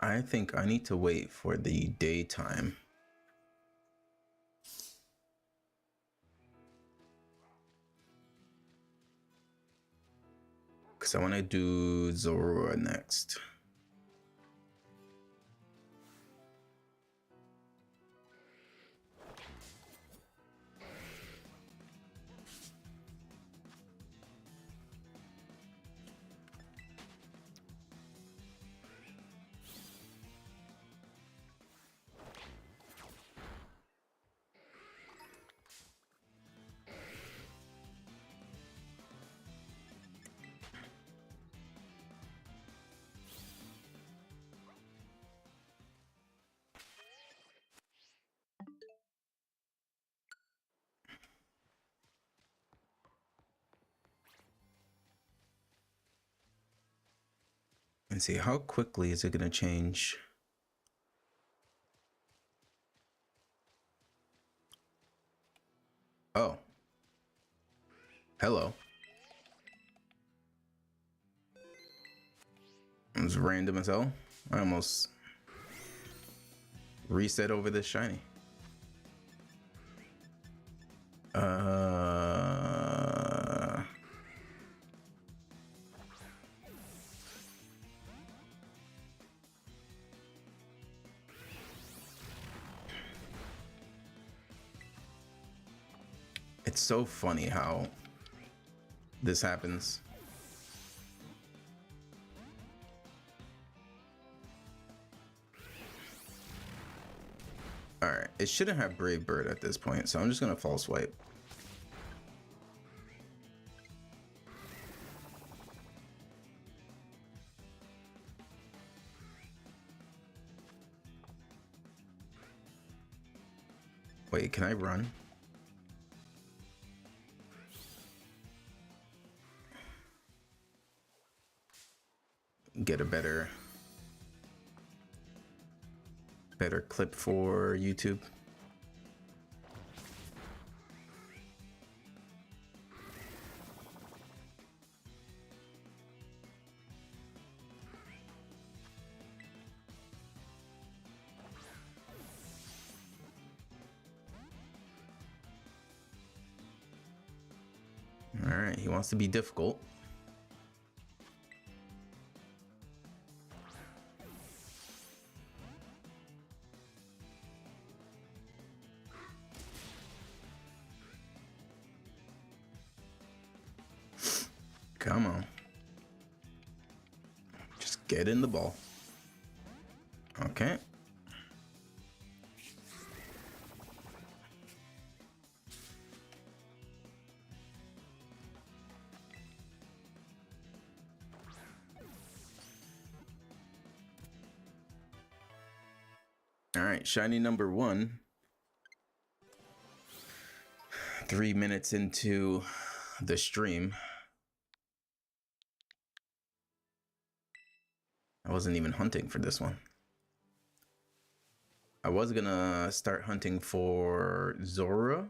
I think I need to wait for the daytime. Because I want to do Zorua next. And see, how quickly is it going to change? Oh. Hello. It was random as hell. I almost reset over this shiny. It's so funny how this happens. Alright, it shouldn't have Brave Bird at this point, so I'm just gonna false swipe. Wait, can I run? Get a better clip for YouTube. All right, he wants to be difficult. Come on. Just get in the ball. Okay. All right, shiny number 1. 3 minutes into the stream. I wasn't even hunting for this one. I was gonna start hunting for Zora.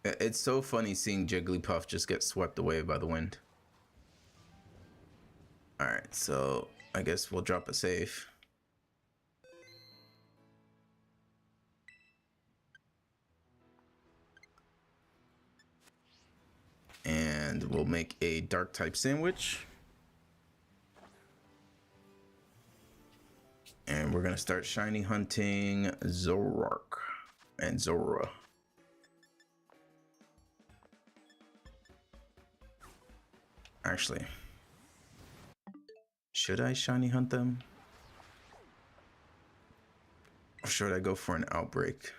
It's so funny seeing Jigglypuff just get swept away by the wind. Alright, so I guess we'll drop a save. And we'll make a dark type sandwich. And we're gonna start shiny hunting Zoroark and Zora. Actually, should I shiny hunt them? Or should I go for an outbreak?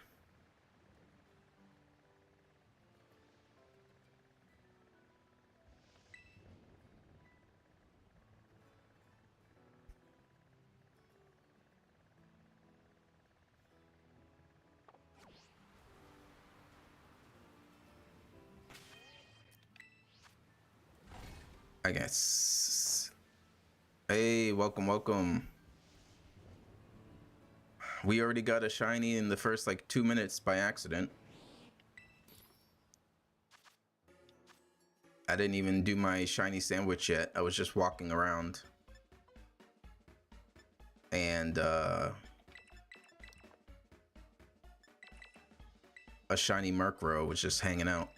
I guess. Hey, welcome. We already got a shiny in the first like 2 minutes by accident. I didn't even do my shiny sandwich yet. I was just walking around. And a shiny Murkrow was just hanging out.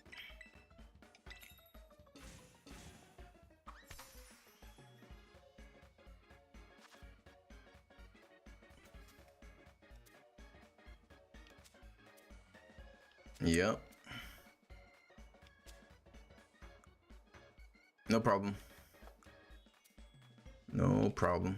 Yep. No problem. No problem.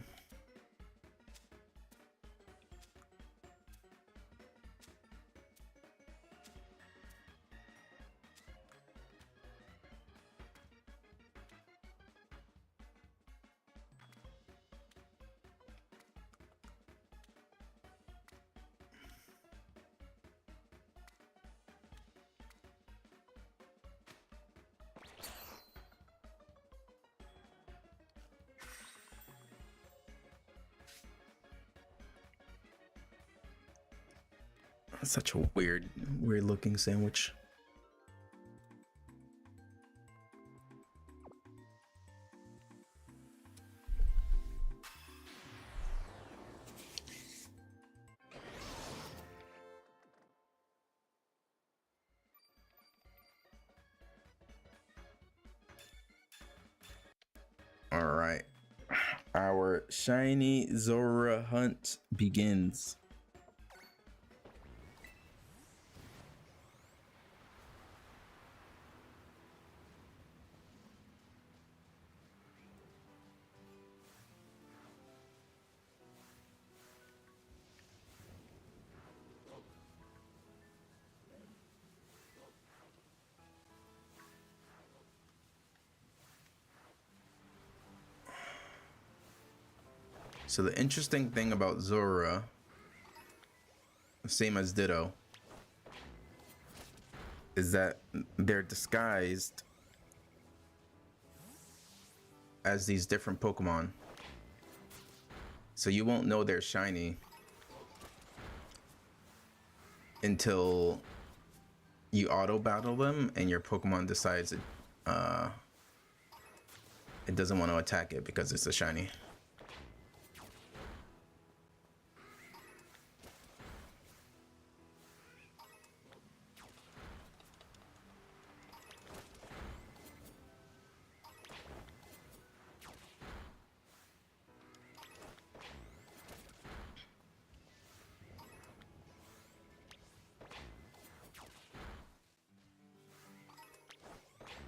That's such a weird looking sandwich. All right. Our shiny Zora hunt begins. So the interesting thing about Zora, same as Ditto, is that they're disguised as these different Pokemon. So you won't know they're shiny until you auto battle them and your Pokemon decides it doesn't want to attack it because it's a shiny.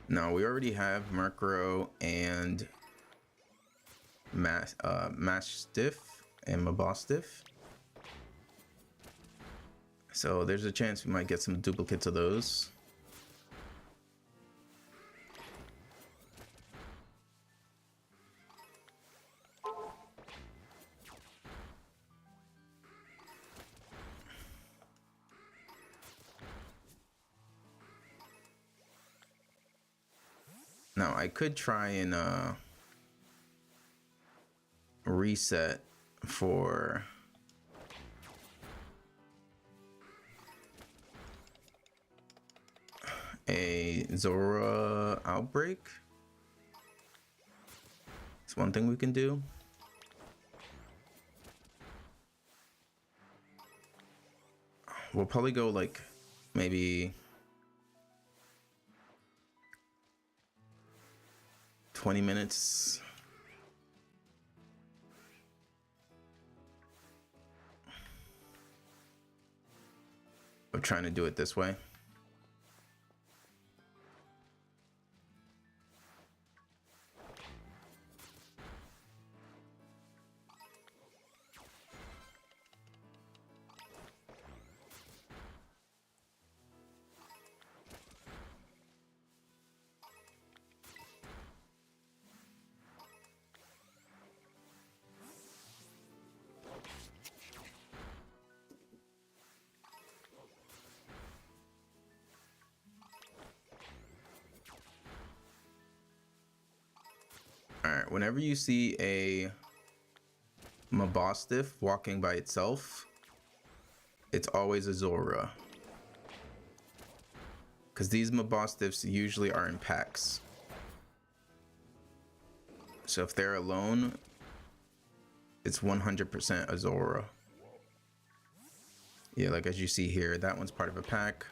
No, we already have Murkrow and Mastiff and Mabostiff. So there's a chance we might get some duplicates of those. Now I could try and reset for a Zora outbreak. It's one thing we can do. We'll probably go like maybe 20 minutes. Of trying to do it this way. Alright, whenever you see a Mabostiff walking by itself, it's always a Zora. Because these Mabostiffs usually are in packs. So if they're alone, it's 100% a Zora. Yeah, like as you see here, that one's part of a pack.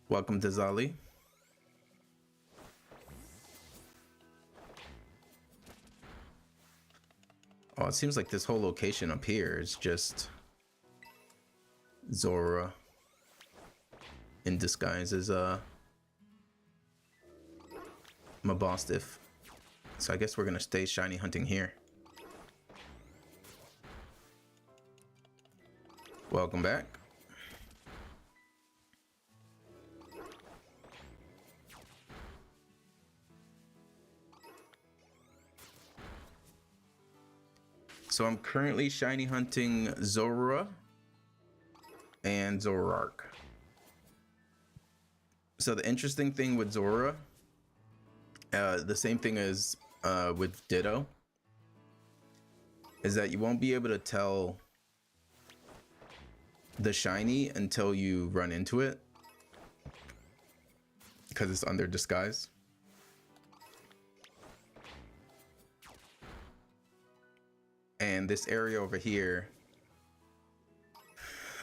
Welcome to Zali. Oh, it seems like this whole location up here is just Zora in disguise as Mabostiff. So I guess we're gonna stay shiny hunting here. Welcome back. So I'm currently shiny hunting Zora and Zoroark. So the interesting thing with Zora, the same thing as with Ditto, is that you won't be able to tell the shiny until you run into it, because it's under disguise. And this area over here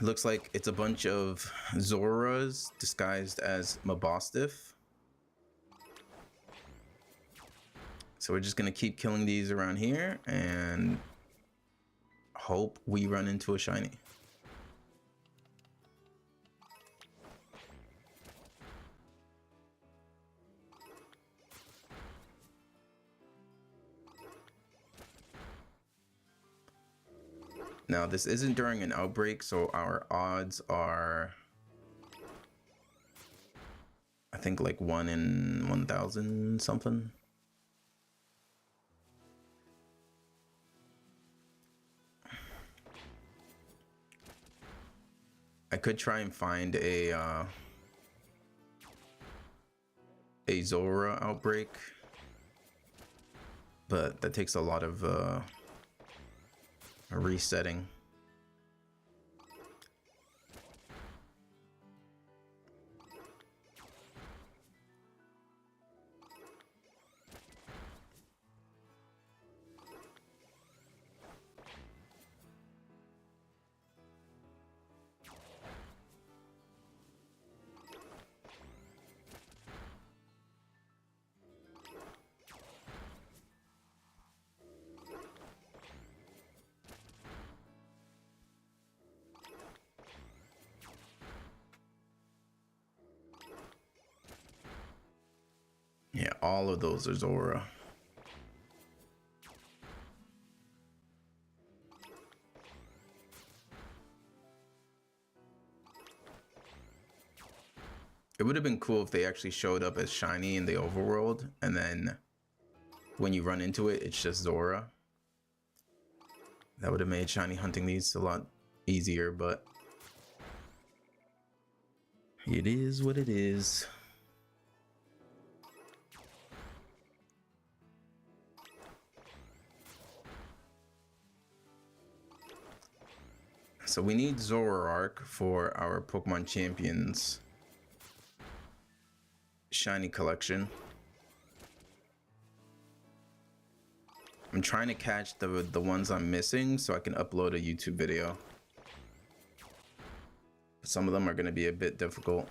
looks like it's a bunch of Zoras disguised as Mabostiff. So we're just gonna keep killing these around here and hope we run into a shiny. Now this isn't during an outbreak, so our odds are, I think, like 1 in 1,000 something. I could try and find a Zora outbreak, but that takes a lot of resetting. Yeah, all of those are Zora. It would have been cool if they actually showed up as shiny in the overworld, and then when you run into it, it's just Zora. That would have made shiny hunting these a lot easier, but it is what it is. So we need Zoroark for our Pokemon Champions shiny collection. I'm trying to catch the ones I'm missing so I can upload a YouTube video. Some of them are going to be a bit difficult.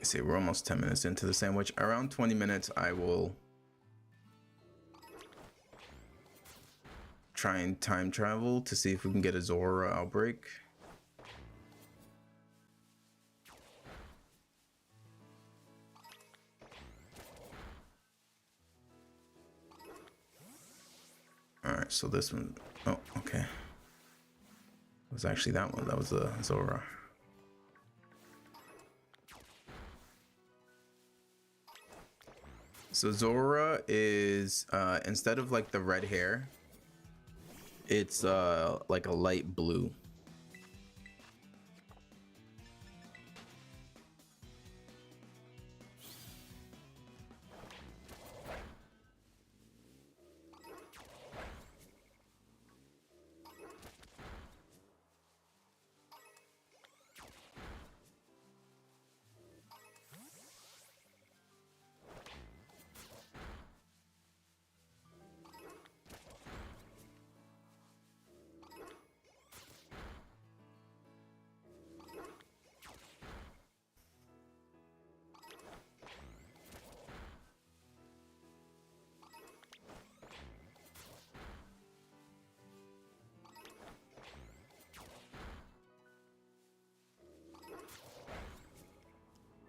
See, we're almost 10 minutes into the sandwich. Around 20 minutes, I will try and time travel to see if we can get a Zora outbreak. So this one, oh, okay. It was actually that one. That was the Zora. So Zora is, instead of like the red hair, it's like a light blue.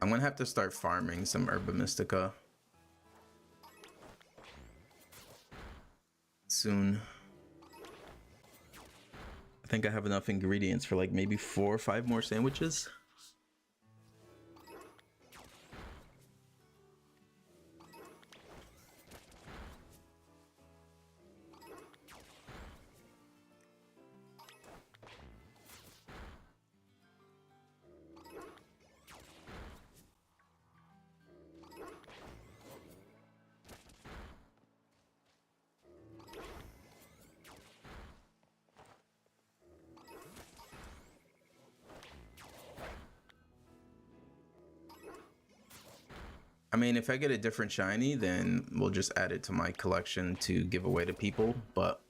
I'm gonna have to start farming some Herba Mystica soon. I think I have enough ingredients for like maybe 4 or 5 more sandwiches. I mean, if I get a different shiny, then we'll just add it to my collection to give away to people, but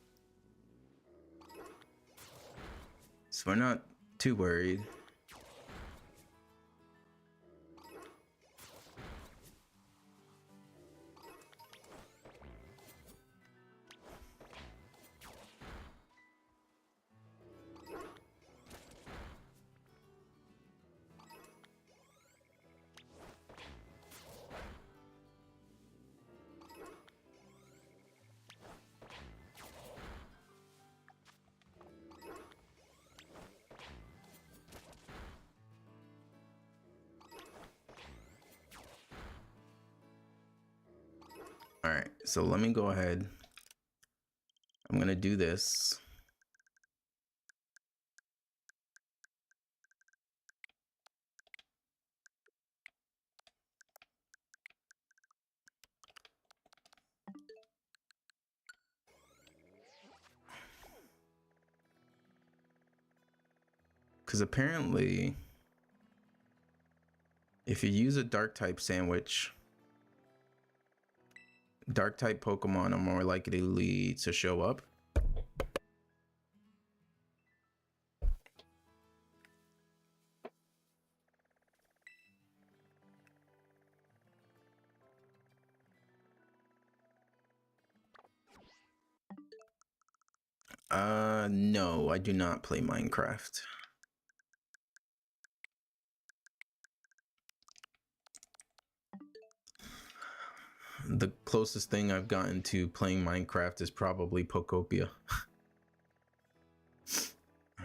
so we're not too worried. All right, so let me go ahead. I'm gonna do this. Because apparently, if you use a dark type sandwich, dark type Pokemon are more likely to show up. No, I do not play Minecraft. The closest thing I've gotten to playing Minecraft is probably Pokopia.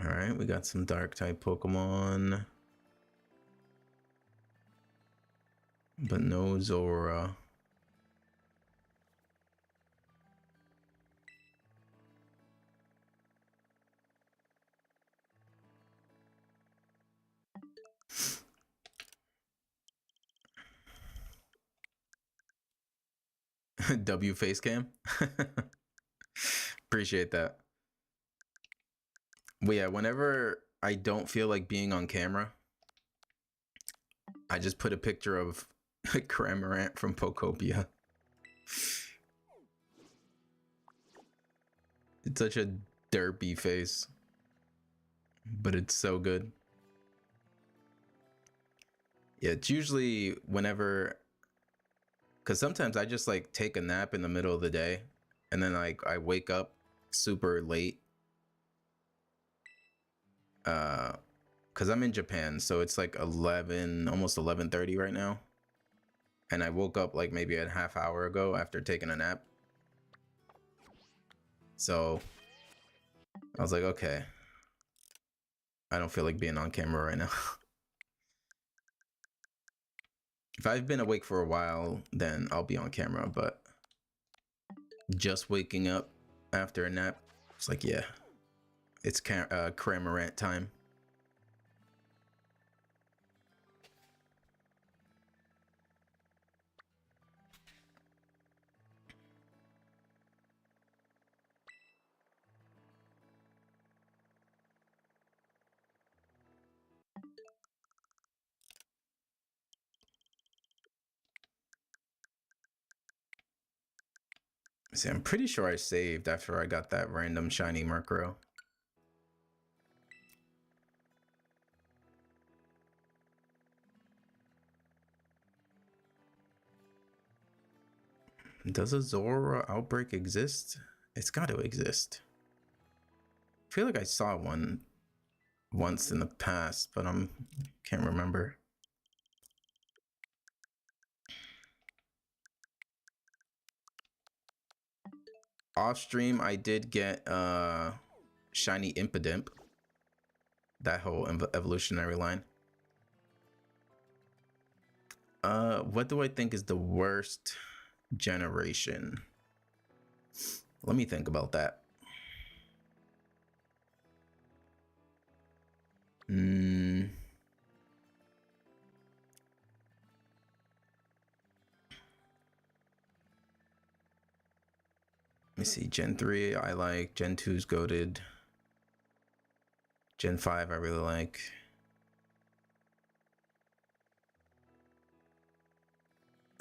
All right, we got some dark type Pokemon, but no Zora. W face cam. Appreciate that. But yeah, whenever I don't feel like being on camera, I just put a picture of Cramorant from Pokopia. It's such a derpy face, but it's so good. Yeah, it's usually whenever, because sometimes I just like take a nap in the middle of the day, and then like I wake up super late. Because I'm in Japan, so it's like 11, almost 11:30 right now, and I woke up like maybe a half hour ago after taking a nap. So I was like, okay, I don't feel like being on camera right now. If I've been awake for a while, then I'll be on camera, but just waking up after a nap, it's like, yeah, it's Cramorant time. See, I'm pretty sure I saved after I got that random shiny Murkrow. Does a Zora outbreak exist? It's got to exist. I feel like I saw one once in the past, but can't remember. Off stream, I did get shiny Impidimp. That whole evolutionary line. What do I think is the worst generation? Let me think about that. Let me see. Gen 3 I like. Gen 2's goated. Gen 5 I really like.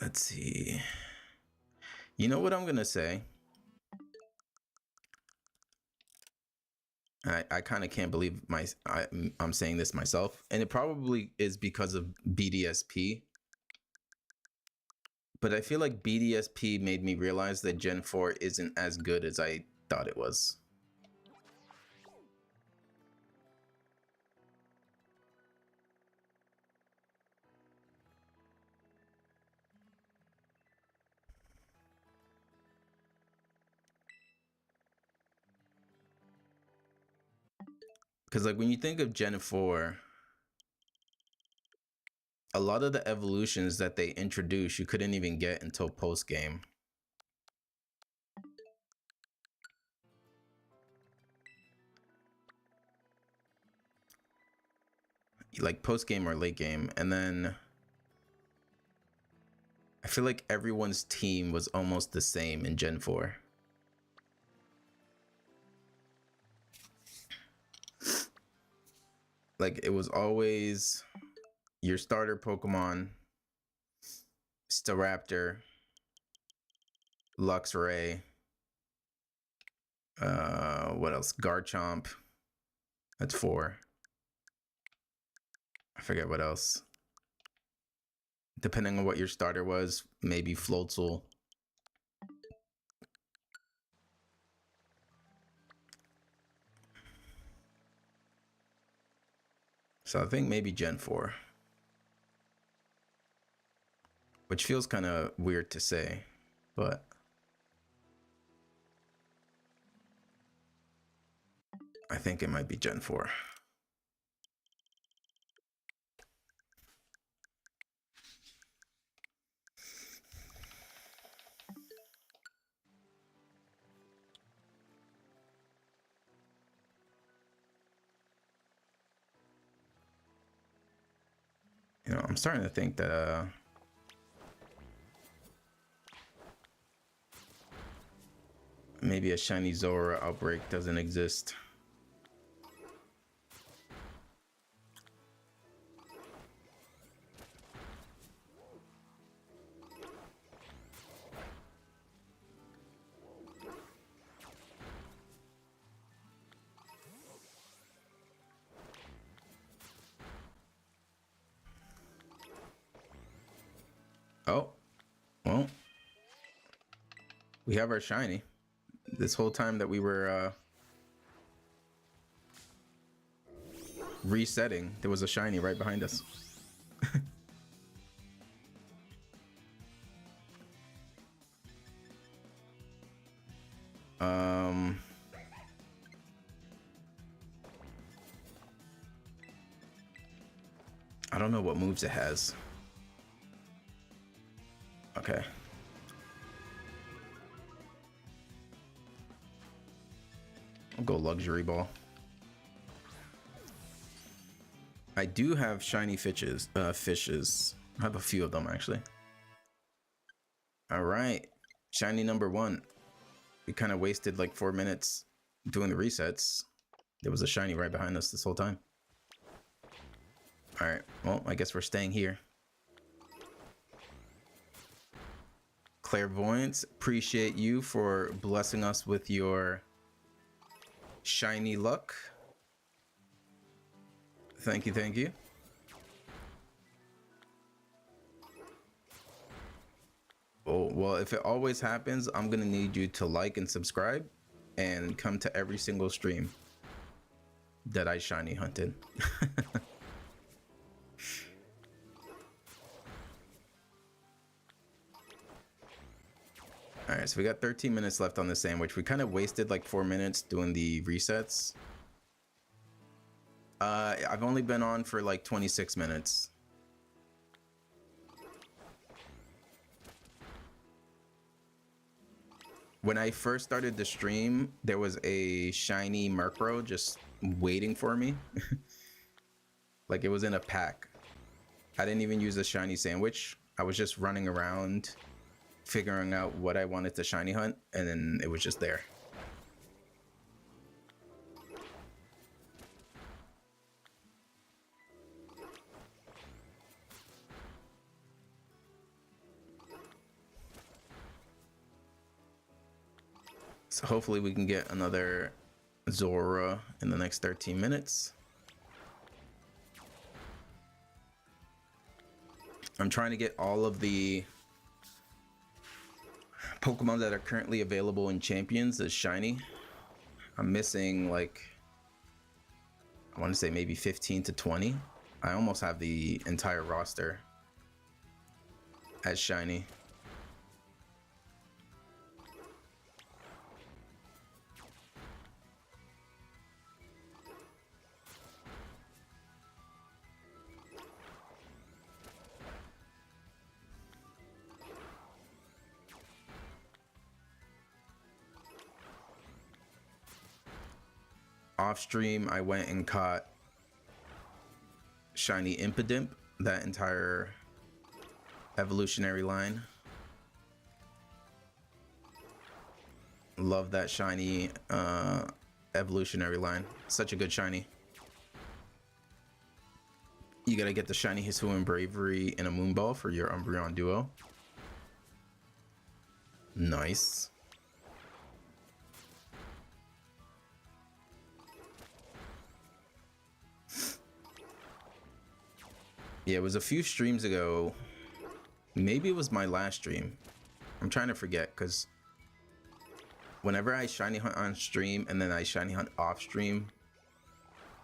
Let's see. You know what I'm gonna say? I kind of can't believe I'm saying this myself, and it probably is because of BDSP. But I feel like BDSP made me realize that Gen 4 isn't as good as I thought it was. Because like when you think of Gen 4, a lot of the evolutions that they introduced you couldn't even get until post game. Like post game or late game, and then I feel like everyone's team was almost the same in Gen 4. Like it was always your starter Pokemon, Staraptor, Luxray, what else? Garchomp. That's 4. I forget what else. Depending on what your starter was, maybe Floatzel. So I think maybe Gen 4. Which feels kind of weird to say, but I think it might be Gen 4. You know, I'm starting to think that maybe a shiny Zora outbreak doesn't exist. Oh, well, we have our shiny. This whole time that we were resetting, there was a shiny right behind us. don't know what moves it has. Okay. I'll go luxury ball. I do have shiny fishes. I have a few of them actually. All right, shiny number 1. We kind of wasted like 4 minutes doing the resets. There was a shiny right behind us this whole time. All right, well, I guess we're staying here. Clairvoyance, appreciate you for blessing us with your shiny luck. Thank you, thank you. Oh, well, if it always happens, I'm gonna need you to like and subscribe and come to every single stream that I shiny hunted. All right, so we got 13 minutes left on the sandwich. We kind of wasted like 4 minutes doing the resets. I've only been on for like 26 minutes. When I first started the stream, there was a shiny Murkrow just waiting for me. Like it was in a pack. I didn't even use a shiny sandwich. I was just running around figuring out what I wanted to shiny hunt, and then it was just there. So hopefully we can get another Zora in the next 13 minutes. I'm trying to get all of the Pokemon that are currently available in Champions as shiny. I'm missing like, I want to say maybe 15 to 20. I almost have the entire roster as shiny. Off stream, I went and caught shiny Impidimp, that entire evolutionary line. Love that shiny evolutionary line. Such a good shiny. You gotta get the shiny Hisuian Bravery and a Moonball for your Umbreon duo. Nice. Yeah, it was a few streams ago. Maybe it was my last stream. I'm trying to forget, because whenever I shiny hunt on stream and then I shiny hunt off stream,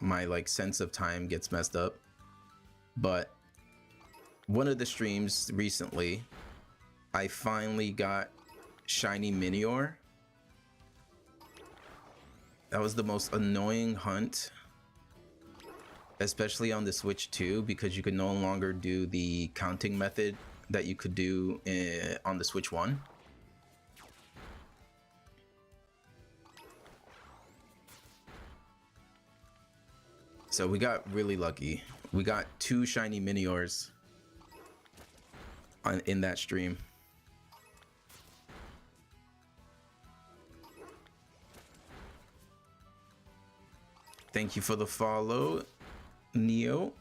my like sense of time gets messed up. But one of the streams recently, I finally got shiny Minior. That was the most annoying hunt, especially on the Switch 2, because you could no longer do the counting method that you could do on the Switch 1. So we got really lucky. We got 2 shiny Miniors in that stream. Thank you for the follow, Neo.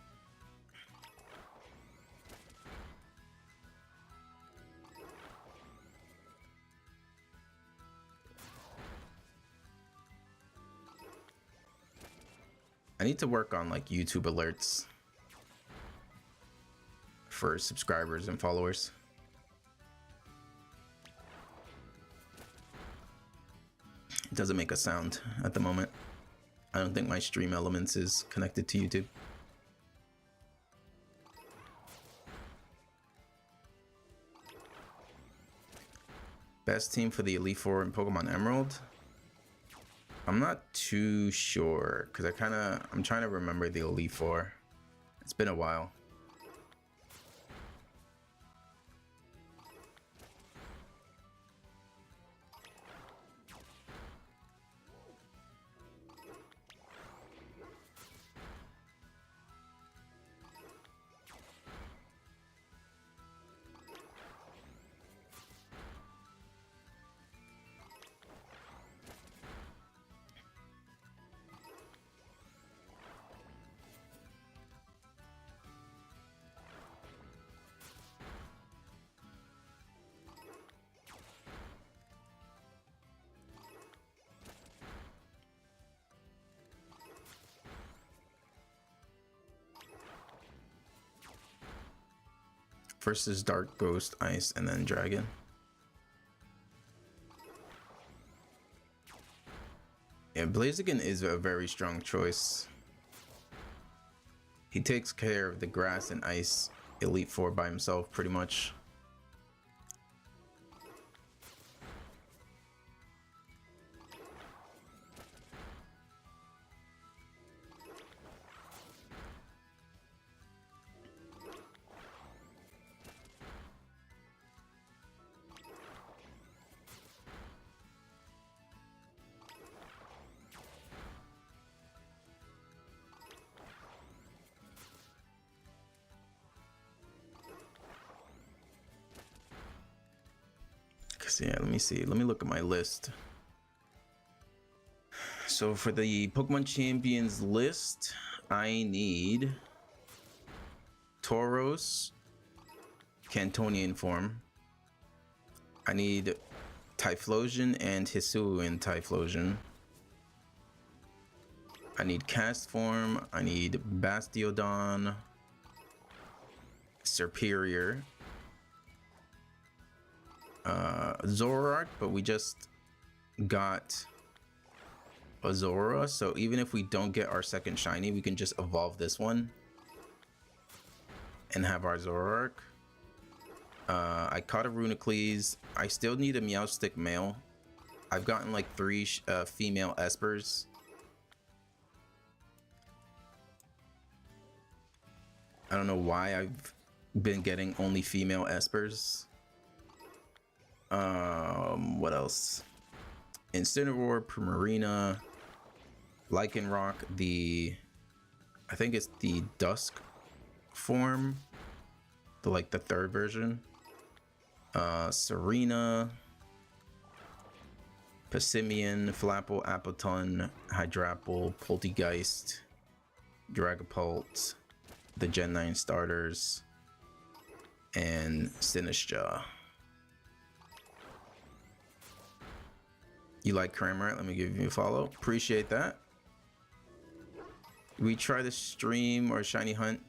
I need to work on like YouTube alerts for subscribers and followers. It doesn't make a sound at the moment. I don't think my Stream Elements is connected to YouTube. Best team for the Elite Four in Pokemon Emerald? I'm not too sure, because I'm trying to remember the Elite Four. It's been a while. First is Dark, Ghost, Ice, and then Dragon. Yeah, Blaziken is a very strong choice. He takes care of the Grass and Ice Elite Four by himself, pretty much. Yeah, let me see. Let me look at my list. So for the Pokemon Champions list, I need Tauros, Cantonian form. I need Typhlosion and Hisuian Typhlosion. I need Cast form. I need Bastiodon, Serperior, Zoroark, but we just got a Zora, so even if we don't get our second shiny, we can just evolve this one and have our Zoroark. I caught a Runacles. I still need a Meowstic male. I've gotten like 3 female Espers. I don't know why I've been getting only female Espers. What else? Incineroar, Primarina, Lycanroc, I think it's the Dusk form, the 3rd version. Serena, Passimian, Flapple, Appleton, Hydrapple, Poltegeist, Dragapult, the Gen 9 starters, and Sinistcha. You like Cramorant? Let me give you a follow. Appreciate that. We try to stream or shiny hunt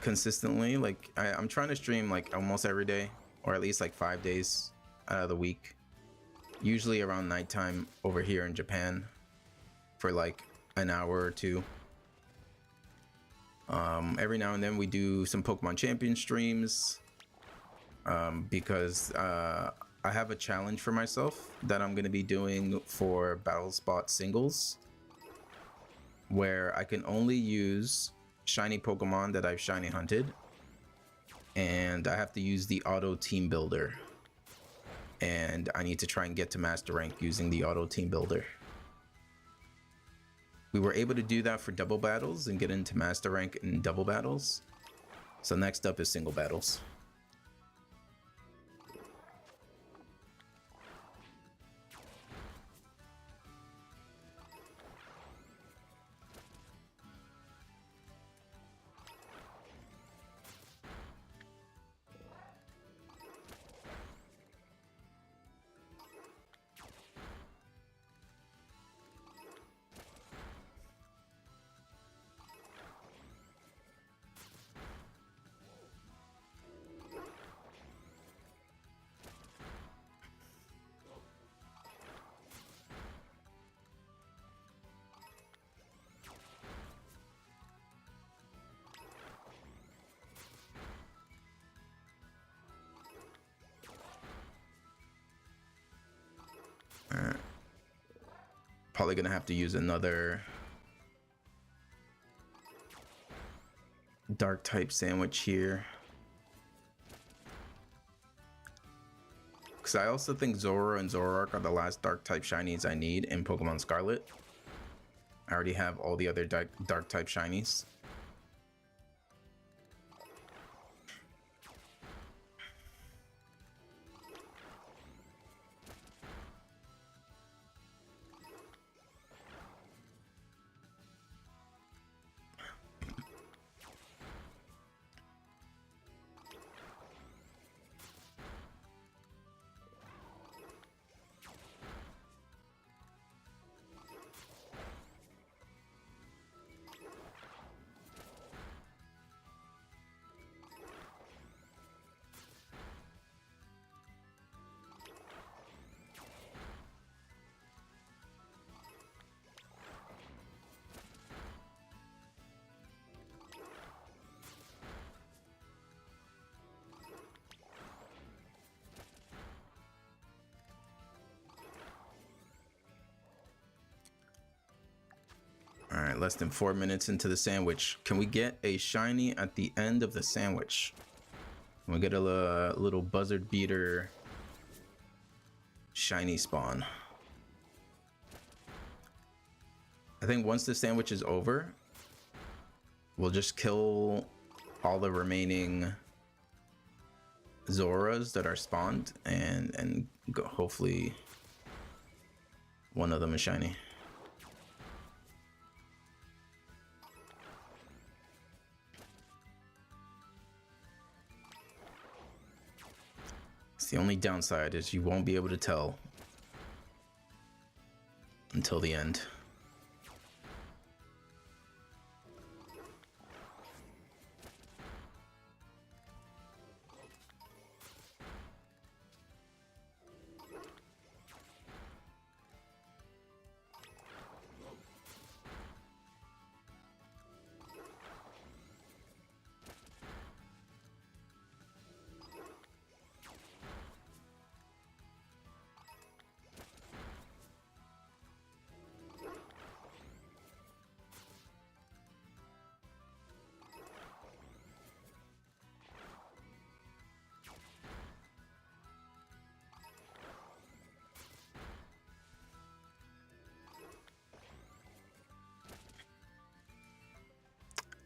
consistently. Like I'm trying to stream like almost every day, or at least like 5 days out of the week. Usually around nighttime over here in Japan for like an hour or two. Every now and then we do some Pokemon Champion streams. Because I have a challenge for myself that I'm going to be doing for Battle Spot singles, where I can only use shiny Pokemon that I've shiny hunted, and I have to use the auto team builder, and I need to try and get to master rank using the auto team builder. We were able to do that for double battles and get into master rank in double battles, so next up is single battles. Probably gonna have to use another dark type sandwich here, because I also think Zora and Zoroark are the last dark type shinies I need in Pokemon Scarlet. I already have all the other dark type shinies. less than 4 minutes into the sandwich. Can we get a shiny at the end of the sandwich? Can we get a little buzzard beater shiny spawn? I think once the sandwich is over, we'll just kill all the remaining Zoras that are spawned and go, hopefully one of them is shiny. It's the only downside is you won't be able to tell until the end.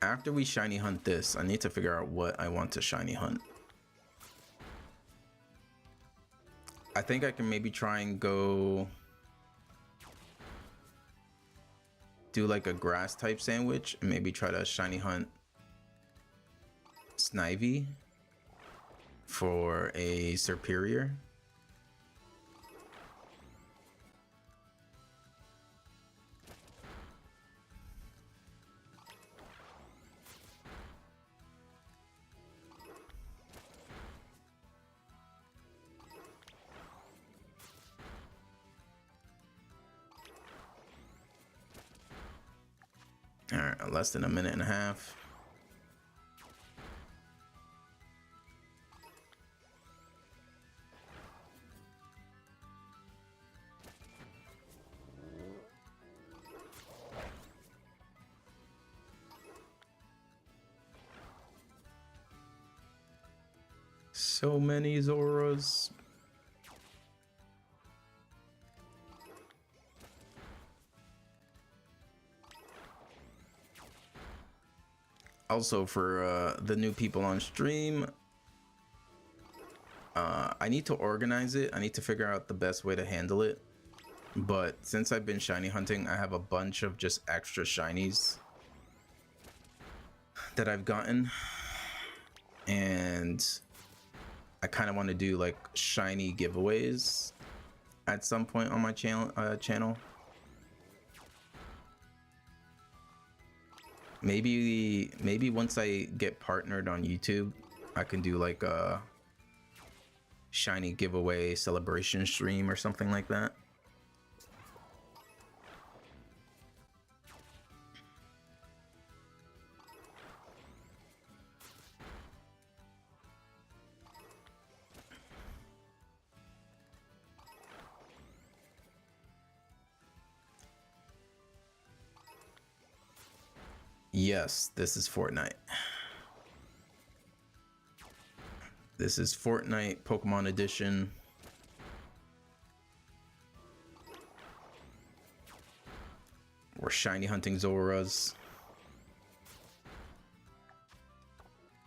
After we shiny hunt this, I need to figure out what I want to shiny hunt. I think I can maybe try and go do like a grass type sandwich and maybe try to shiny hunt Snivy for a superior. All right, less than a minute and a half. So many Zoras. Also, for the new people on stream, I need to organize it. I need to figure out the best way to handle it. But since I've been shiny hunting, I have a bunch of just extra shinies that I've gotten. And I kind of want to do like shiny giveaways at some point on my channel. Maybe once I get partnered on YouTube, I can do like a shiny giveaway celebration stream or something like that. Yes, this is Fortnite. This is Fortnite Pokemon Edition. We're shiny hunting Zoras.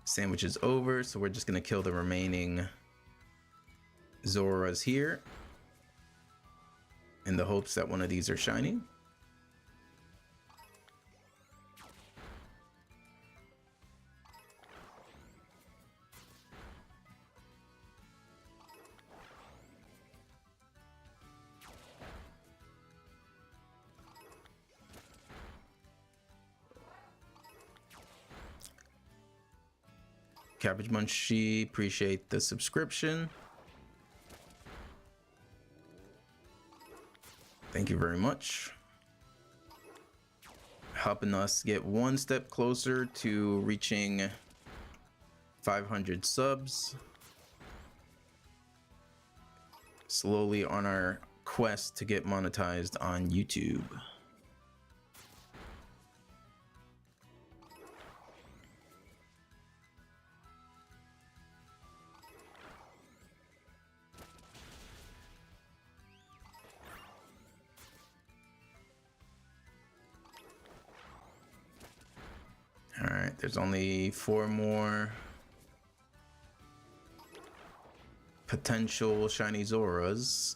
Sandwich is over, so we're just gonna kill the remaining Zoras here in the hopes that one of these are shiny. Cabbage Munchie, appreciate the subscription. Thank you very much. Helping us get one step closer to reaching 500 subs. Slowly on our quest to get monetized on YouTube. right, there's only 4 more potential shiny Zoras.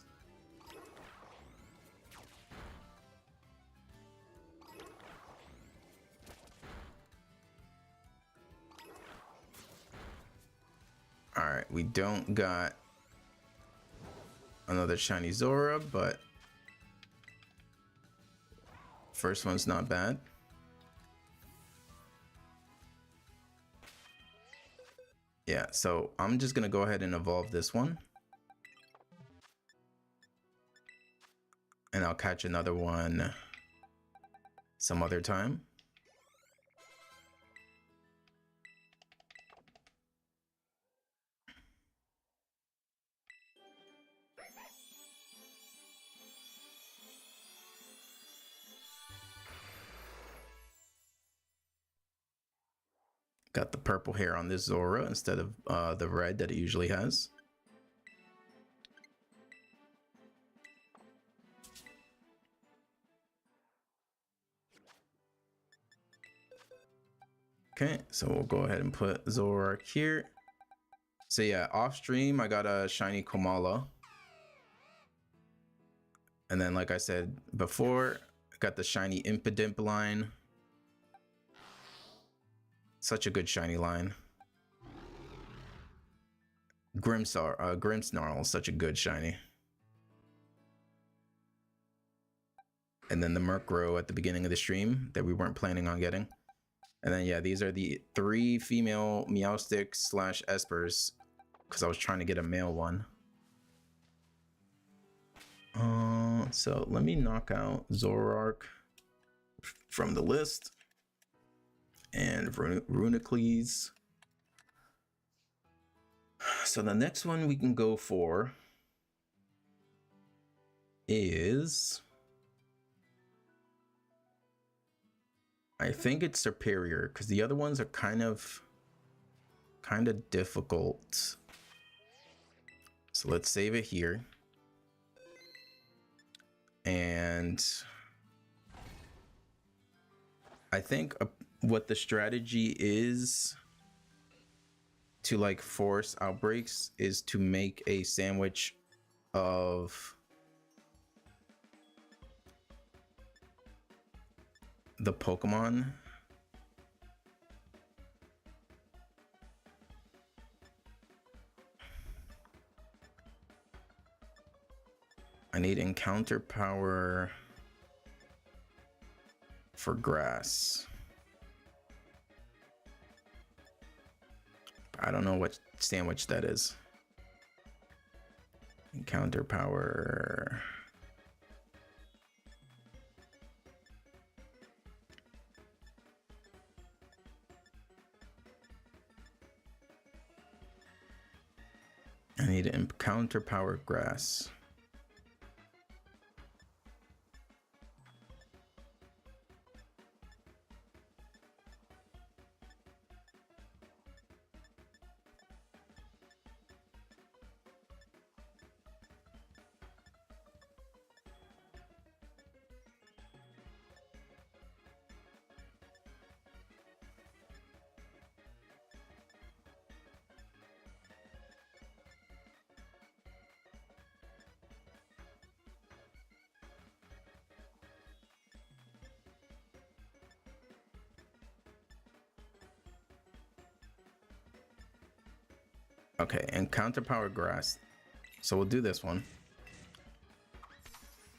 All right, we don't got another shiny Zora, but first one's not bad. Yeah, so I'm just gonna go ahead and evolve this one. And I'll catch another one some other time. Got the purple hair on this Zora instead of the red that it usually has. Okay, so we'll go ahead and put Zoroark here. So yeah, off stream I got a shiny Komala. And then like I said before, I got the shiny Impidimp line. Such a good shiny line. Grimmsnarl, such a good shiny. And then the Murkrow at the beginning of the stream that we weren't planning on getting. And then yeah, these are the 3 female Meowsticks / Espers, because I was trying to get a male one. So let me knock out Zoroark from the list. And Runicles. So the next one we can go for is, I think it's Superior, because the other ones are kind of difficult. So let's save it here. And I think what the strategy is to like force outbreaks is to make a sandwich of the Pokemon. I need encounter power for grass. I don't know what sandwich that is. Encounter power. I need to encounter power grass. Okay, encounter power grass. So we'll do this one.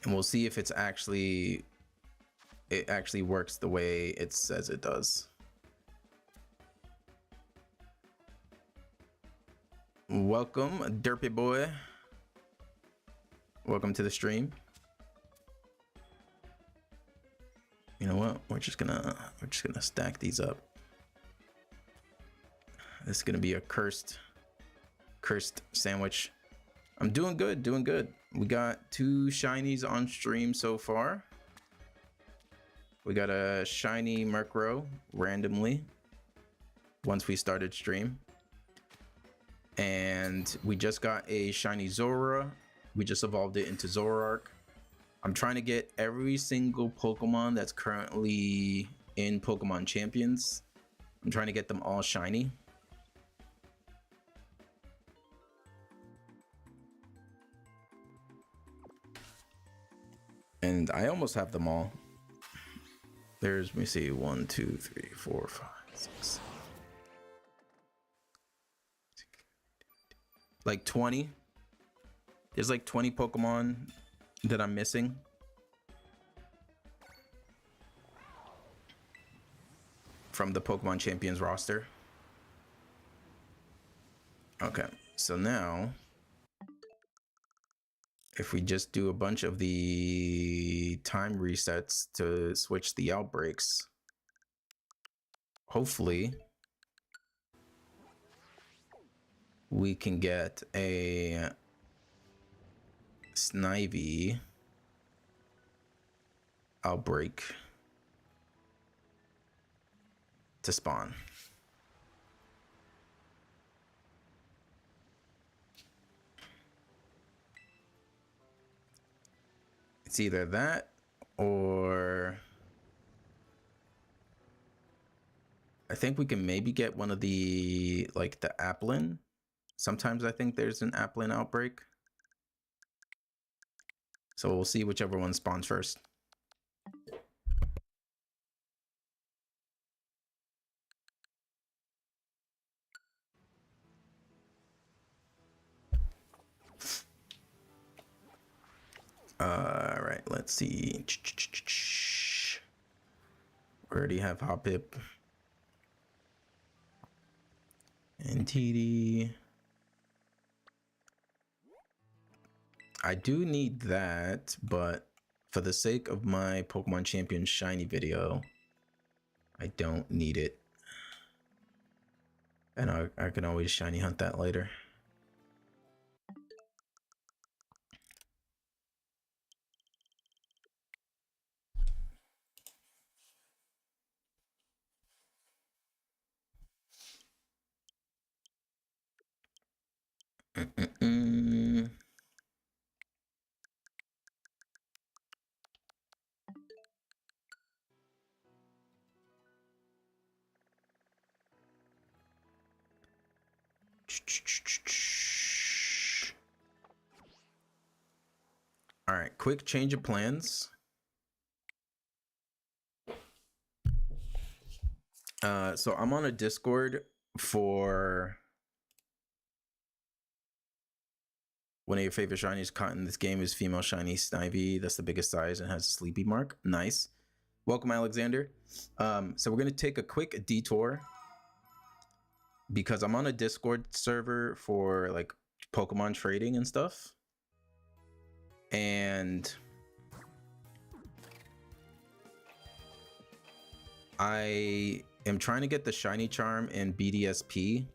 And we'll see if it actually works the way it says it does. Welcome, Derpy Boy. Welcome to the stream. You know what? We're just gonna stack these up. This is gonna be a cursed sandwich. I'm doing good, doing good. We got 2 shinies on stream so far. We got a shiny Murkrow randomly once we started stream. And we just got a shiny Zora. We just evolved it into Zoroark. I'm trying to get every single Pokemon that's currently in Pokemon Champions. I'm trying to get them all shiny. And I almost have them all. There's, let me see, 1, 2, 3, 4, 5, 6. Like 20. There's like 20 Pokemon that I'm missing. From the Pokemon Champions roster. Okay, so now if we just do a bunch of the time resets to switch the outbreaks, hopefully we can get a Snivy outbreak to spawn. It's either that or I think we can maybe get one of the, like the Applin. Sometimes I think there's an Applin outbreak. So we'll see whichever one spawns first. All right, let's see. We already have Hoppip and TD. I do need that, but for the sake of my Pokemon Champion Shiny video, I don't need it. And I can always Shiny Hunt that later. All right, quick change of plans. So I'm on a Discord for one of your favorite shinies caught in this game is female shiny Snivy. That's the biggest size and has a sleepy mark. Nice. Welcome, Alexander. So we're gonna take a quick detour because I'm on a Discord server for like Pokemon trading and stuff. And I am trying to get the shiny charm in BDSP.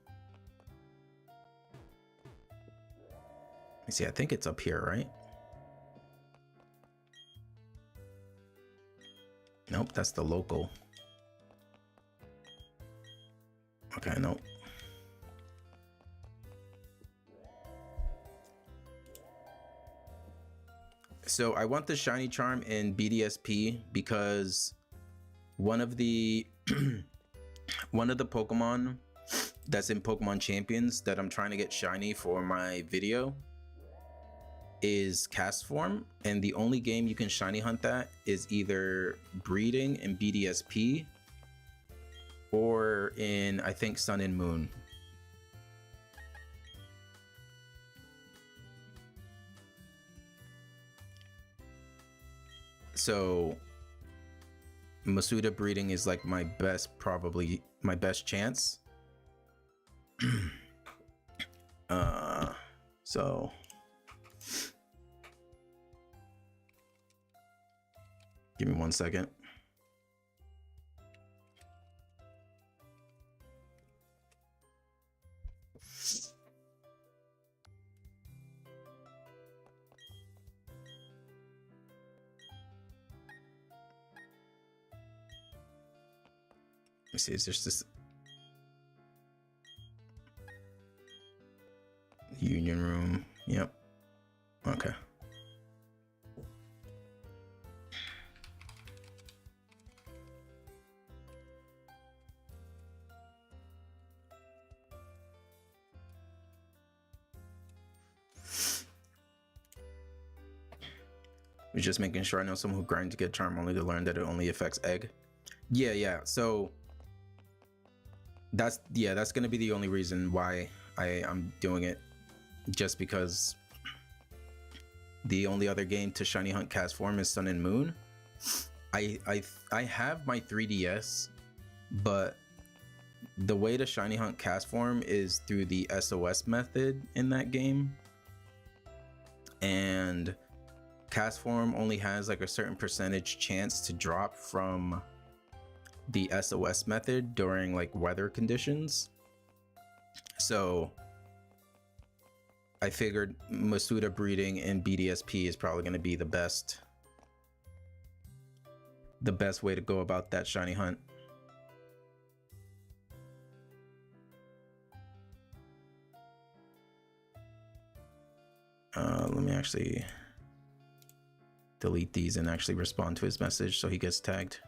Let me see, I think it's up here, right? Nope, that's the local. Okay, nope. So I want the shiny charm in BDSP because one of the Pokemon that's in Pokemon Champions that I'm trying to get shiny for my video is Cast Form, and the only game you can shiny hunt that is either breeding in BDSP or in, I think, Sun and Moon. So Masuda breeding is like my best, probably my best chance. So give me 1 second. Let me see, is there's this Union Room? Yep. Okay. Was just making sure. I know someone who grinds to get charm only to learn that it only affects egg. Yeah. So that's gonna be the only reason why I'm doing it, just because the only other game to shiny hunt cast form is Sun and Moon. I have my 3DS, but the way to shiny hunt cast form is through the SOS method in that game, and cast form only has like a certain percentage chance to drop from the SOS method during like weather conditions. So I figured Masuda breeding in BDSP is probably going to be the best way to go about that shiny hunt. Let me actually delete these and actually respond to his message so he gets tagged.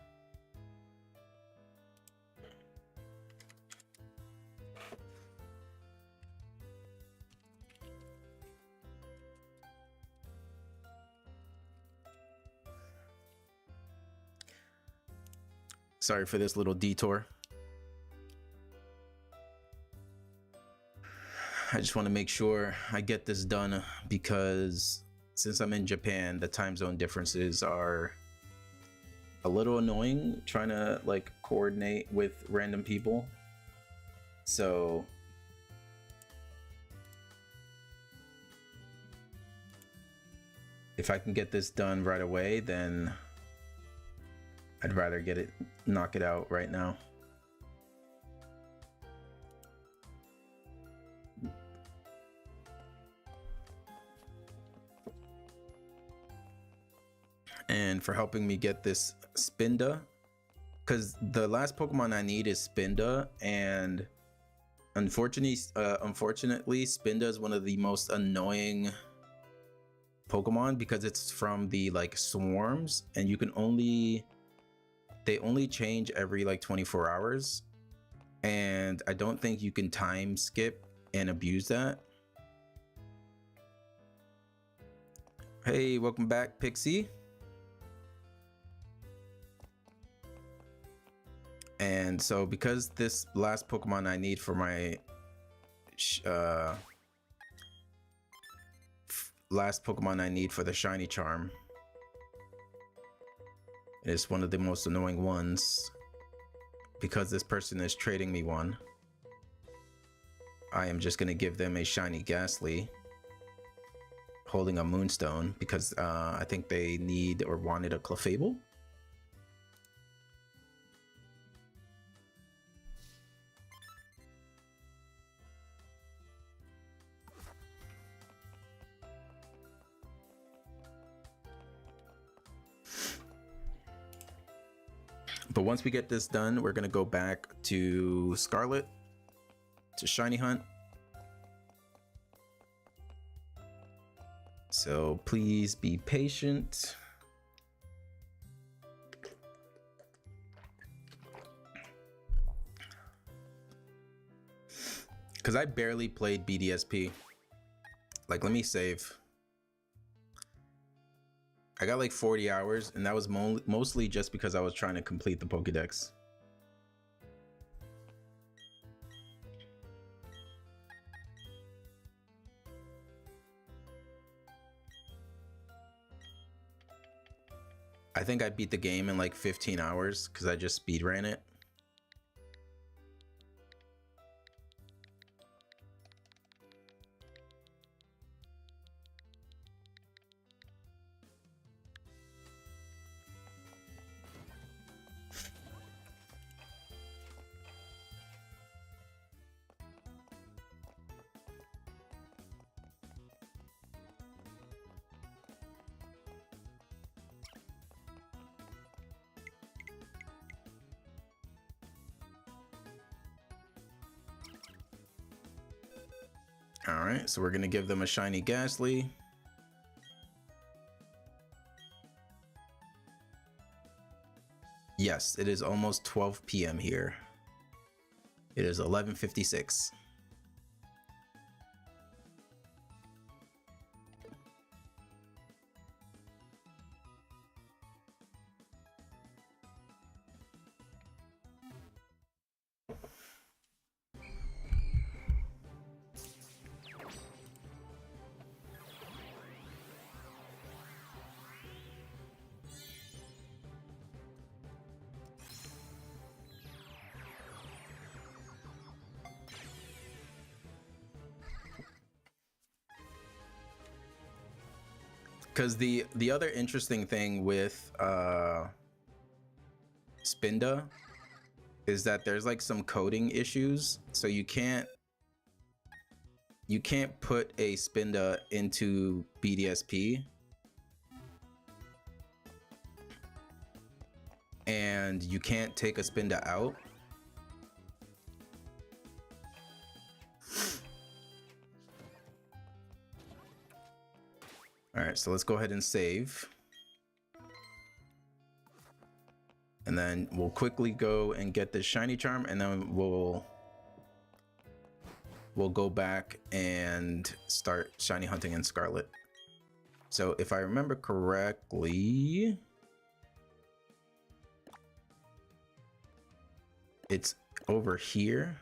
Sorry for this little detour. I just want to make sure I get this done, because since I'm in Japan, the time zone differences are a little annoying trying to like coordinate with random people. So if I can get this done right away, then I'd rather knock it out right now. And for helping me get this Spinda, because the last Pokemon I need is Spinda, and unfortunately Spinda is one of the most annoying Pokemon because it's from the like swarms, and they only change every like 24 hours, and I don't think you can time skip and abuse that. Hey, welcome back, Pixie. And so because this last Pokemon I need for my last Pokemon I need for the shiny charm is one of the most annoying ones, because this person is trading me one, I am just going to give them a shiny Ghastly holding a Moonstone, because I think they need or wanted a Clefable. But once we get this done, we're gonna go back to Scarlet to shiny hunt. So please be patient. Because I barely played BDSP. Like, let me save. I got like 40 hours, and that was mostly just because I was trying to complete the Pokédex. I think I beat the game in like 15 hours because I just speed ran it. All right, so we're gonna give them a shiny Ghastly. Yes, it is almost 12 p.m. here. It is 11:56. Because the other interesting thing with Spinda is that there's like some coding issues, so you can't put a Spinda into BDSP, and you can't take a Spinda out. All right, so let's go ahead and save. And then we'll quickly go and get this shiny charm, and then we'll go back and start shiny hunting in Scarlet. So if I remember correctly, it's over here.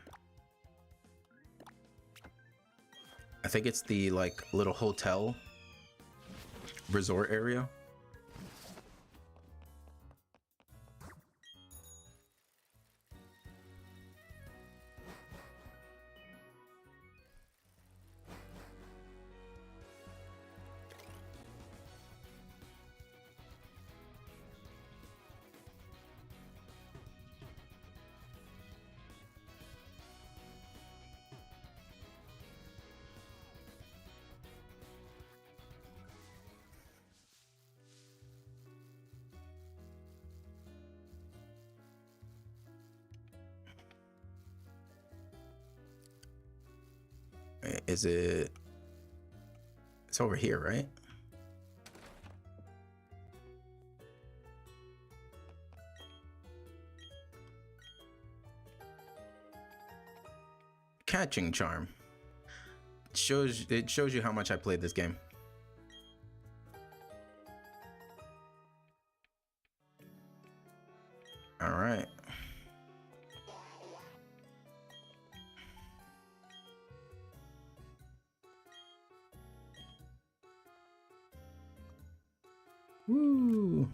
I think it's the like little hotel resort area. Is it? It's over here, right? Catching charm. It shows you how much I played this game. All right. Woo.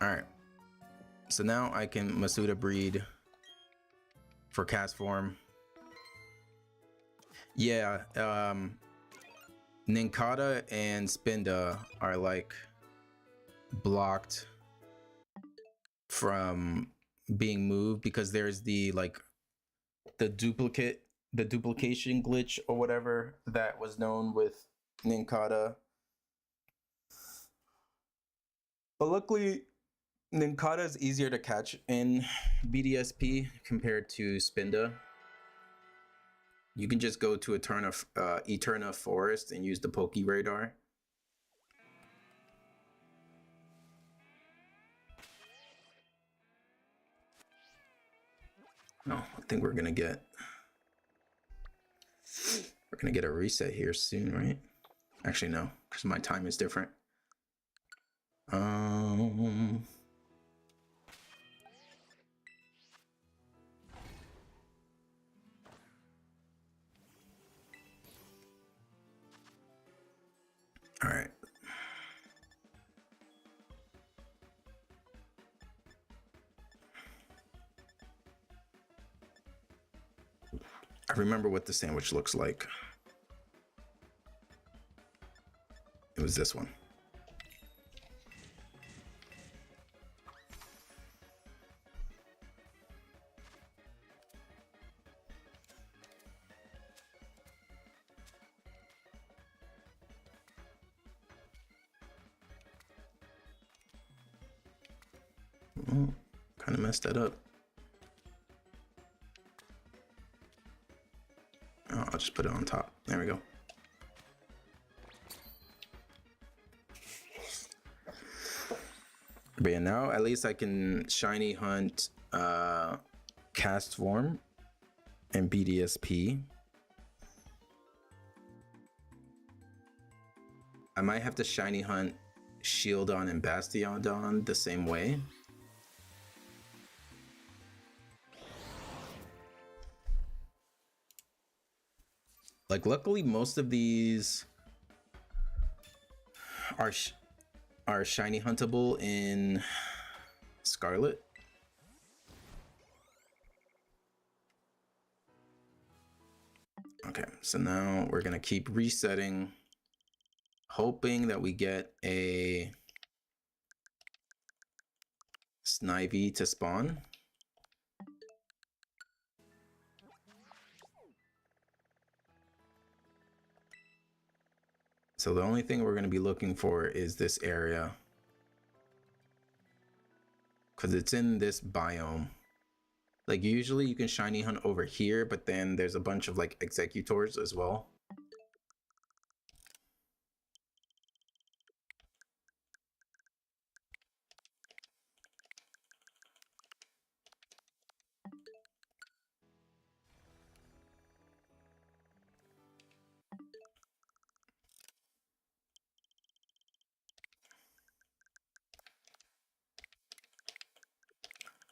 All right. So now I can Masuda breed for cast form. Yeah, Nincada and Spinda are like blocked from being moved because there's the like the duplication glitch or whatever that was known with Nincada. But luckily, Nincada is easier to catch in BDSP compared to Spinda. You can just go to Eterna Forest and use the Poke Radar. No, I think we're gonna get a reset here soon, right? Actually, no, because my time is different. All right. I remember what the sandwich looks like. It was this one. Oh, kind of messed that up. Oh, I'll just put it on top. There we go. But yeah, now at least I can shiny hunt cast form and BDSP. I might have to shiny hunt Shieldon and Bastiodon the same way. Like, luckily, most of these are shiny huntable in Scarlet. Okay, so now we're gonna keep resetting, hoping that we get a Snivy to spawn. So the only thing we're gonna be looking for is this area, because it's in this biome. Like usually you can shiny hunt over here, but then there's a bunch of like executors as well.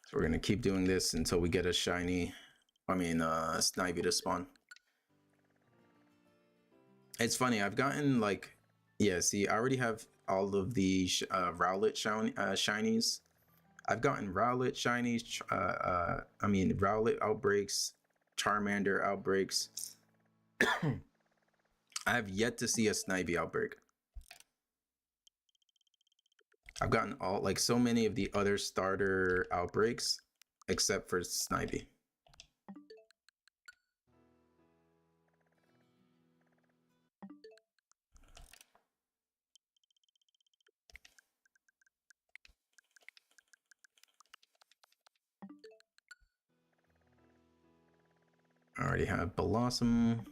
So we're gonna keep doing this until we get a shiny, Snivy to spawn. It's funny, I've gotten like, yeah, see, I already have all of the Rowlet shinies. I've gotten Rowlet shinies, Rowlet outbreaks, Charmander outbreaks. I have yet to see a Snivy outbreak. I've gotten all, like, so many of the other starter outbreaks, except for Snivy. I already have Blossom.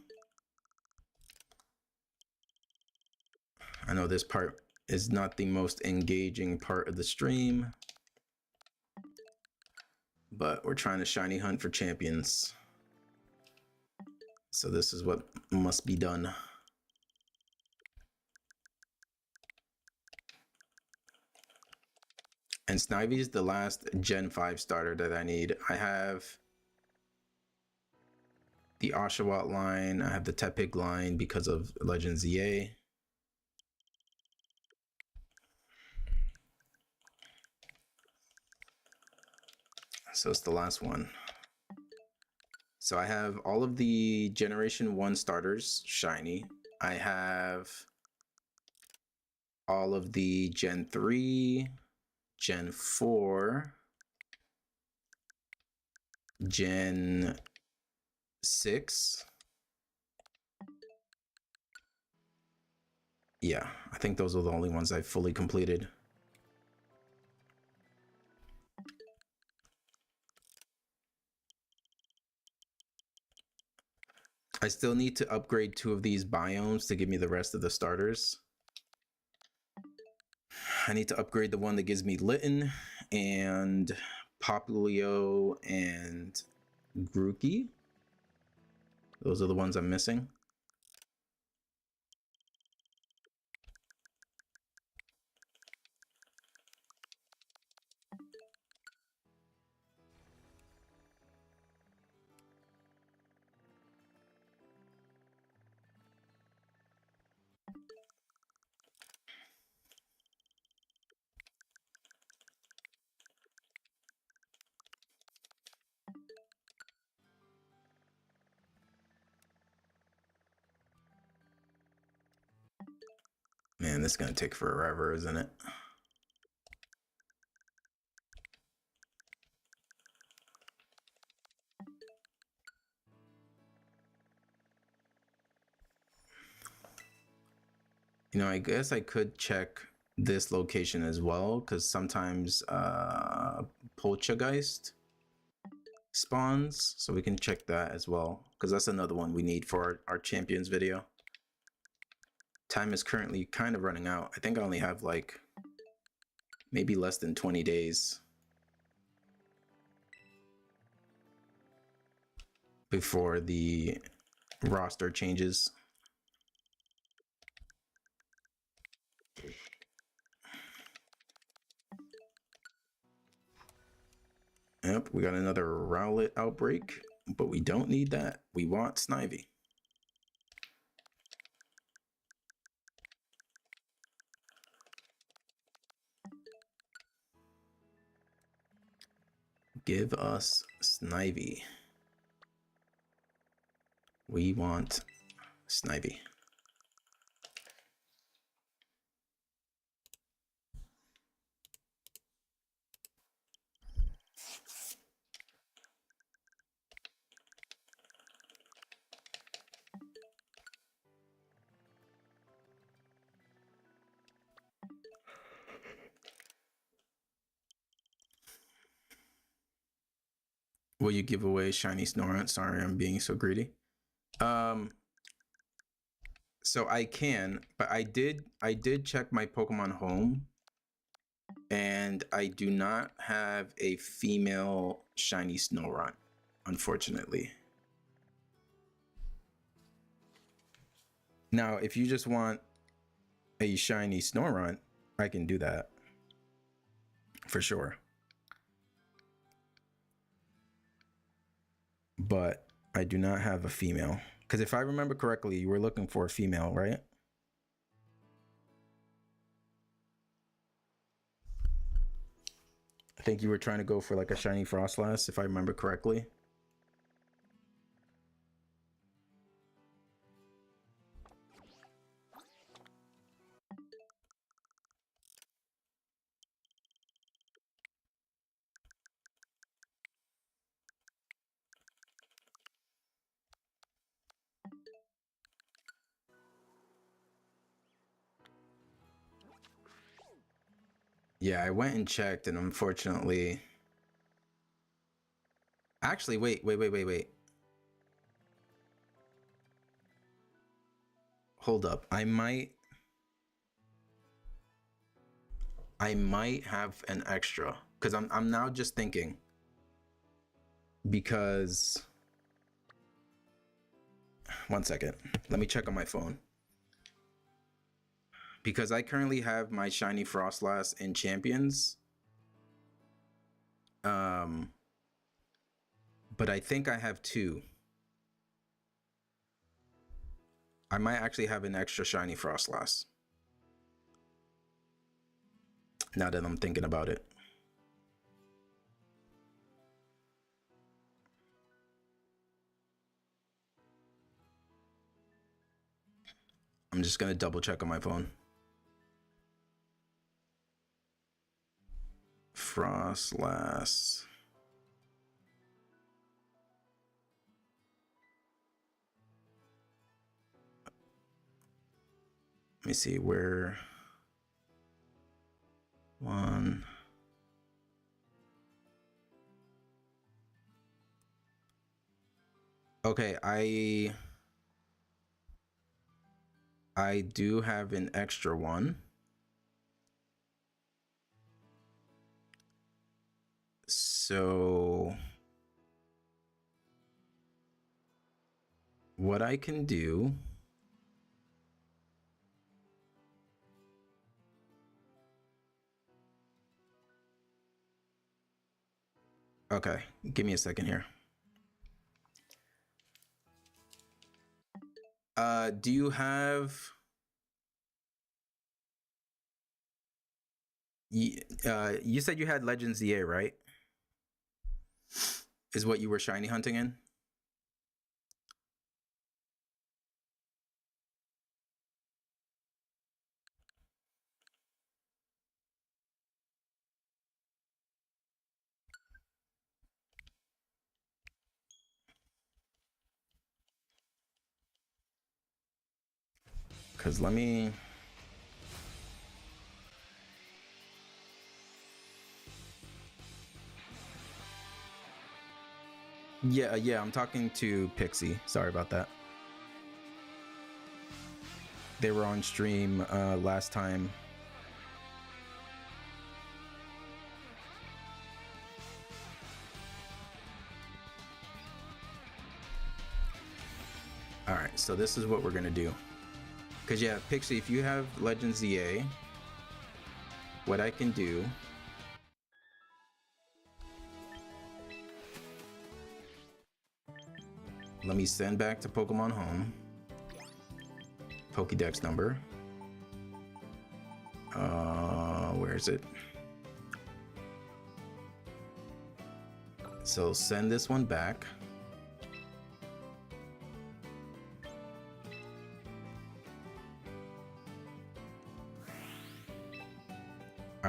I know this part is not the most engaging part of the stream, but we're trying to shiny hunt for champions. So this is what must be done. And Snivy is the last Gen 5 starter that I need. I have the Oshawott line, I have the Tepig line because of Legend ZA. So it's the last one. So I have all of the Generation 1 starters shiny. I have all of the Gen 3, Gen 4, Gen 6. Yeah, I think those are the only ones I've fully completed. I still need to upgrade 2 of these biomes to give me the rest of the starters. I need to upgrade the one that gives me Litten and Popplio and Grookey. Those are the ones I'm missing. Man, this is gonna take forever, isn't it? You know, I guess I could check this location as well, because sometimes Poltergeist spawns, so we can check that as well, because that's another one we need for our champions video. Time is currently kind of running out. I think I only have like maybe less than 20 days before the roster changes. Yep, we got another Rowlet outbreak, but we don't need that. We want Snivy. Give us Snivy. We want Snivy. Will you give away shiny Snorunt? Sorry, I'm being so greedy. So I can, but I did check my Pokemon home, and I do not have a female shiny Snorunt, unfortunately. Now, if you just want a shiny Snorunt, I can do that for sure. But I do not have a female. Because if I remember correctly, you were looking for a female, right? I think you were trying to go for like a shiny Frostlass, if I remember correctly. Yeah, I went and checked, and unfortunately... Actually, wait. Hold up. I might have an extra, because I'm now just thinking, because... One second. Let me check on my phone. Because I currently have my shiny Frostlass in Champions. But I think I have two. I might actually have an extra shiny Frostlass. Now that I'm thinking about it. I'm just gonna double check on my phone. Frostlass. Let me see where. One. Okay, I do have an extra one. So what I can do, okay, give me a second here. Do you have you said you had Legends EA, right? Is what you were shiny hunting in? Cause let me. Yeah, I'm talking to Pixie. Sorry about that. They were on stream last time. All right, so this is what we're gonna do. Cause yeah, Pixie, if you have Legends EA, what I can do. Let me send back to Pokemon Home. Pokédex number. Where is it? So send this one back.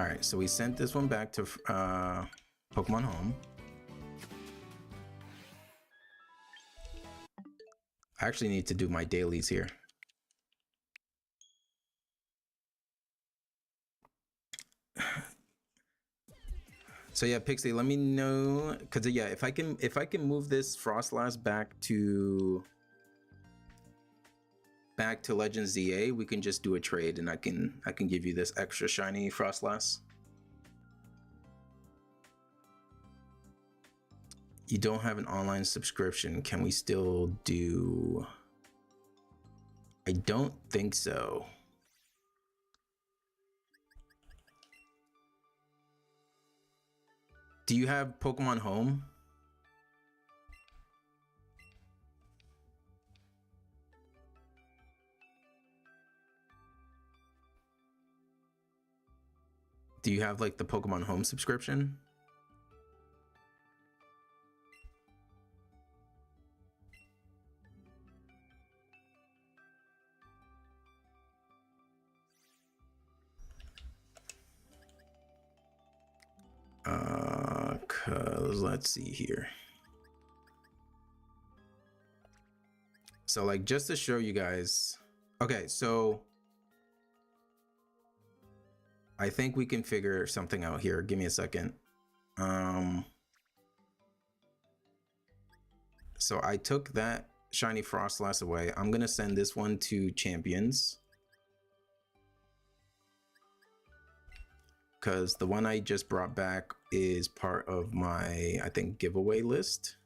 All right, so we sent this one back to Pokemon Home. I actually need to do my dailies here. So yeah, Pixie, let me know, cause yeah, if I can move this Frostlass back to Legends ZA, we can just do a trade, and I can give you this extra shiny Frostlass. You don't have an online subscription. Can we still do? I don't think so. Do you have Pokemon Home? Do you have like the Pokemon Home subscription? Cause let's see here. So like, just to show you guys, okay, so I think we can figure something out here. Give me a second. So I took that shiny Frostlass away. I'm gonna send this one to Champions, because the one I just brought back is part of my, I think, giveaway list.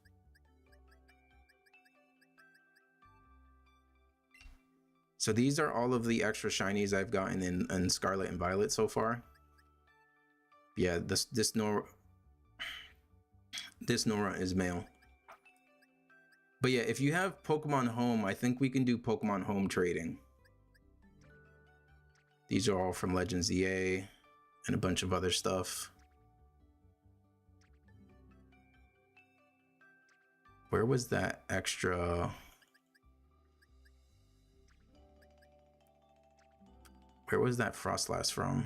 So these are all of the extra shinies I've gotten in Scarlet and Violet so far. Yeah, this Nora is male. But yeah, if you have Pokemon Home, I think we can do Pokemon Home trading. These are all from Legends EA and a bunch of other stuff. Where was that extra? Where was that Frostlass from?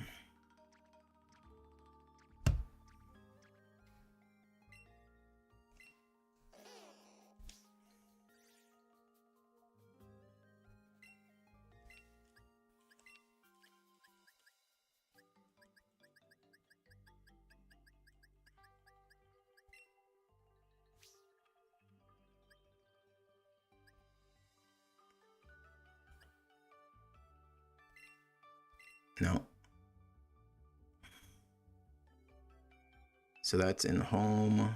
No. So that's in Home.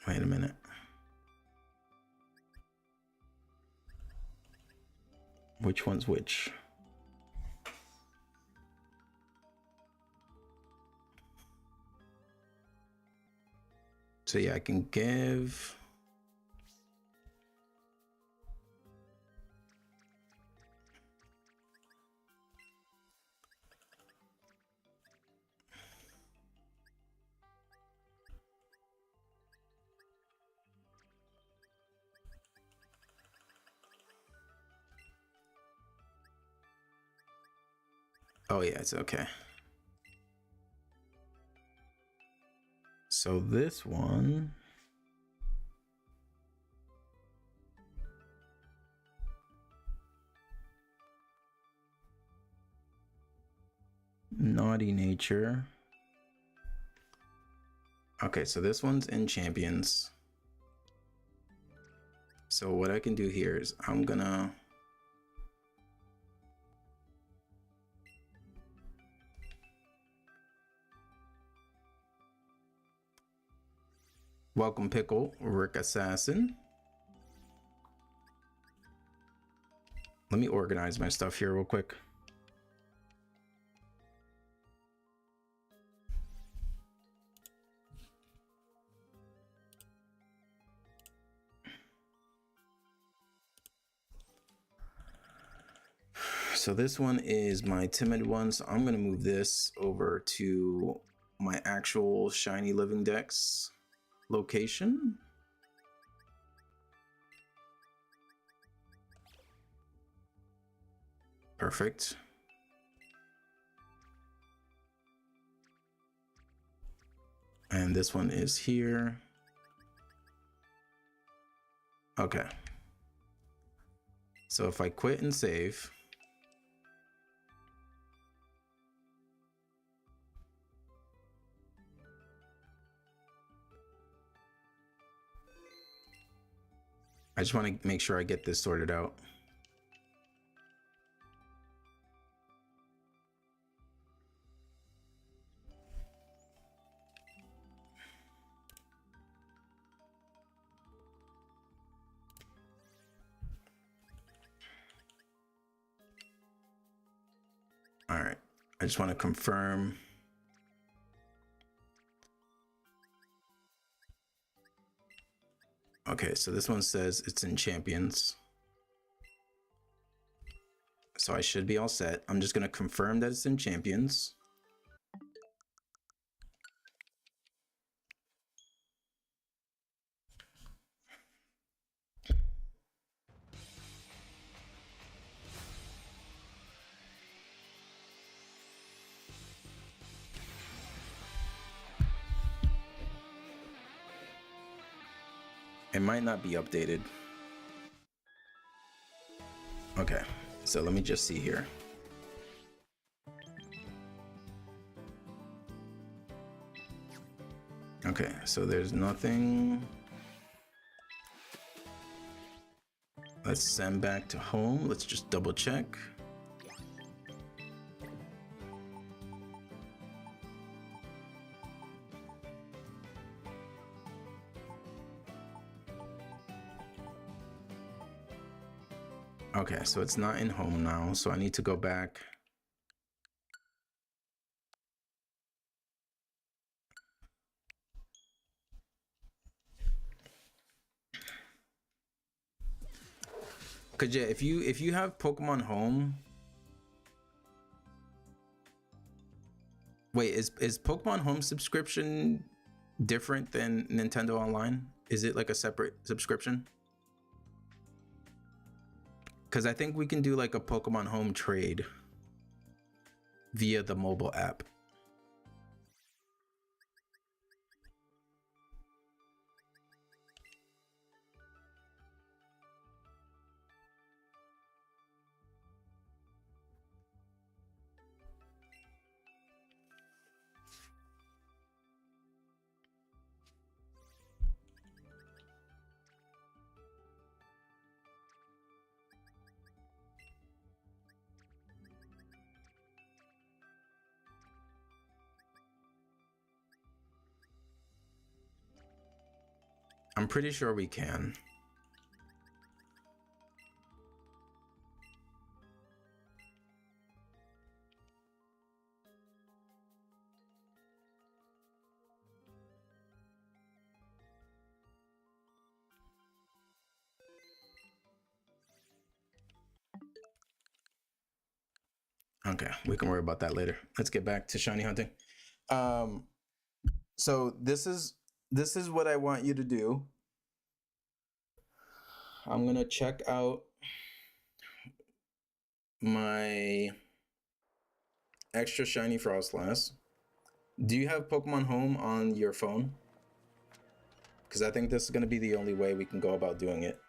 Wait a minute. Which one's which? So yeah, I can give. Oh yeah, it's okay. So this one. Naughty Nature. Okay, so this one's in Champions. So what I can do here is I'm gonna welcome Pickle, Rick Assassin. Let me organize my stuff here real quick. So this one is my timid one, so I'm gonna move this over to my actual shiny living dex location. Perfect. And this one is here. Okay. So if I quit and save, I just want to make sure I get this sorted out. All right, I just want to confirm. Okay, so this one says it's in champions. So I should be all set. I'm just gonna confirm that it's in champions. It might not be updated. Okay, so let me just see here. Okay, so there's nothing. Let's send back to home. Let's just double check. Okay, so it's not in home now, so I need to go back. Cause yeah, if you have Pokemon Home, wait, is Pokemon Home subscription different than Nintendo Online? Is it like a separate subscription? Because I think we can do like a Pokemon Home trade via the mobile app. I'm pretty sure we can. Okay, we can worry about that later. Let's get back to shiny hunting. So this is what I want you to do. I'm gonna check out my extra shiny Frostlass. Do you have Pokemon Home on your phone? Because I think this is gonna be the only way we can go about doing it.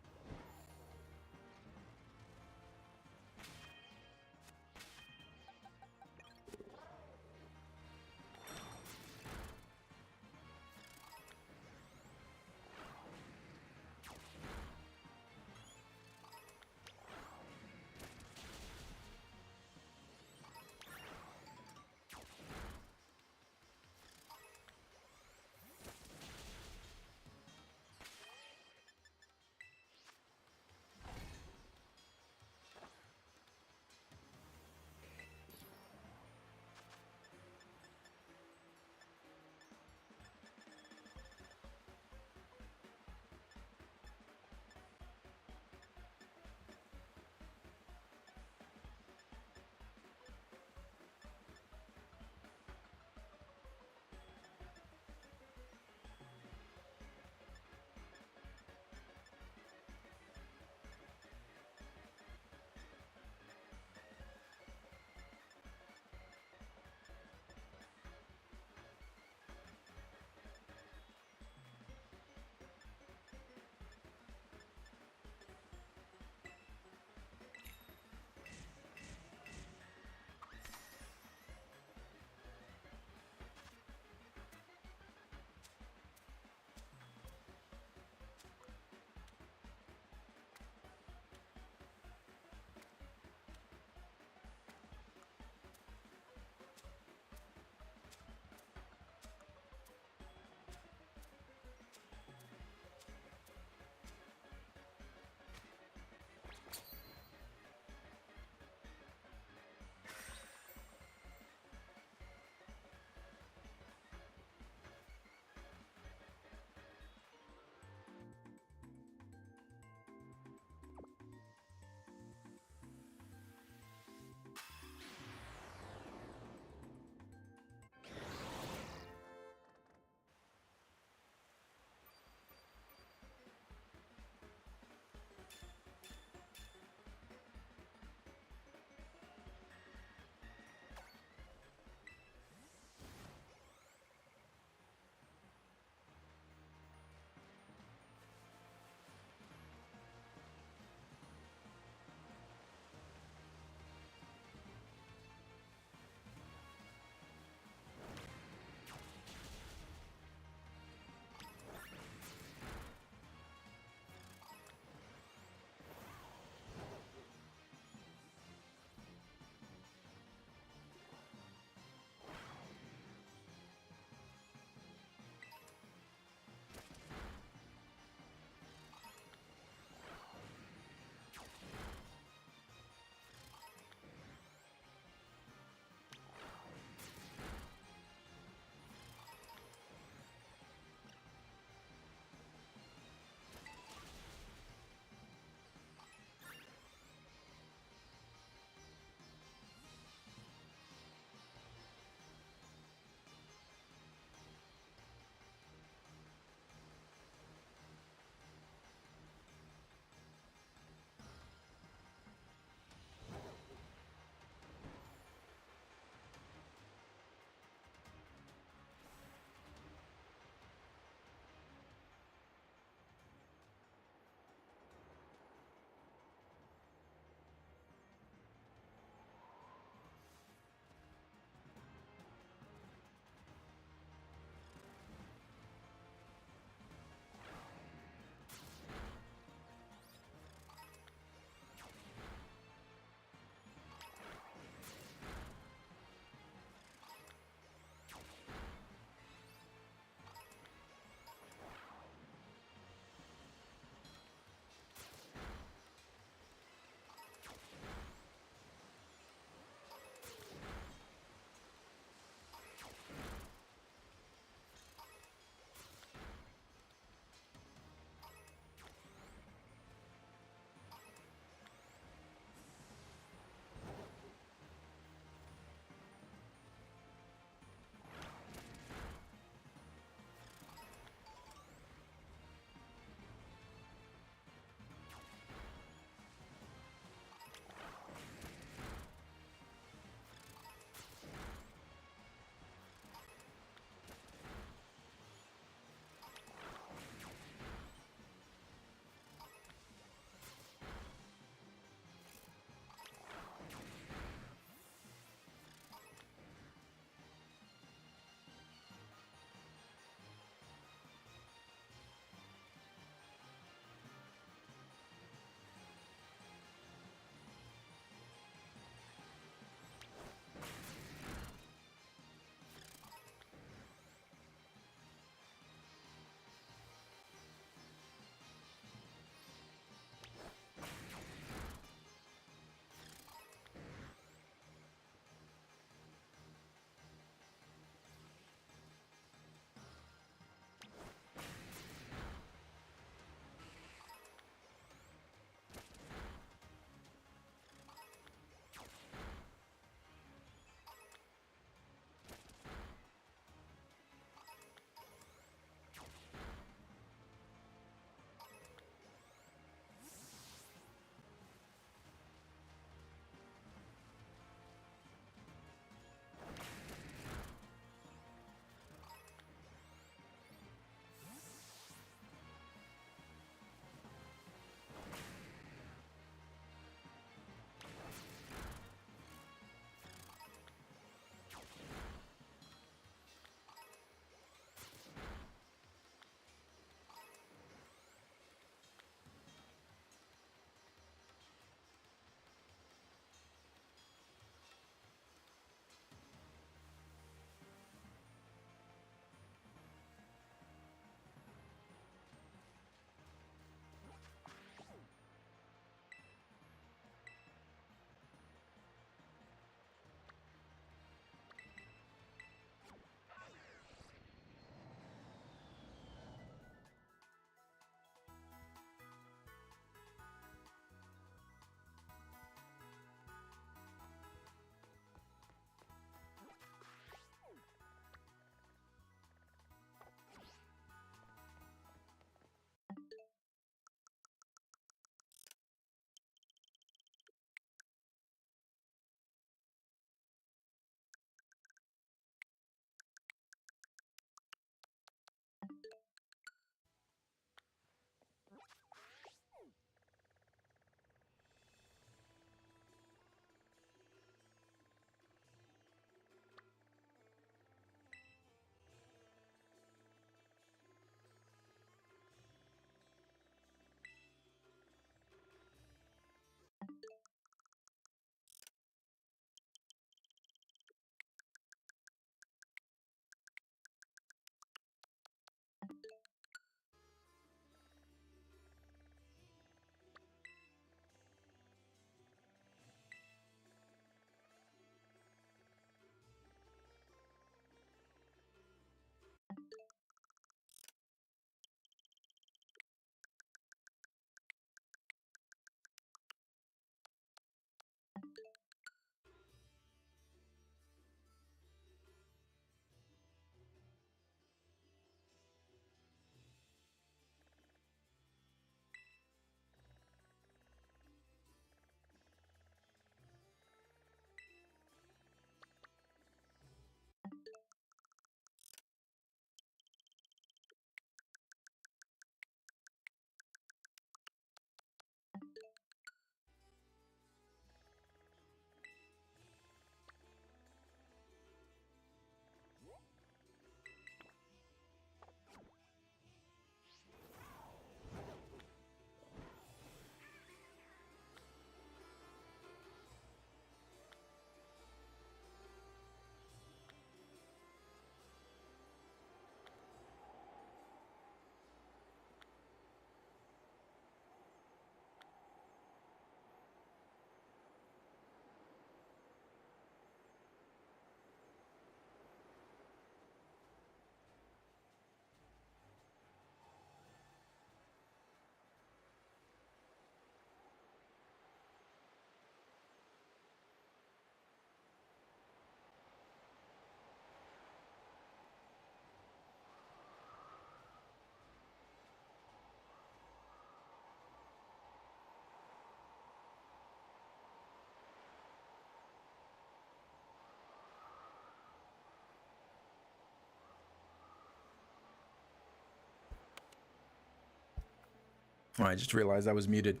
Oh, I just realized I was muted.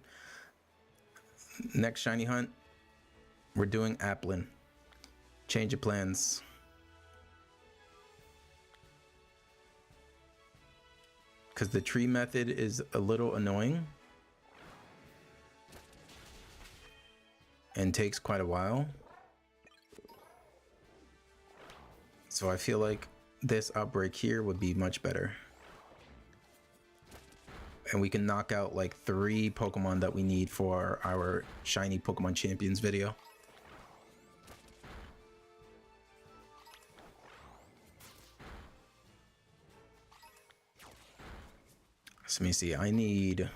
Next shiny hunt, we're doing Applin. Change of plans. Because the tree method is a little annoying and takes quite a while. So I feel like this outbreak here would be much better. And we can knock out like 3 Pokemon that we need for our shiny Pokemon Champions video. So let me see, I need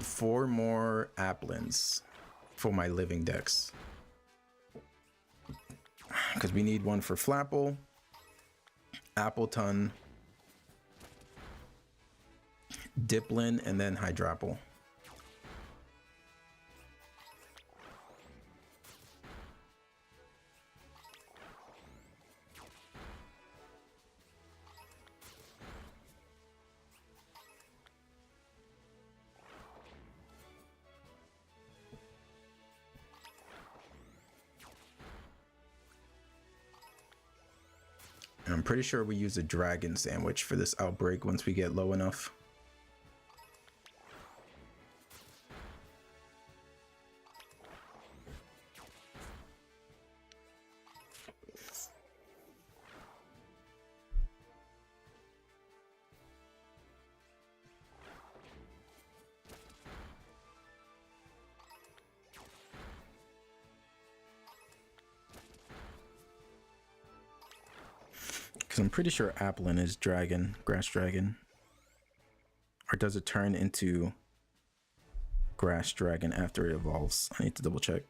4 more Applins for my living decks. Because we need one for Flapple, Appleton, Diplin, and then Hydrapple. And I'm pretty sure we use a dragon sandwich for this outbreak once we get low enough. Because I'm pretty sure Applin is dragon, grass dragon. Or does it turn into grass dragon after it evolves? I need to double check.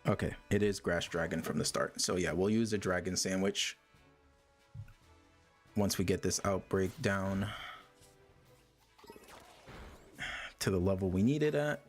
Okay, it is grass dragon from the start. So yeah, we'll use a dragon sandwich once we get this outbreak down to the level we need it at.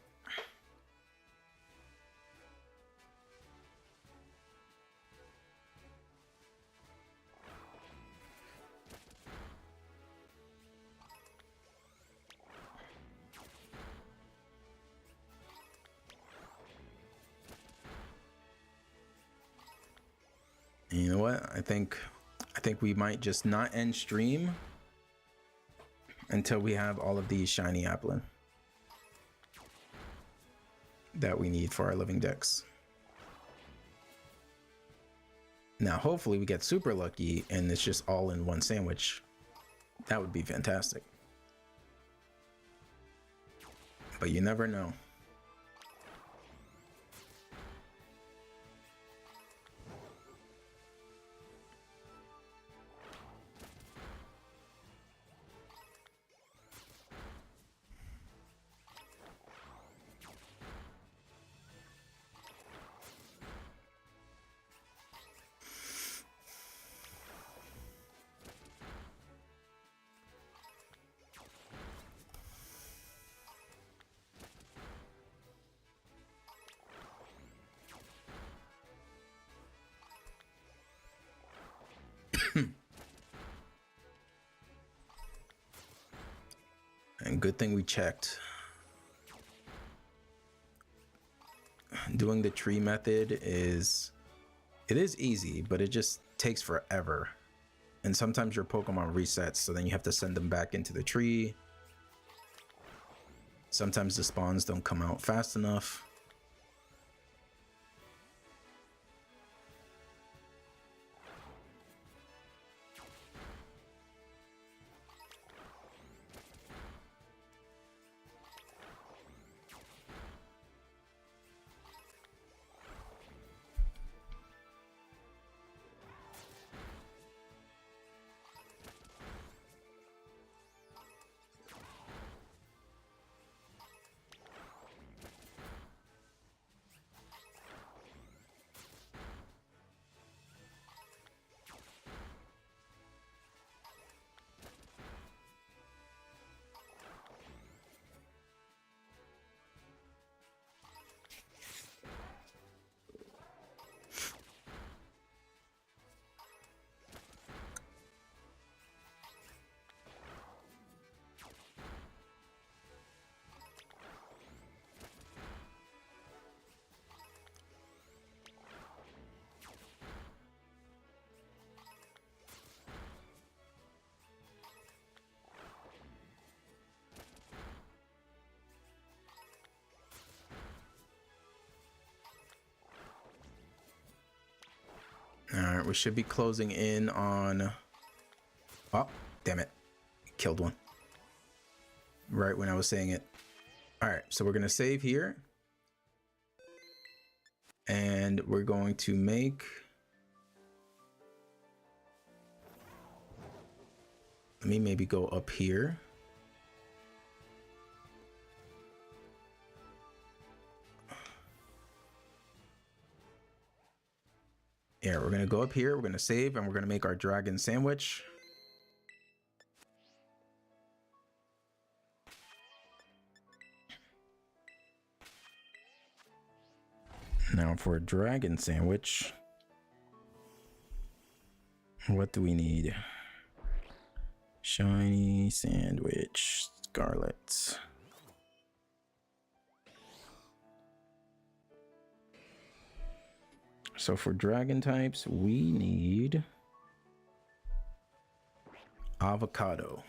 And you know what? I think we might just not end stream until we have all of these shiny Applin that we need for our living decks. Now, hopefully we get super lucky and it's just all in one sandwich. That would be fantastic. But you never know. And good thing we checked. Doing the tree method is easy, but it just takes forever. And sometimes your Pokemon resets, so then you have to send them back into the tree. Sometimes the spawns don't come out fast enough. right, we should be closing in on... Oh, damn it. Killed one. Right when I was saying it. All right, so we're going to save here. And we're going to make... Let me maybe go up here. Yeah, we're gonna go up here, we're gonna save, and we're gonna make our dragon sandwich. Now for a dragon sandwich, what do we need? Shiny sandwich, scarlet. So for dragon types, we need avocado.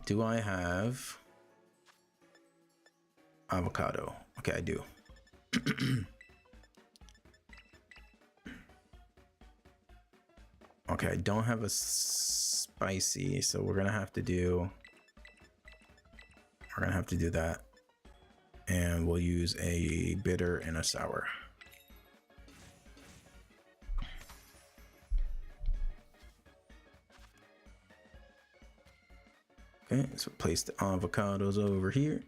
Do I have avocado? Okay, I do. Okay, I don't have a spicy, so we're gonna have to do that. And we'll use a bitter and a sour. Okay, so place the avocados over here.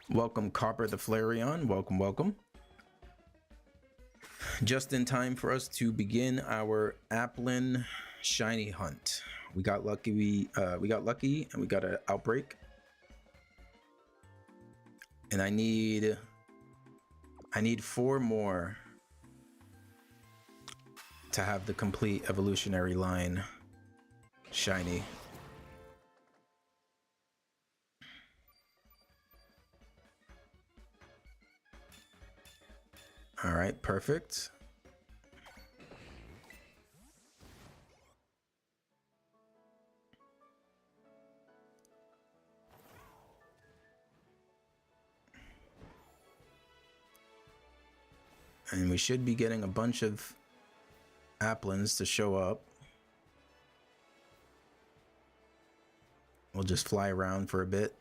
Welcome, Copper the Flareon. Welcome, welcome. Just in time for us to begin our Applin shiny hunt. We got lucky. We got lucky, and we got an outbreak. And I need 4 more to have the complete evolutionary line shiny. All right, perfect. And we should be getting a bunch of applins to show up. We'll just fly around for a bit.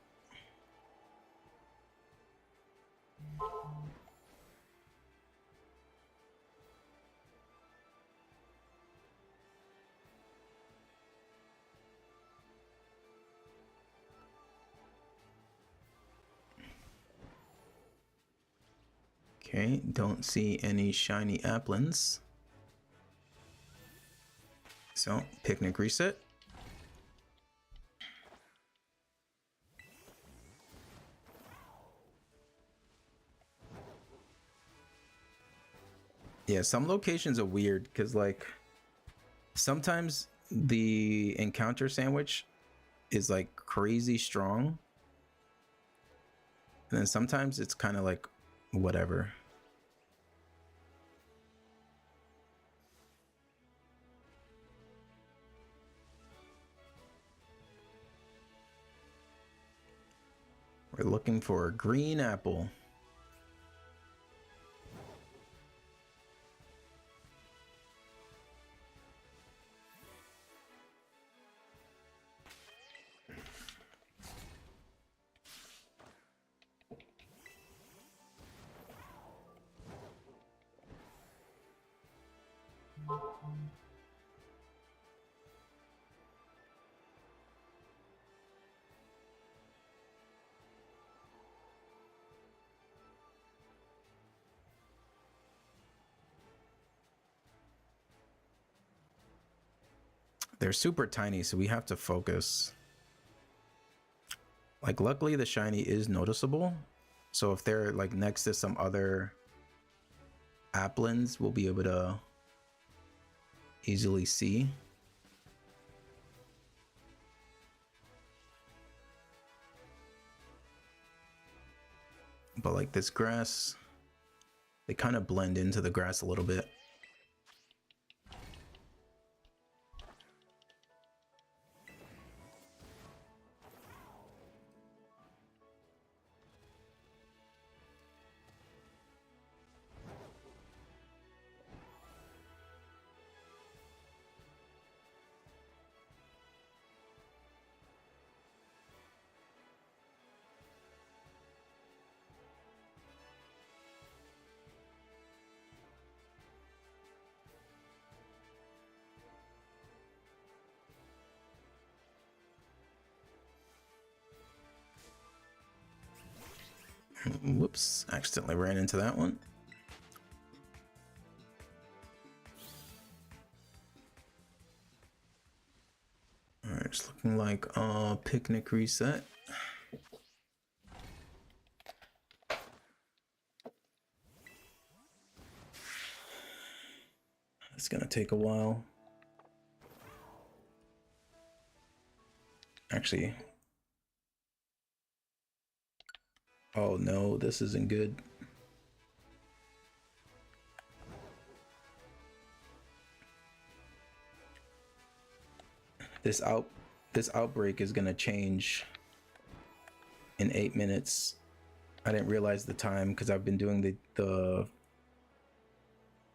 Okay, don't see any shiny applins. So, picnic reset. Yeah, some locations are weird because, like, sometimes the encounter sandwich is like crazy strong, and then sometimes it's kind of like whatever. We're looking for a green apple. They're super tiny, so we have to focus. Like, luckily the shiny is noticeable, so if they're like next to some other applins, we'll be able to easily see. But like this grass, they kind of blend into the grass a little bit. Whoops, accidentally ran into that one. All right, it's looking like picnic reset. It's gonna take a while. Actually, oh no, this isn't good. This outbreak is gonna change in 8 minutes. I didn't realize the time because I've been doing the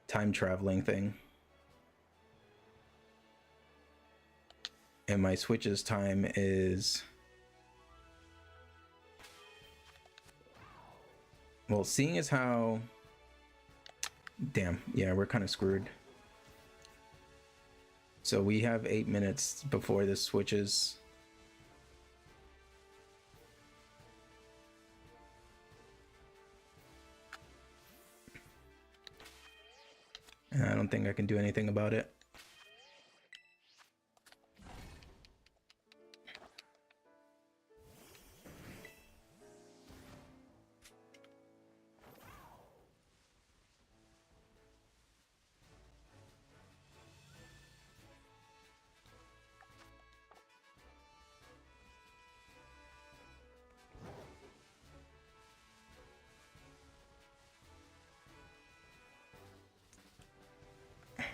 time traveling thing. And my switch's time is, well, seeing as how, damn, yeah, we're kind of screwed. So we have 8 minutes before this switches. And I don't think I can do anything about it.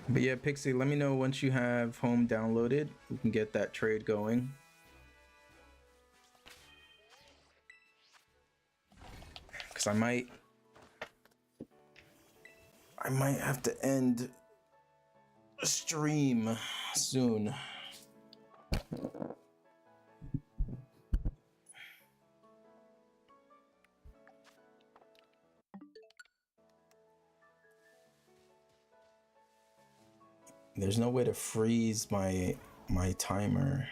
But yeah, Pixie, let me know once you have home downloaded. We can get that trade going. Because I might have to end the stream soon. There's no way to freeze my timer.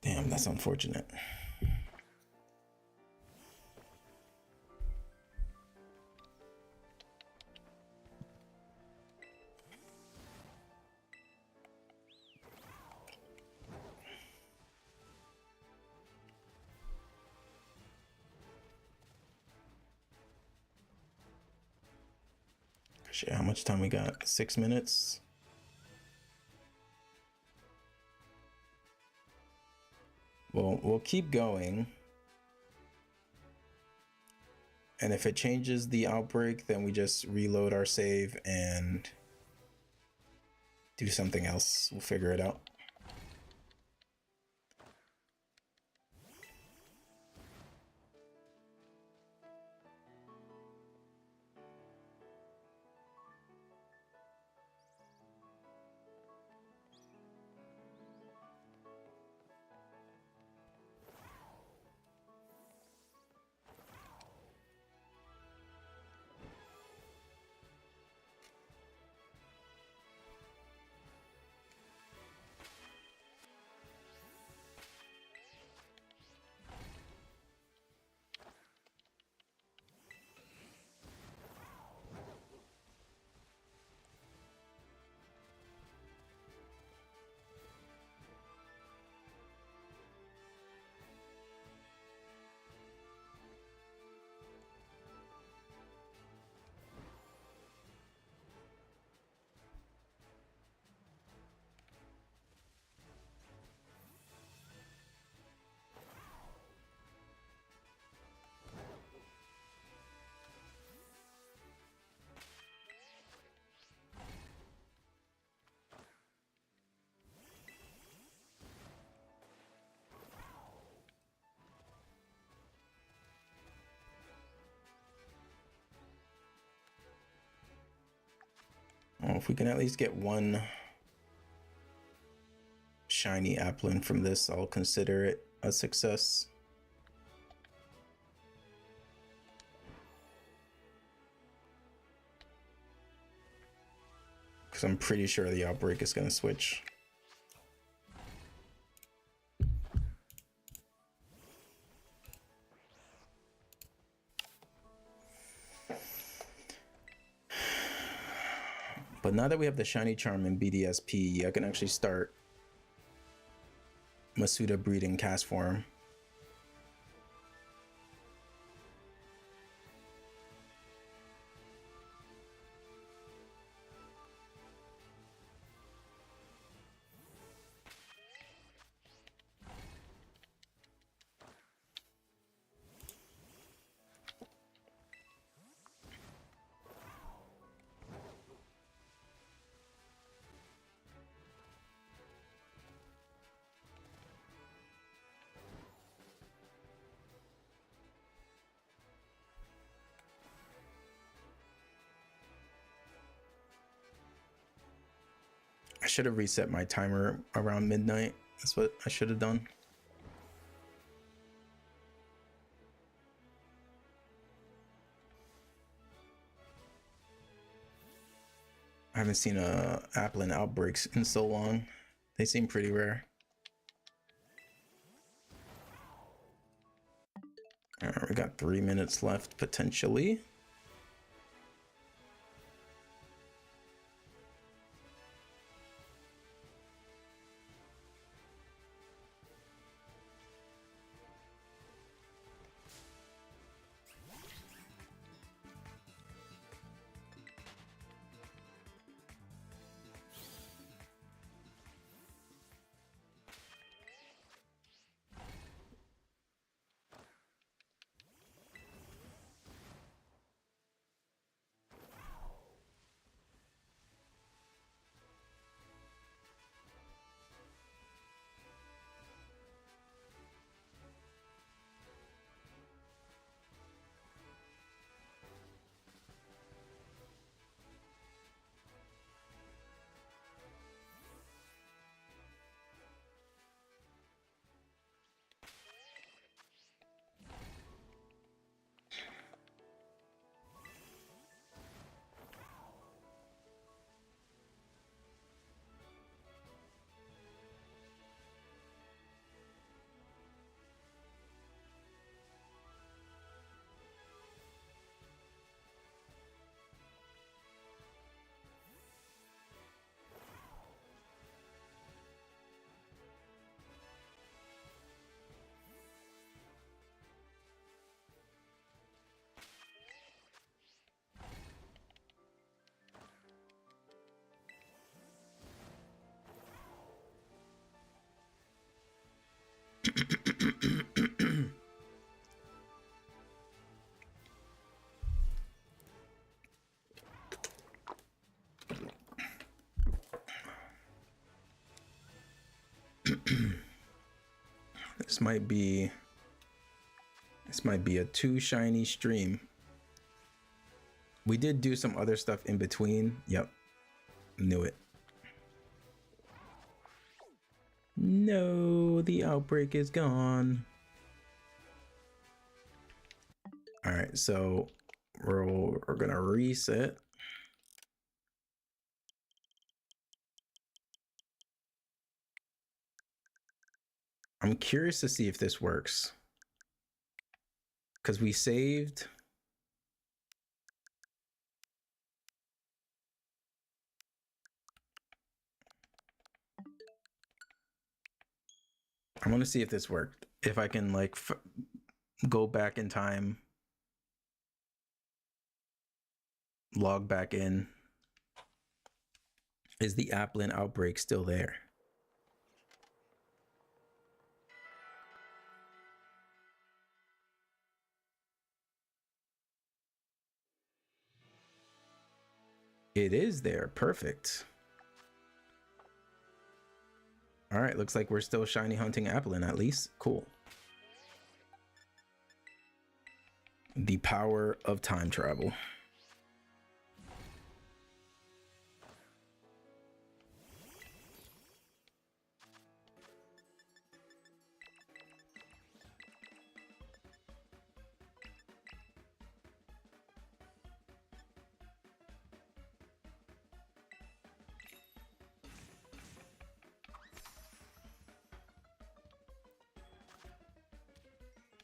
Damn, that's unfortunate. Shit, how much time we got? 6 minutes? Well, we'll keep going. And if it changes the outbreak, then we just reload our save and do something else. We'll figure it out. if we can at least get one shiny Applin from this, I'll consider it a success. Because I'm pretty sure the Outbreak is going to switch. But now that we have the Shiny Charm in BDSP, I can actually start Masuda breeding Cast Form. I should have reset my timer around midnight. That's what I should have done. I haven't seen Applin outbreaks in so long. They seem pretty rare. All right, we got 3 minutes left potentially. This might be a too shiny stream. We did do some other stuff in between. Yep. Knew it. No, the outbreak is gone. All right, so we're gonna reset. I'm curious to see if this works. Because we saved. I want to see if this worked. If I can like go back in time, log back in. Is the Applin outbreak still there? It is there. Perfect. All right, looks like we're still shiny hunting Applin at least. Cool. The power of time travel.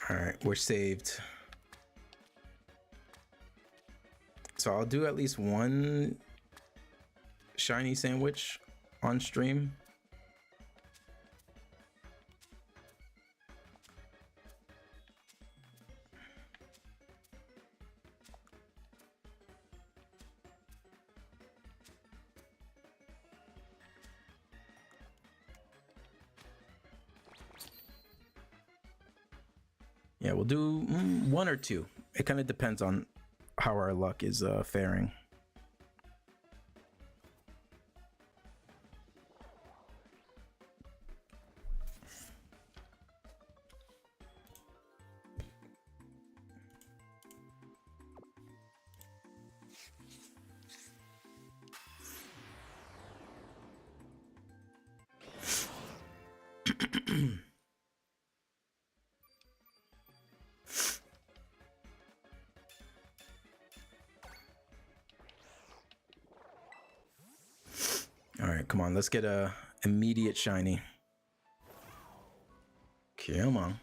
All right, we're saved. So I'll do at least one shiny sandwich on stream. Yeah, we'll do one or two. It kind of depends on how our luck is faring. All right, come on, let's get a immediate shiny. Come on.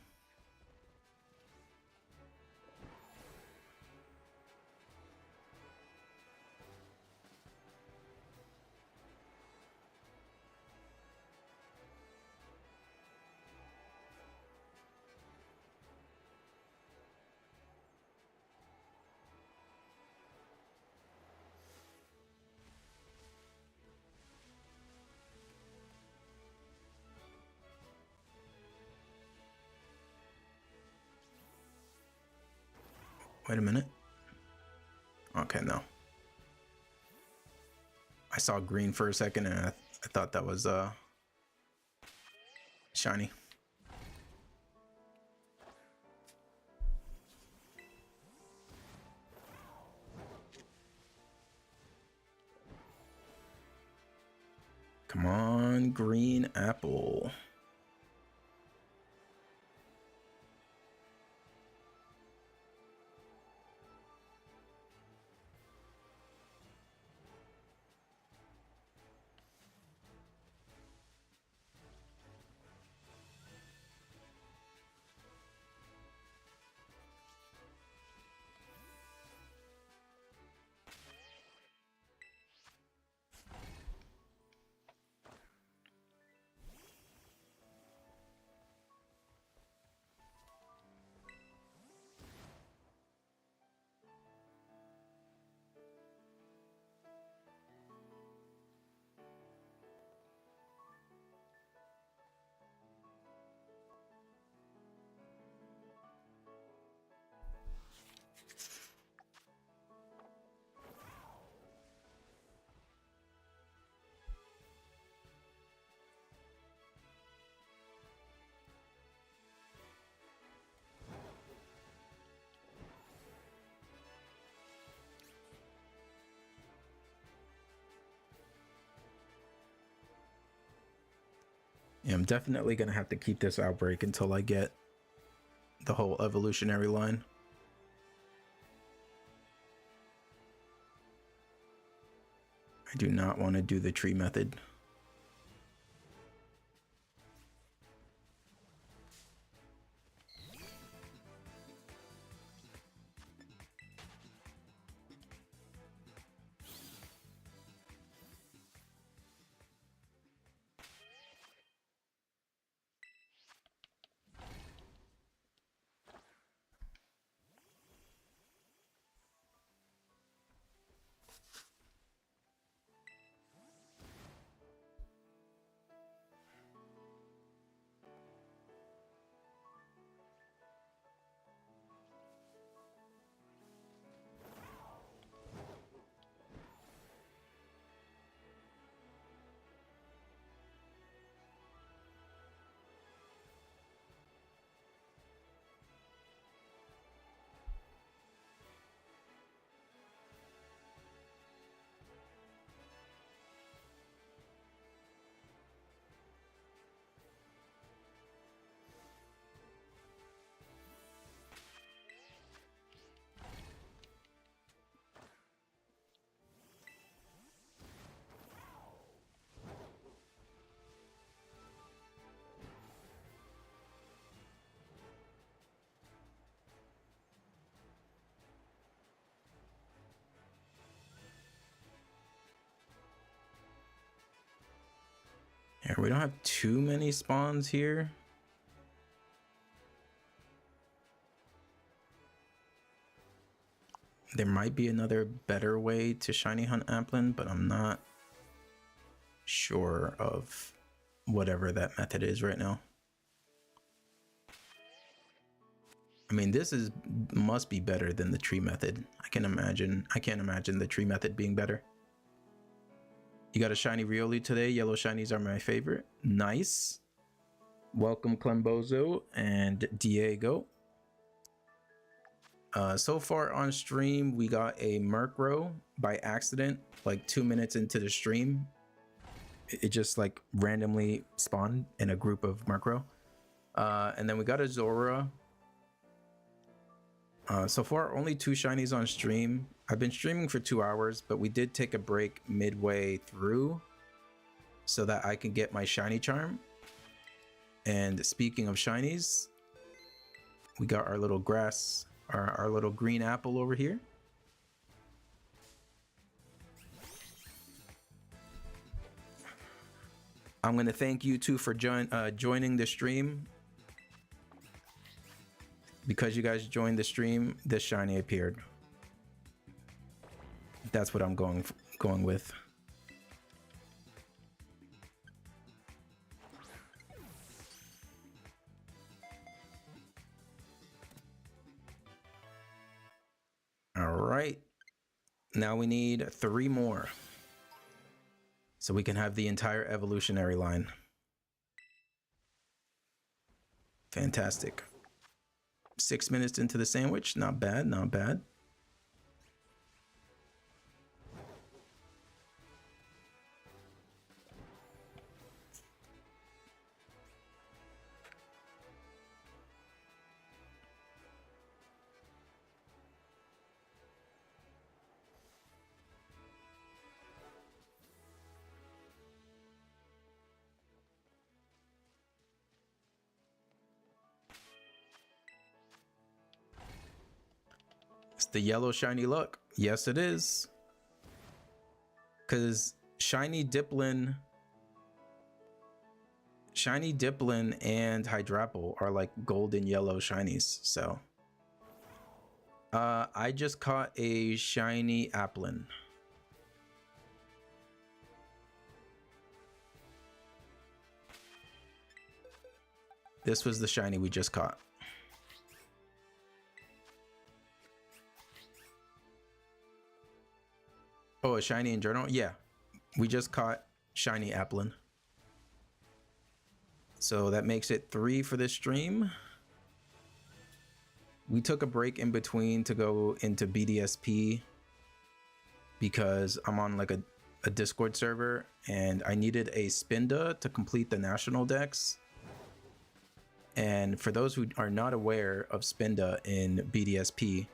Wait a minute. Okay, no. I saw green for a second and I thought that was shiny. Come on, green apple. Yeah, I'm definitely gonna have to keep this outbreak until I get the whole evolutionary line. I do not want to do the tree method. Yeah, we don't have too many spawns here. There might be another better way to shiny hunt Applin, but I'm not sure of whatever that method is right now. I mean, this must be better than the tree method. I can't imagine the tree method being better. You got a shiny Riolu today. Yellow shinies are my favorite. Nice. Welcome Clembozo and Diego. So far on stream, we got a Murkrow by accident, like 2 minutes into the stream. It just like randomly spawned in a group of Murkrow. And then we got a Zora. So far, only 2 shinies on stream. I've been streaming for 2 hours, but we did take a break midway through so that I can get my shiny charm. And speaking of shinies, we got our little grass, our little green apple over here. I'm going to thank you two for joining the stream. Because you guys joined the stream, this shiny appeared. That's what I'm going with. All right. Now we need 3 more. So we can have the entire evolutionary line. Fantastic. 6 minutes into the sandwich. Not bad, not bad. It's the yellow shiny luck. Yes, it is. Because shiny Dipplin and Hydrapple are like golden yellow shinies. So I just caught a shiny Applin. This was the shiny we just caught. Oh, a shiny in journal? Yeah. We just caught shiny Applin. So that makes it 3 for this stream. We took a break in between to go into BDSP because I'm on like a Discord server and I needed a Spinda to complete the national dex. And for those who are not aware of Spinda in BDSP,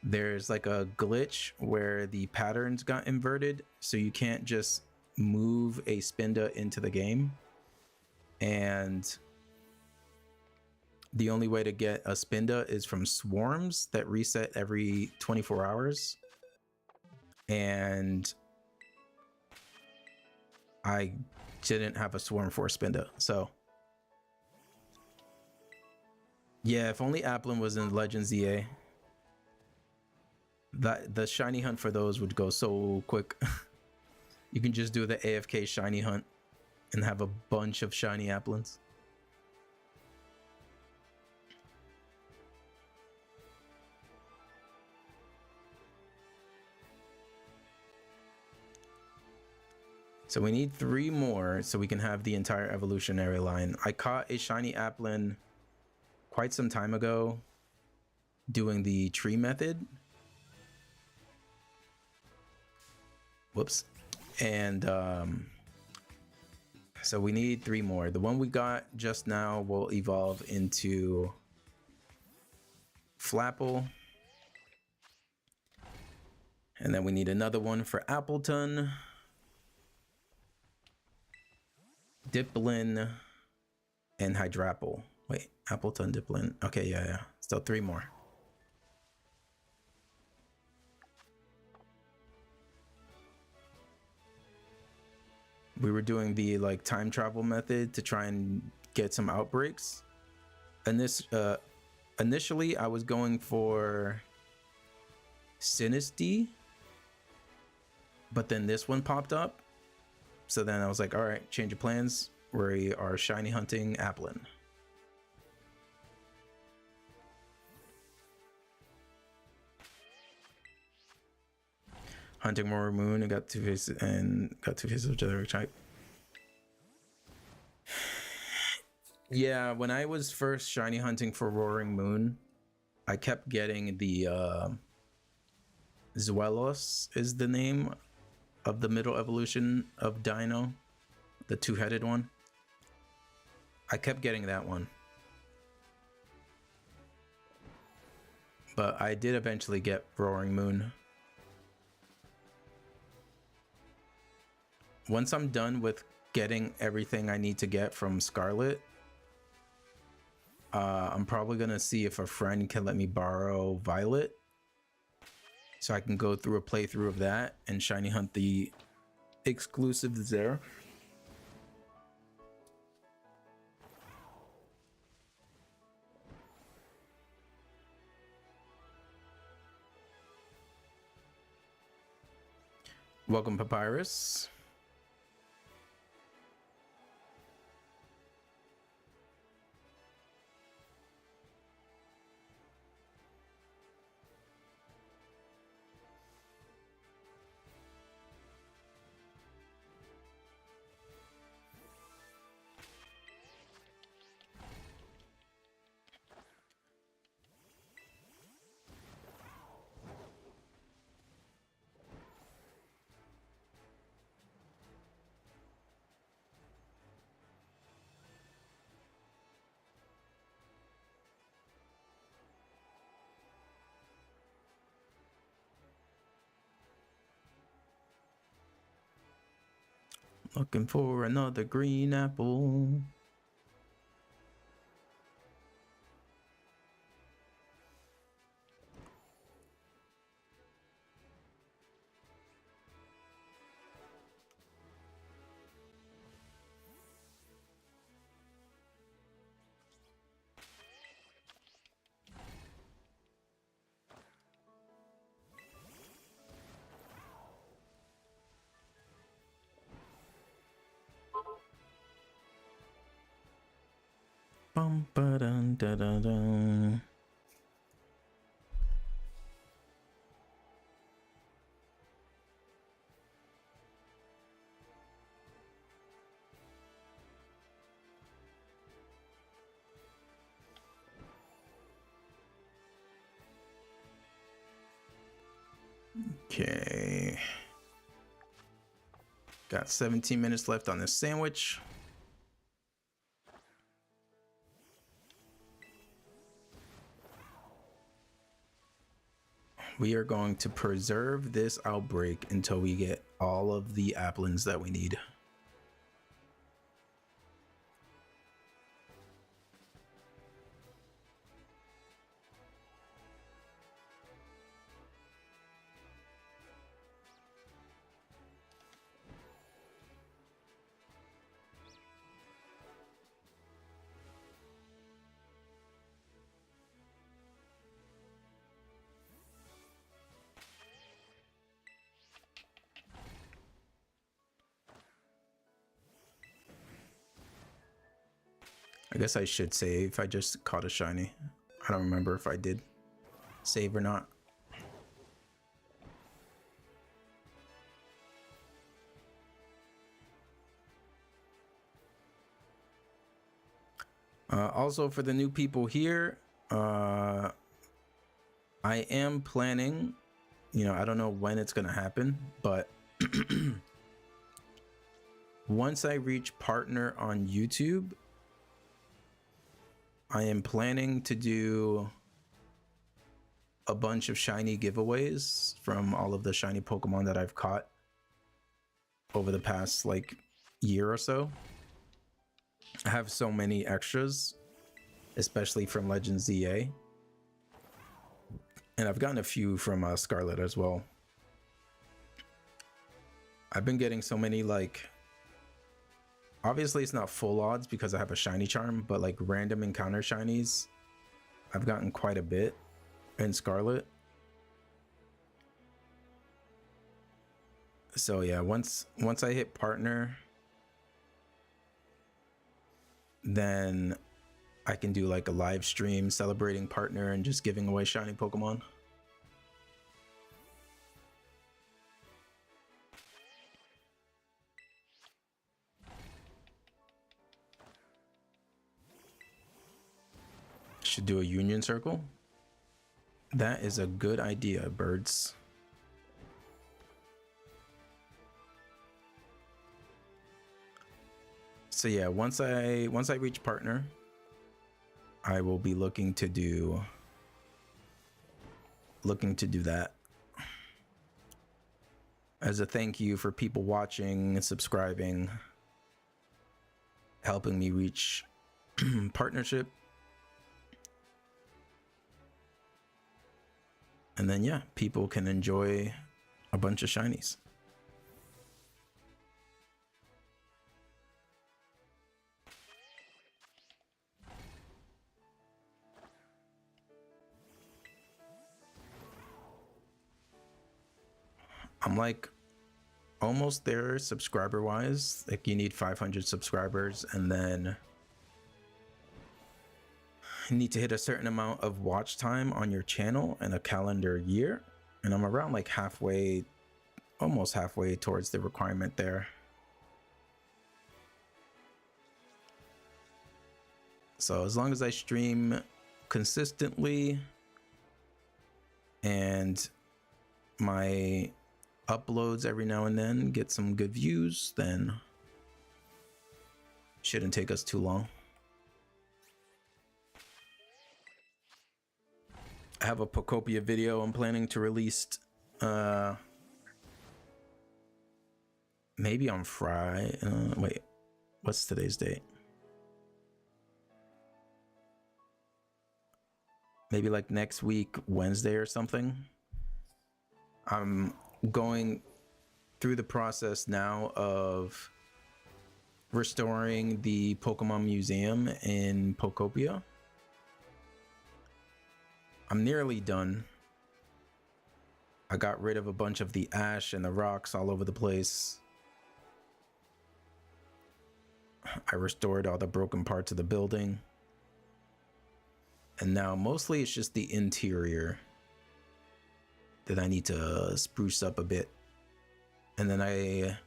there's like a glitch where the patterns got inverted, so you can't just move a Spinda into the game. And the only way to get a Spinda is from swarms that reset every 24 hours. And I didn't have a swarm for a Spinda, so yeah, if only Applin was in Legends EA. The shiny hunt for those would go so quick. You can just do the AFK shiny hunt and have a bunch of shiny Applins. So we need 3 more so we can have the entire evolutionary line. I caught a shiny Applin quite some time ago doing the tree method. Whoops. And so we need 3 more. The one we got just now will evolve into Flapple. And then we need another one for Appleton, Dipplin, and Hydrapple. Wait, Appleton, Dipplin. Okay, yeah. Still 3 more. we were doing the like time travel method to try and get some outbreaks. And this initially I was going for Sinisty, but then this one popped up. So then I was like, all right, change of plans. We are shiny hunting Applin. Hunting more moon and got two faces of generic type. Yeah, when I was first shiny hunting for Roaring Moon, I kept getting the Zuelos is the name of the middle evolution of Dino, the two-headed one. I kept getting that one. But I did eventually get Roaring Moon. Once I'm done with getting everything I need to get from Scarlet, I'm probably gonna see if a friend can let me borrow Violet, so I can go through a playthrough of that and shiny hunt the exclusives there. Welcome, Papyrus. Looking for another green apple. Bum ba dun da da dun. Okay. Got 17 minutes left on this sandwich. We are going to preserve this outbreak until we get all of the applins that we need. I guess I should save. I just caught a shiny. I don't remember if I did save or not. Also, for the new people here, I am planning, you know, I don't know when it's gonna happen, but once I reach partner on YouTube, I am planning to do a bunch of shiny giveaways from all of the shiny Pokemon that I've caught over the past like year or so. I have so many extras, especially from Legends ZA, and I've gotten a few from Scarlet as well. I've been getting so many like Obviously, it's not full odds because I have a shiny charm, but like random encounter shinies, I've gotten quite a bit in Scarlet. So yeah, once I hit partner, then I can do like a live stream celebrating partner and just giving away shiny Pokemon. Should do a union circle. That is a good idea, birds. So yeah, once I reach partner, I will be looking to do that as a thank you for people watching, subscribing, helping me reach partnership. And then yeah, people can enjoy a bunch of shinies. I'm like almost there subscriber wise. Like you need 500 subscribers and then you need to hit a certain amount of watch time on your channel in a calendar year. And I'm around like halfway, almost halfway towards the requirement there. So as long as I stream consistently and my uploads every now and then get some good views, then shouldn't take us too long. I have a Pokopia video I'm planning to release maybe on Friday. Wait, what's today's date? Maybe like next week, Wednesday or something. I'm going through the process now of restoring the Pokemon Museum in Pokopia. I'm nearly done. I got rid of a bunch of the ash and the rocks all over the place. I restored all the broken parts of the building. And now mostly it's just the interior that I need to spruce up a bit. And then I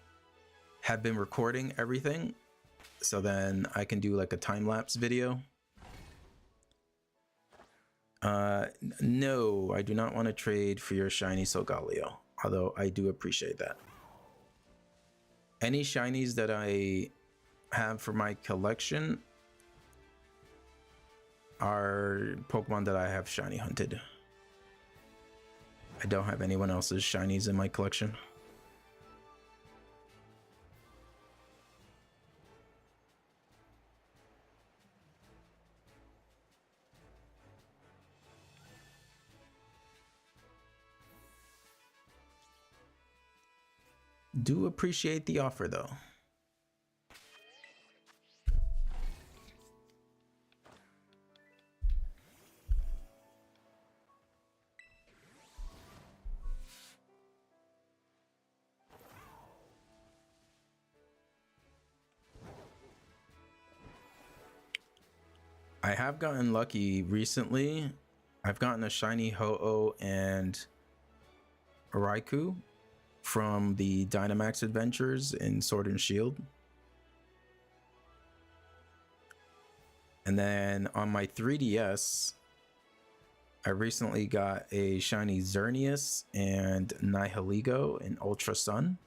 have been recording everything, so then I can do like a time-lapse video. No, I do not want to trade for your shiny Solgaleo, although I do appreciate that. Any shinies that I have for my collection are Pokemon that I have shiny hunted. I don't have anyone else's shinies in my collection. Do appreciate the offer though. I have gotten lucky recently. I've gotten a shiny Ho-Oh and Raikou from the Dynamax adventures in Sword and Shield. And then on my 3DS, I recently got a shiny Xerneas and Nihilego in Ultra Sun.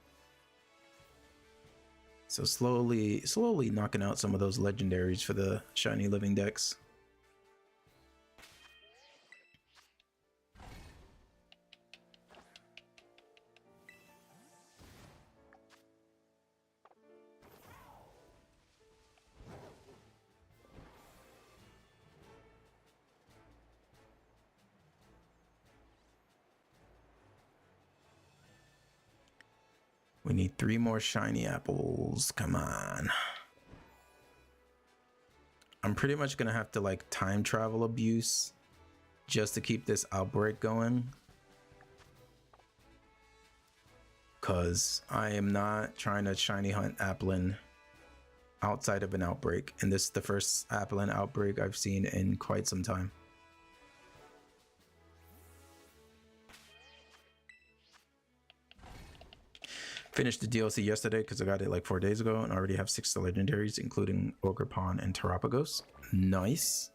So slowly knocking out some of those legendaries for the shiny living decks. We need 3 more shiny apples. Come on. I'm pretty much gonna have to like time travel abuse just to keep this outbreak going. Cause I am not trying to shiny hunt Applin outside of an outbreak. And this is the first Applin outbreak I've seen in quite some time. Finished the DLC yesterday because I got it like 4 days ago and already have 6 legendaries, including Ogrepon and Terapagos. Nice.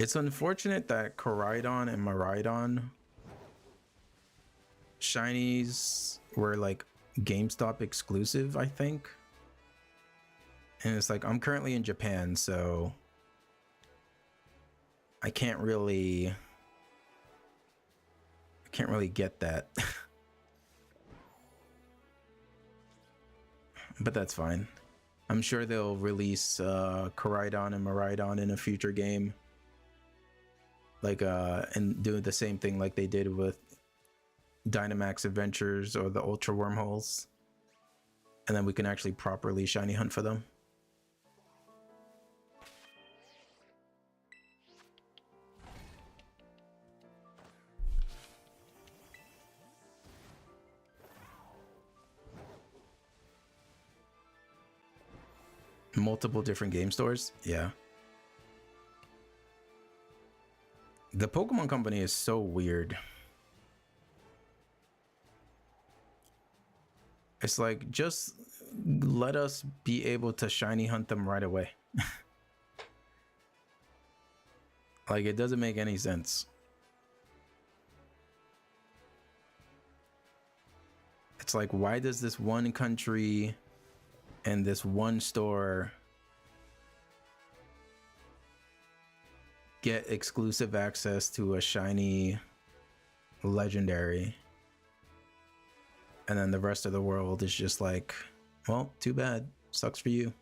It's unfortunate that Koraidon and Miraidon shinies were like GameStop exclusive, I think. And it's like, I'm currently in Japan, so I can't really get that. But that's fine. I'm sure they'll release Koraidon and Miraidon in a future game. Like and do the same thing like they did with Dynamax Adventures or the Ultra Wormholes, and then we can actually properly shiny hunt for them. Multiple different game stores, yeah. The Pokemon Company is so weird. It's like, just let us be able to shiny hunt them right away. Like, it doesn't make any sense. It's like, why does this one country and this one store get exclusive access to a shiny legendary, and then the rest of the world is just like, well, too bad, sucks for you.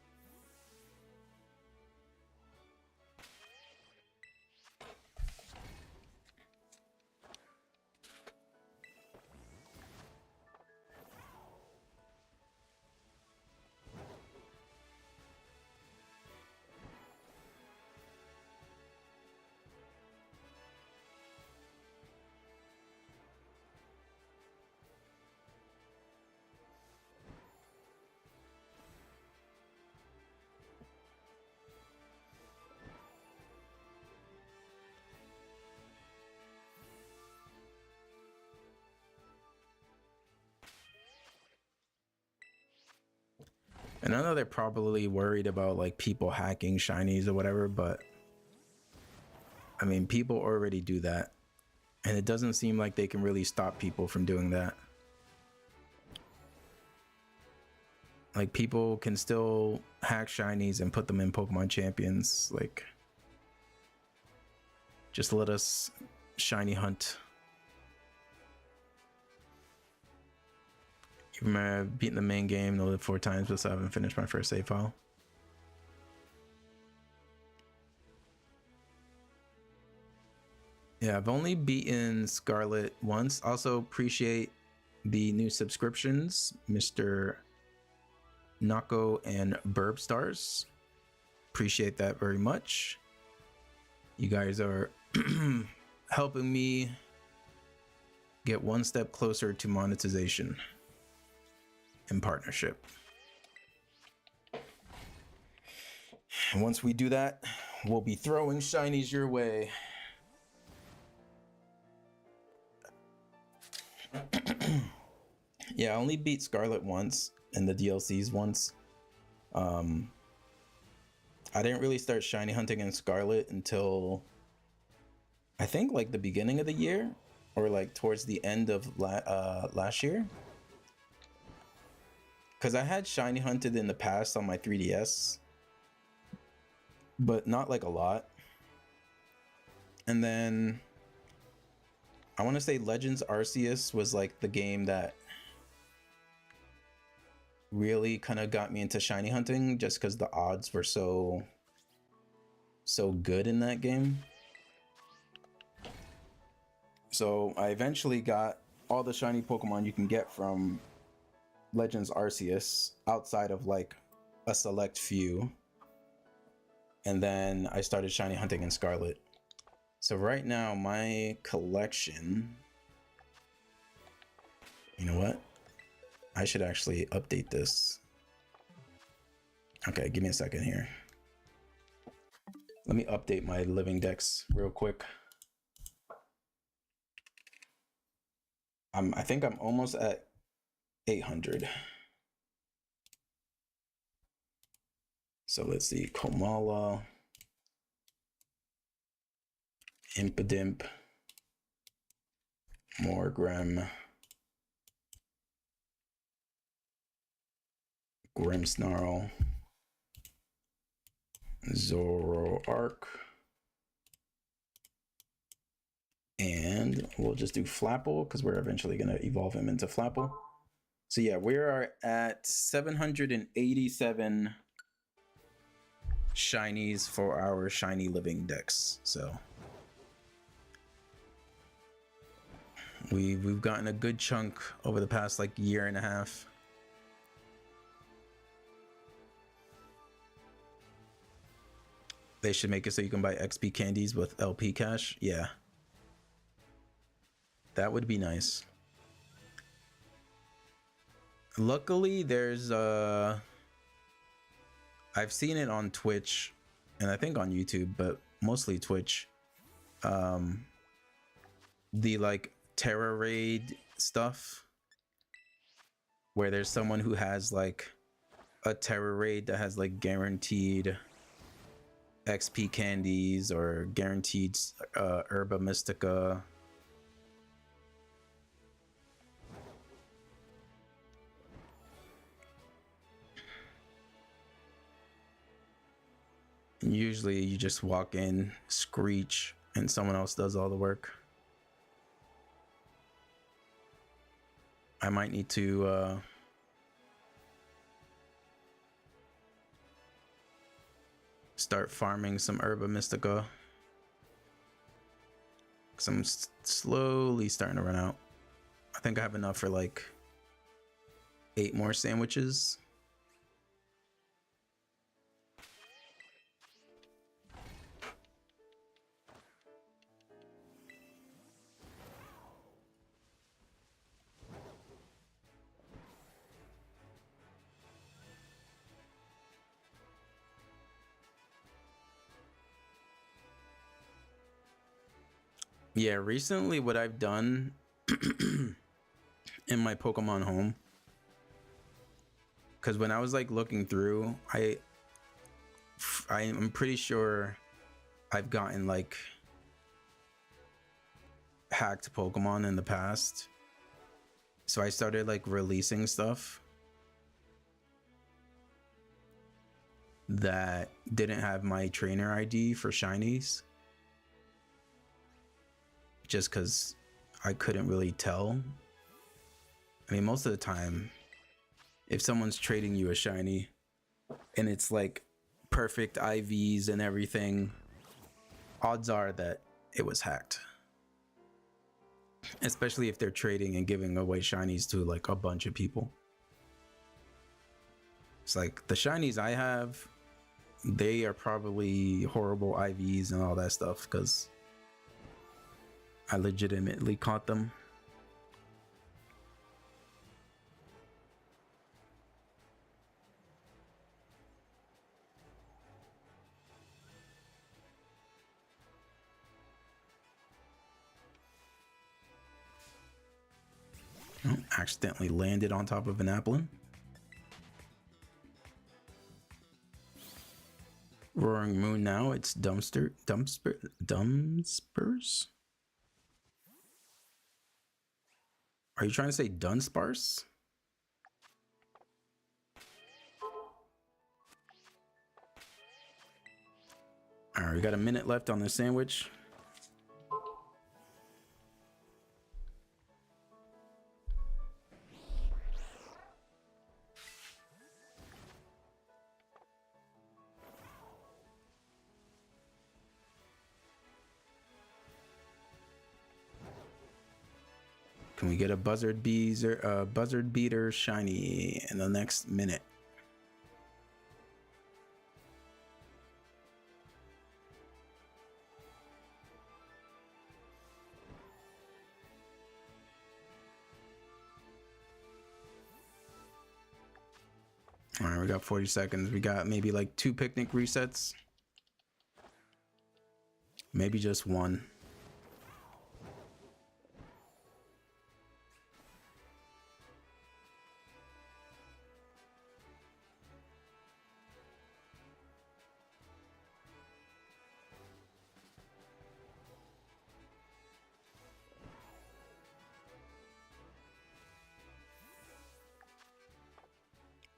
And I know they're probably worried about like people hacking shinies or whatever, but I mean, people already do that, and it doesn't seem like they can really stop people from doing that. Like, people can still hack shinies and put them in Pokemon Champions. Like, just let us shiny hunt. Even though I've beaten the main game, loaded 4 times, but still haven't finished my first save file. Yeah, I've only beaten Scarlet once. Also appreciate the new subscriptions, Mr. Nako and Burb Stars. Appreciate that very much. You guys are helping me get one step closer to monetization in partnership. And once we do that, we'll be throwing shinies your way. Yeah, I only beat Scarlet once and the DLCs once. Um, I didn't really start shiny hunting in Scarlet until I think like the beginning of the year, or like towards the end of last year. Because I had shiny hunted in the past on my 3DS, but not like a lot. And then I want to say Legends Arceus was like the game that really kind of got me into shiny hunting, just because the odds were so good in that game. So I eventually got all the shiny Pokemon you can get from Legends Arceus outside of like a select few. And then I started shiny hunting in Scarlet. So right now my collection, you know what? I should actually update this. Okay, give me a second here. Let me update my living dex real quick. I think I'm almost at 800. So let's see, Komala, Impidimp, Morgrem, Grimmsnarl, Zoroark, and we'll just do Flapple because we're eventually going to evolve him into Flapple. So yeah, we are at 787 shinies for our shiny living dex. So we've gotten a good chunk over the past like year and a half. They should make it so you can buy XP candies with LP cash. Yeah, that would be nice. Luckily, there's I've seen it on Twitch and I think on YouTube, but mostly Twitch. The like Terra Raid stuff where there's someone who has like a Terra Raid that has like guaranteed XP candies or guaranteed Herba Mystica. And usually you just walk in, screech, and someone else does all the work. I might need to start farming some Herba Mystica, because I'm slowly starting to run out. I think I have enough for like 8 more sandwiches. Yeah, recently what I've done in my Pokemon home, because when I was like looking through, I'm pretty sure I've gotten like hacked Pokemon in the past. So I started like releasing stuff that didn't have my trainer ID for shinies, just because I couldn't really tell. I mean, most of the time, if someone's trading you a shiny and it's like perfect IVs and everything, odds are that it was hacked. Especially if they're trading and giving away shinies to like a bunch of people. It's like the shinies I have, they are probably horrible IVs and all that stuff because I legitimately caught them. Oh, accidentally landed on top of an Applin. Roaring Moon now. It's Dumpspurs. Are you trying to say Dunsparce? All right, we got a minute left on the sandwich. Can we get a buzzard beater shiny in the next minute? All right, we got 40 seconds. We got maybe like 2 picnic resets. Maybe just 1.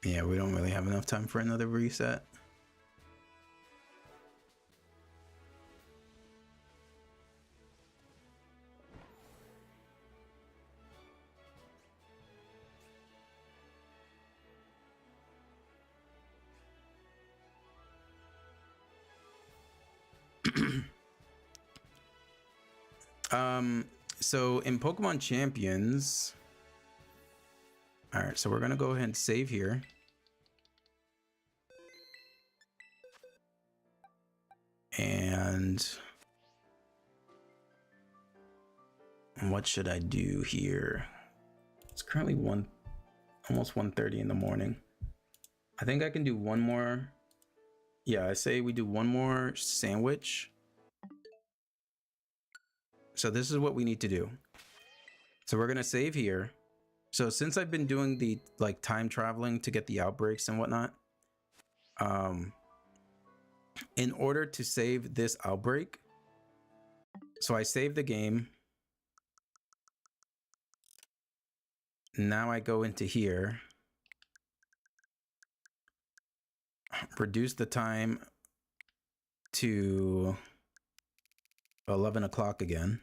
Yeah, we don't really have enough time for another reset. So in Pokemon Champions, all right, so we're gonna go ahead and save here. And what should I do here? It's currently almost 1:30 in the morning. I think I can do one more. Yeah, I say we do one more sandwich. So this is what we need to do. So we're gonna save here. So since I've been doing the like time traveling to get the outbreaks and whatnot, in order to save this outbreak, so I save the game. Now I go into here, reduce the time to 11 o'clock again.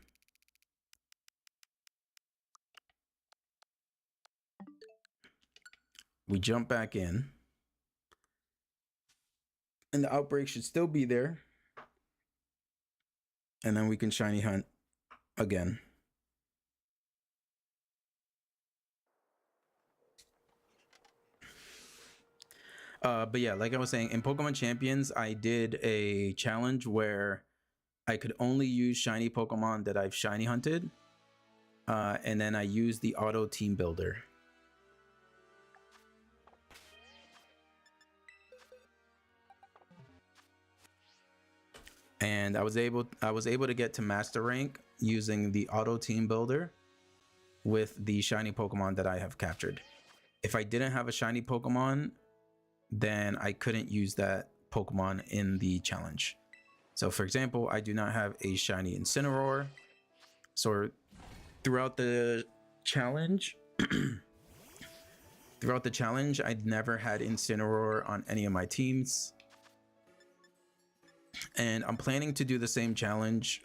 We jump back in. And the outbreak should still be there. And then we can shiny hunt again. But yeah, like I was saying, in Pokemon Champions, I did a challenge where I could only use shiny Pokemon that I've shiny hunted. And then I used the auto team builder. And I was able to get to master rank using the auto team builder with the shiny Pokemon that I have captured. If I didn't have a shiny Pokemon, then I couldn't use that Pokemon in the challenge. So for example, I do not have a shiny Incineroar. So throughout the challenge, I'd never had Incineroar on any of my teams. And I'm planning to do the same challenge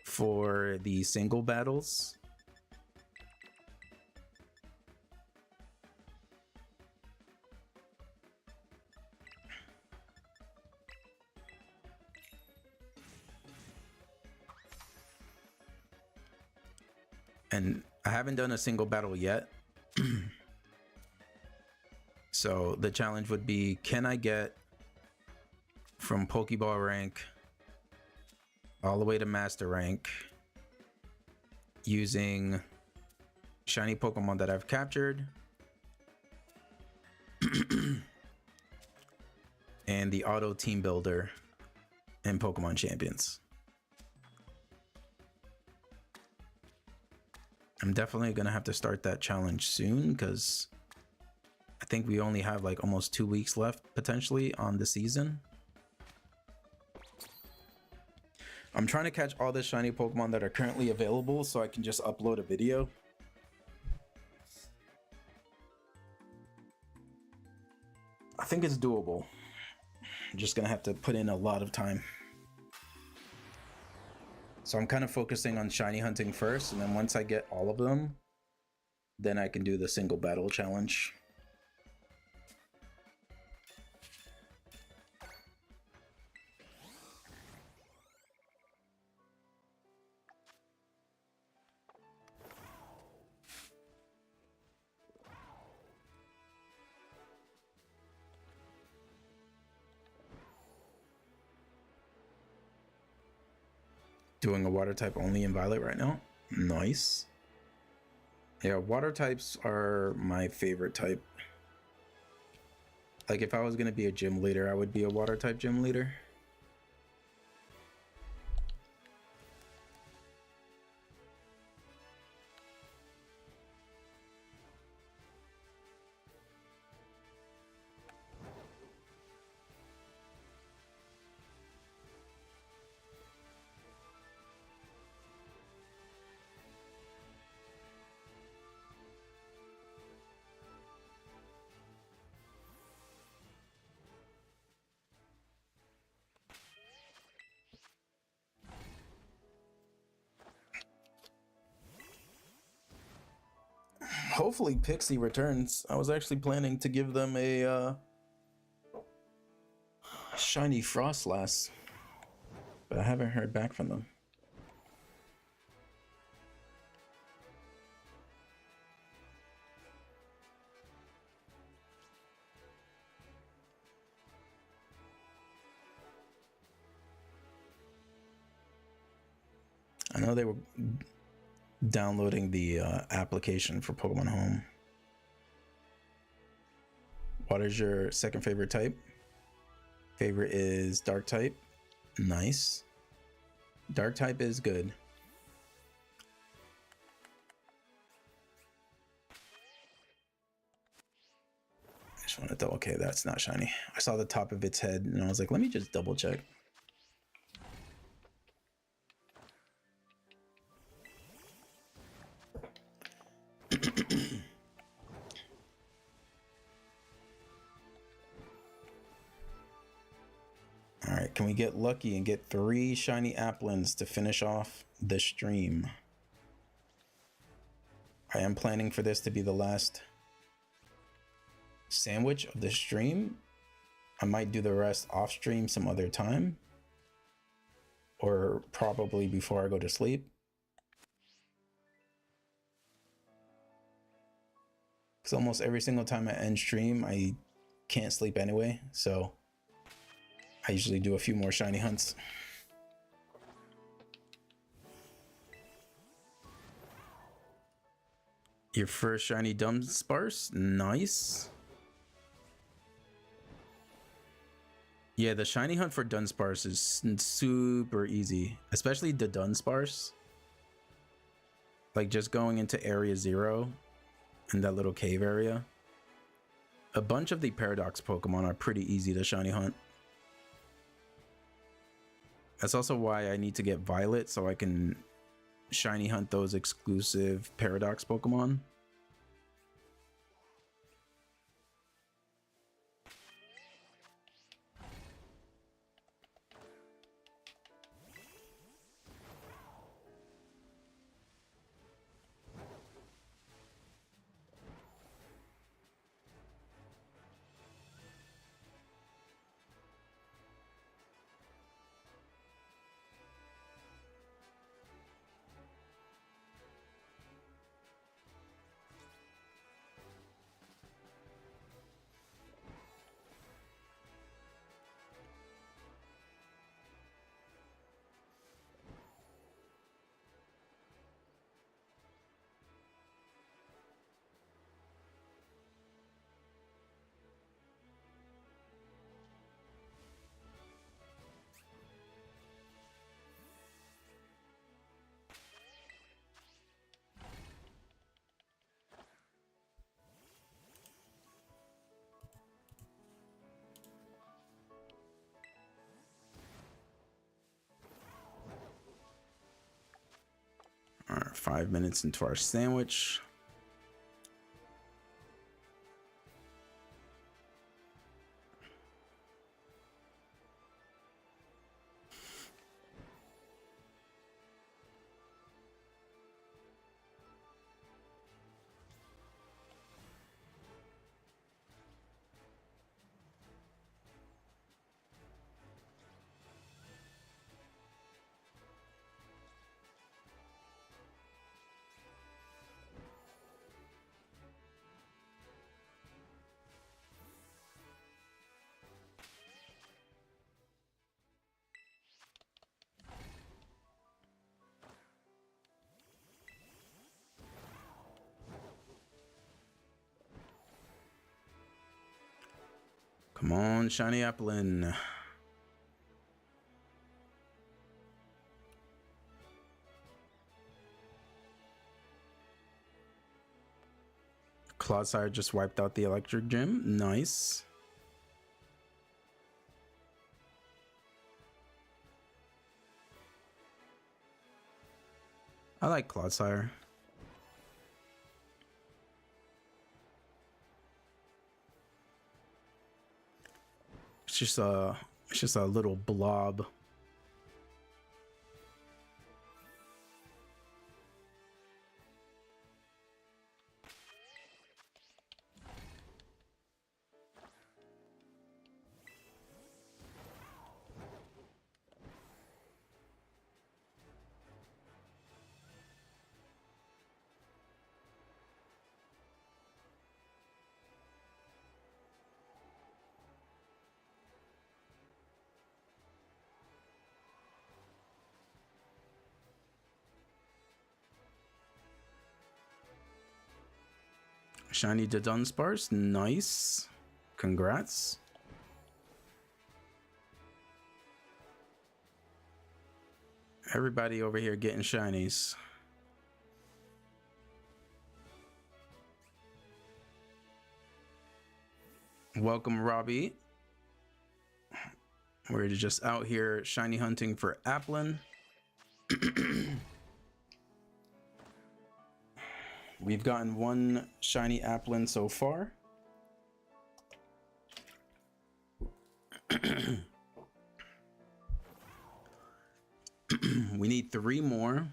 for the single battles. And I haven't done a single battle yet. So the challenge would be, can I get from Pokeball rank all the way to master rank using shiny Pokemon that I've captured and the auto team builder in Pokemon Champions. I'm definitely gonna have to start that challenge soon because I think we only have like almost 2 weeks left potentially on the season. I'm trying to catch all the shiny Pokemon that are currently available so I can just upload a video. I think it's doable. I'm just gonna have to put in a lot of time. So I'm kind of focusing on shiny hunting first, and then once I get all of them, then I can do the single battle challenge. Doing a water type only in Violet right now. Nice. Yeah, water types are my favorite type. Like if I was gonna be a gym leader, I would be a water type gym leader. Hopefully Pixie returns. I was actually planning to give them a shiny Frostlass, but I haven't heard back from them. I know they were downloading the application for Pokemon Home. What is your second favorite type? Favorite is Dark type. Nice. Dark type is good. I just want to double. Okay, that's not shiny. I saw the top of its head and I was like, let me just double check. All right, can we get lucky and get 3 shiny Applins to finish off the stream? I am planning for this to be the last sandwich of the stream. I might do the rest off stream some other time, or probably before I go to sleep. Because almost every single time I end stream, I can't sleep anyway, so I usually do a few more shiny hunts. Your first shiny Dunsparce? Nice. Yeah, the shiny hunt for Dunsparce is super easy, especially the Dunsparce. Like just going into Area 0 in that little cave area. A bunch of the Paradox Pokemon are pretty easy to shiny hunt. That's also why I need to get Violet so I can shiny hunt those exclusive Paradox Pokemon. 5 minutes into our sandwich. Come on, shiny Applin. Clodsire just wiped out the electric gym. Nice. I like Clodsire. It's just a little blob. Shiny to Dunsparce, nice. Congrats. Everybody over here getting shinies. Welcome, Robbie. We're just out here shiny hunting for Applin. We've gotten one shiny Applin so far. We need 3 more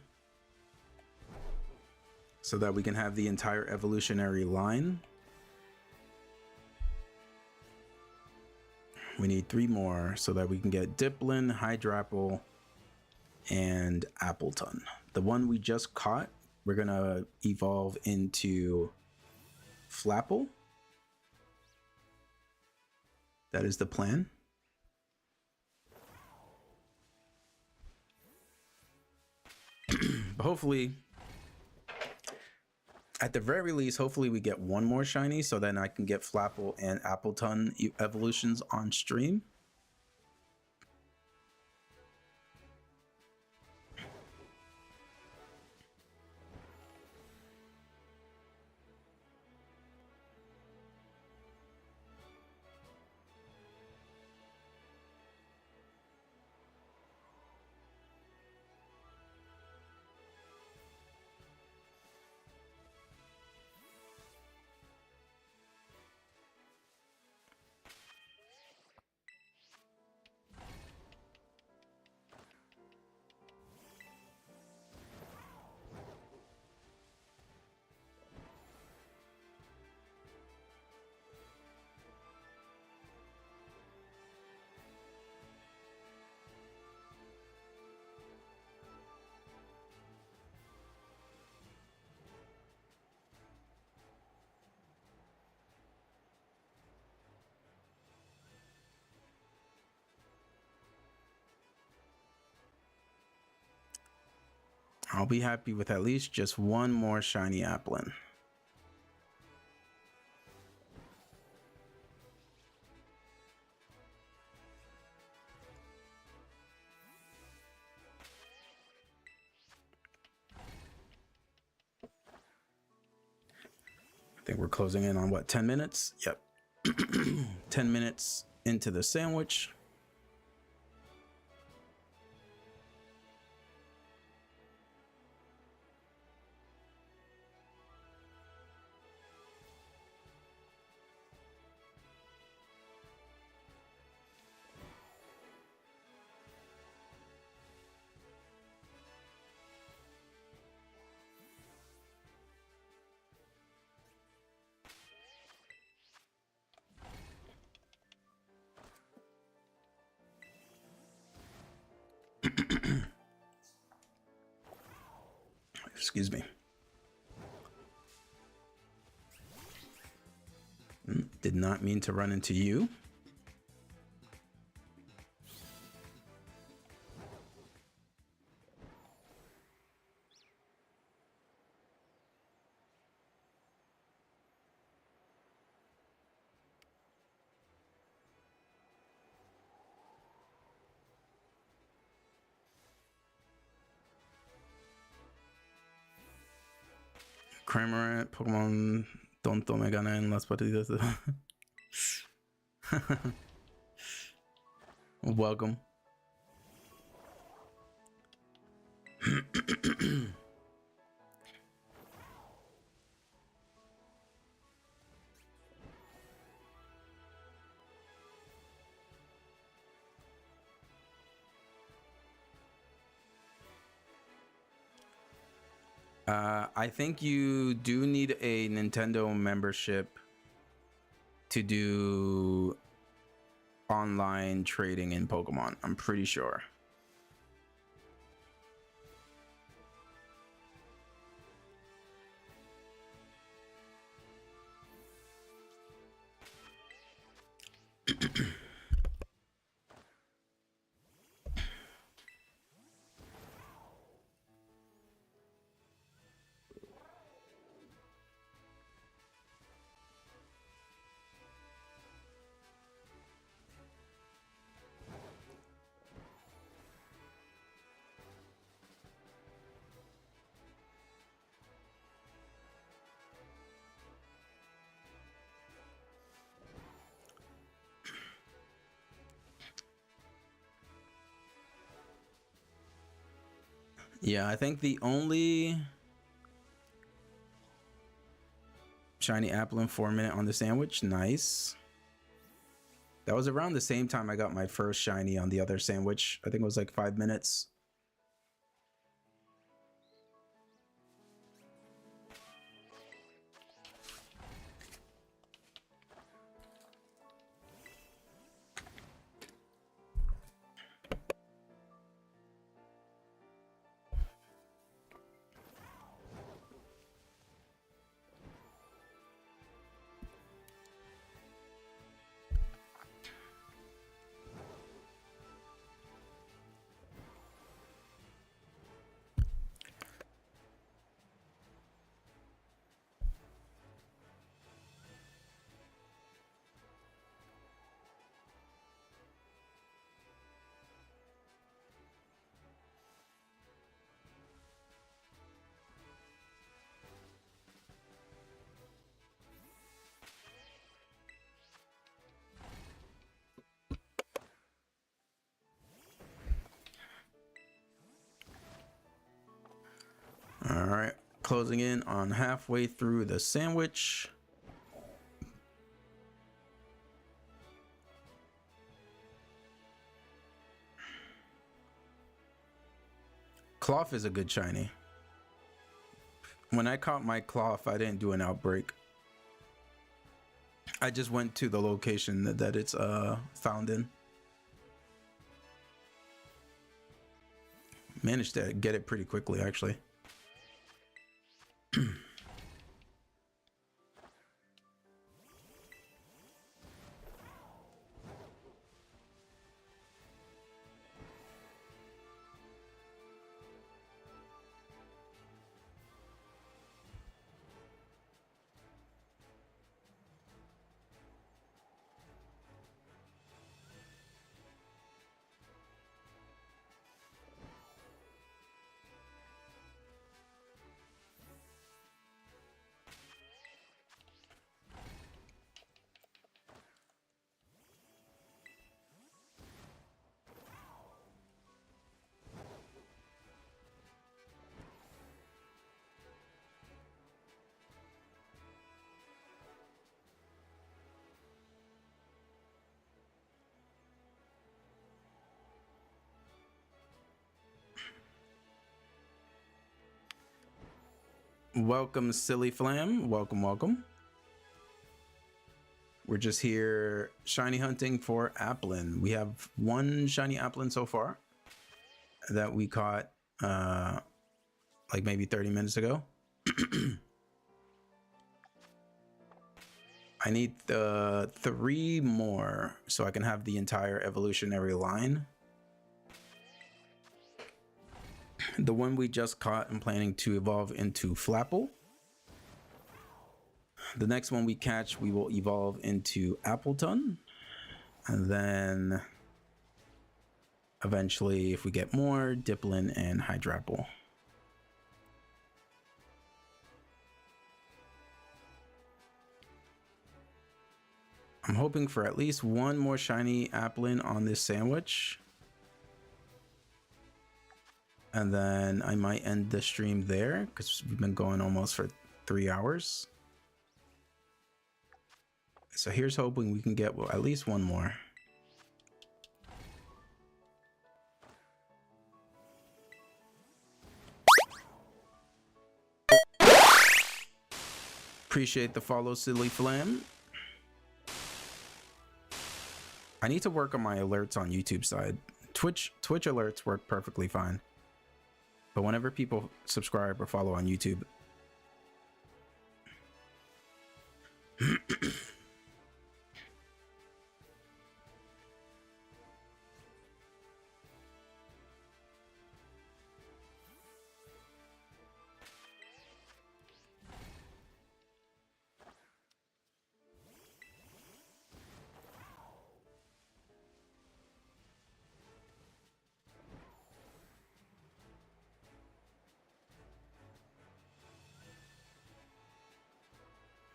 so that we can have the entire evolutionary line. We need 3 more so that we can get Diplin, Hydrapple, and Appleton. The one we just caught, we're gonna evolve into Flapple. That is the plan. But hopefully, at the very least, hopefully we get one more shiny so then I can get Flapple and Appleton evolutions on stream. I'll be happy with at least just one more shiny Applin. I think we're closing in on what, 10 minutes? Yep. 10 minutes into the sandwich. Excuse me. Did not mean to run into you. Kramer, Pokémon Tonto me gana en las partidas. Welcome. I think you do need a Nintendo membership to do online trading in Pokemon. I'm pretty sure. Yeah, I think the only shiny apple in 4 minutes on the sandwich. Nice. That was around the same time I got my first shiny on the other sandwich. I think it was like 5 minutes. All right, closing in on halfway through the sandwich. Cloth is a good shiny. When I caught my Cloth, I didn't do an outbreak. I just went to the location that it's found in. Managed to get it pretty quickly, actually. Welcome, Silly Flam. Welcome, welcome. We're just here shiny hunting for Applin. We have one shiny Applin so far that we caught like maybe 30 minutes ago. I need 3 more so I can have the entire evolutionary line. The one we just caught, I'm planning to evolve into Flapple. The next one we catch, we will evolve into Appleton. And then eventually, if we get more, Dipplin and Hydrapple. I'm hoping for at least one more shiny Applin on this sandwich. And then I might end the stream there because we've been going almost for 3 hours. So here's hoping we can get at least one more. Appreciate the follow, Silly Flam. I need to work on my alerts on YouTube side. Twitch alerts work perfectly fine. But whenever people subscribe or follow on YouTube,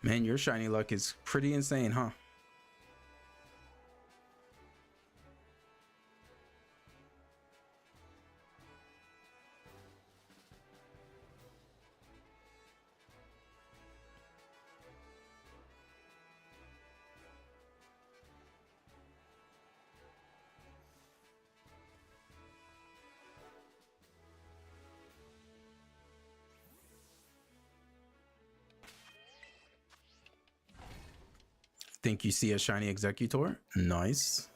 man, your shiny luck is pretty insane, huh? Think you see a shiny Executor? Nice.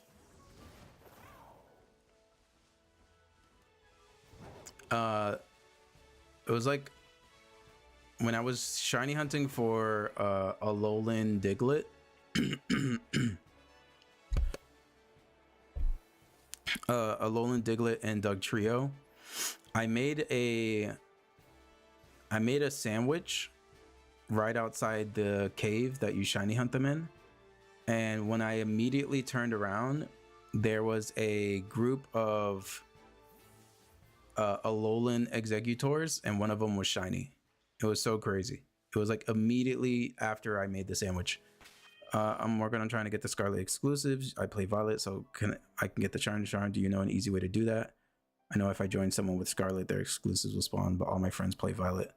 It was like when I was shiny hunting for a Alolan Diglett. Alolan Diglett and Dugtrio. I made a sandwich right outside the cave that you shiny hunt them in. And when I immediately turned around, there was a group of Alolan Executors, and one of them was shiny. It was so crazy. It was like immediately after I made the sandwich. I'm working on trying to get the Scarlet exclusives. I play Violet, so I can get the Charm. Do you know an easy way to do that? I know if I join someone with Scarlet, their exclusives will spawn, but all my friends play Violet.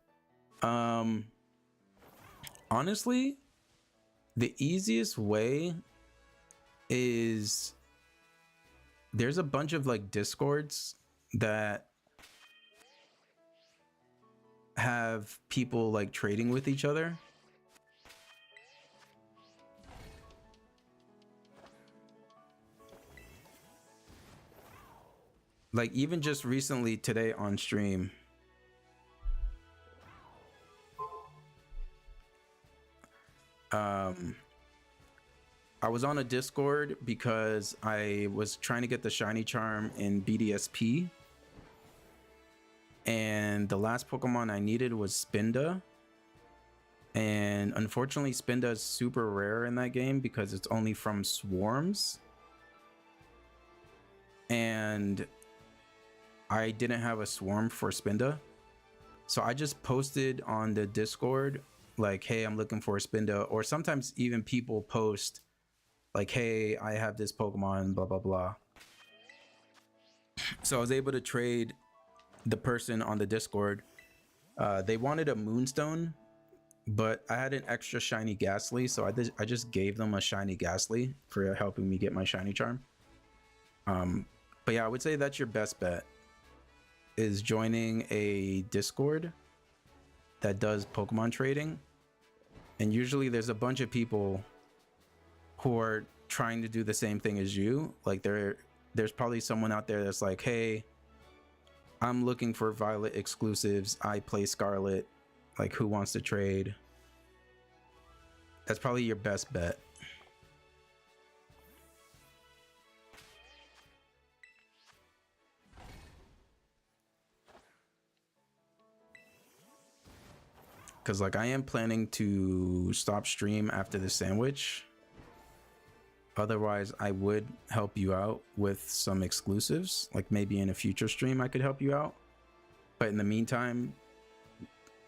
Honestly, the easiest way is there's a bunch of like Discords that have people like trading with each other. Like even just recently today on stream, I was on a Discord because I was trying to get the shiny charm in BDSP, and the last Pokemon I needed was Spinda, and unfortunately Spinda is super rare in that game because it's only from swarms, and I didn't have a swarm for Spinda, so I just posted on the Discord like, hey, I'm looking for a Spinda, or sometimes even people post like, hey, I have this Pokemon, blah blah blah. So I was able to trade the person on the Discord. They wanted a Moonstone, but I had an extra shiny Ghastly, so I just gave them a shiny Ghastly for helping me get my shiny charm. But yeah, I would say that's your best bet, is joining a Discord that does Pokemon trading. And usually there's a bunch of people who are trying to do the same thing as you. Like there's probably someone out there that's like, hey, I'm looking for Violet exclusives. I play Scarlet. Like, who wants to trade? That's probably your best bet. Because, like, I am planning to stop stream after the sandwich. Otherwise, I would help you out with some exclusives. Like, maybe in a future stream, I could help you out. But in the meantime,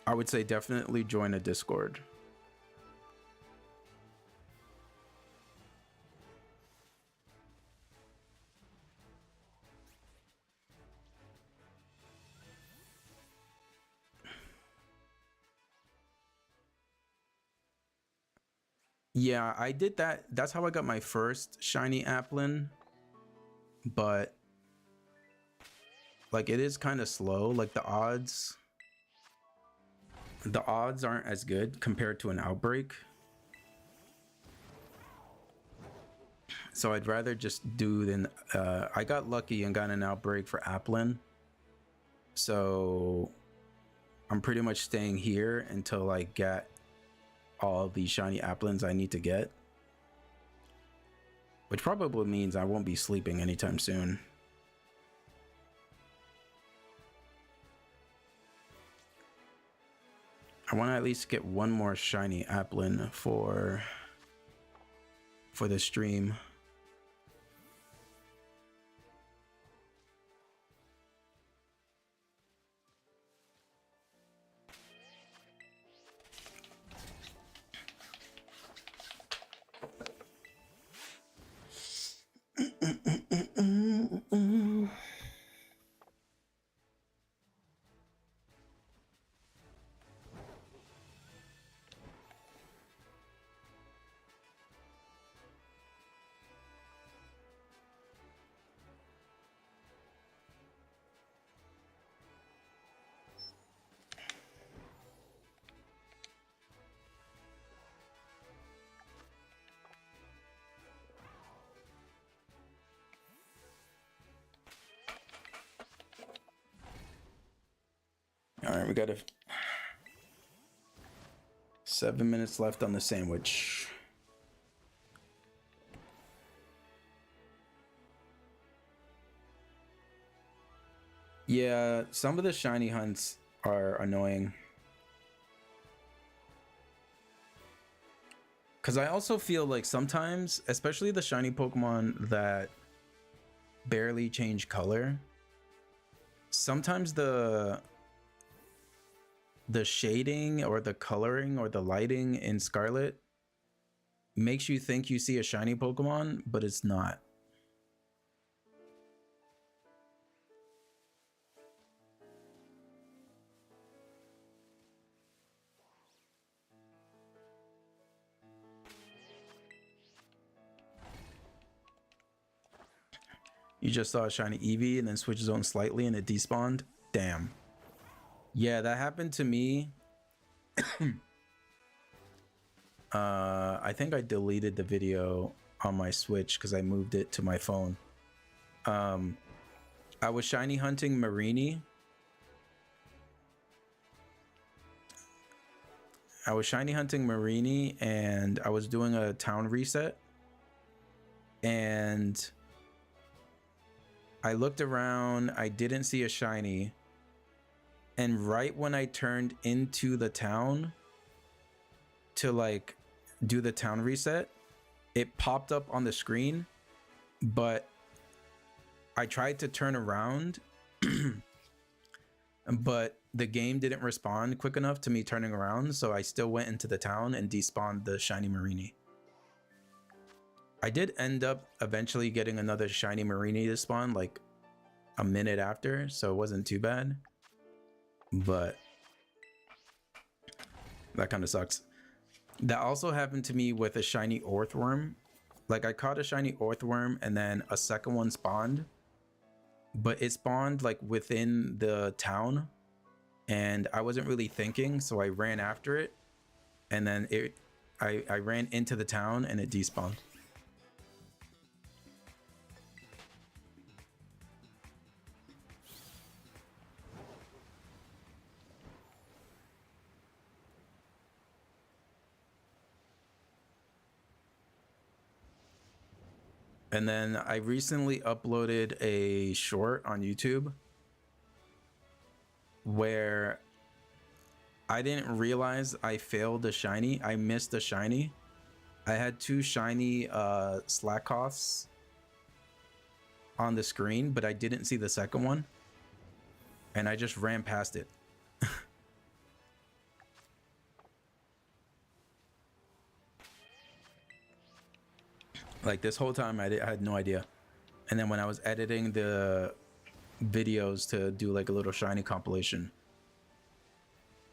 I would say definitely join a Discord. Yeah, I did that. That's how I got my first shiny Applin. But like, it is kind of slow. Like, the odds aren't as good compared to an Outbreak. So I'd rather just do than I got lucky and got an Outbreak for Applin. So I'm pretty much staying here until I get all the shiny Applins I need to get, which probably means I won't be sleeping anytime soon. I want to at least get one more shiny Applin for the stream. All right, we got 7 minutes left on the sandwich. Yeah, some of the shiny hunts are annoying. Because I also feel like sometimes, especially the shiny Pokemon that barely change color, sometimes the shading or the coloring or the lighting in Scarlet makes you think you see a shiny Pokemon, but it's not. You just saw a shiny Eevee and then switched zone slightly and it despawned. Damn. Yeah, that happened to me. I think I deleted the video on my Switch because I moved it to my phone. I was shiny hunting Marini. And I was doing a town reset. And I looked around, I didn't see a shiny. And right when I turned into the town to like do the town reset, it popped up on the screen, but I tried to turn around, but the game didn't respond quick enough to me turning around, so I still went into the town and despawned the shiny Marini. I did end up eventually getting another shiny Marini to spawn like a minute after, so it wasn't too bad, but that kind of sucks. That also happened to me with a shiny Orthworm. Like, I caught a shiny Orthworm and then a second one spawned, but it spawned like within the town and I wasn't really thinking, so I ran after it, and then I ran into the town and it despawned. And then I recently uploaded a short on YouTube where I didn't realize I failed the shiny. I missed the shiny. I had 2 shiny Slackoths on the screen, but I didn't see the second one. And I just ran past it. Like this whole time I had no idea. And then when I was editing the videos to do like a little shiny compilation,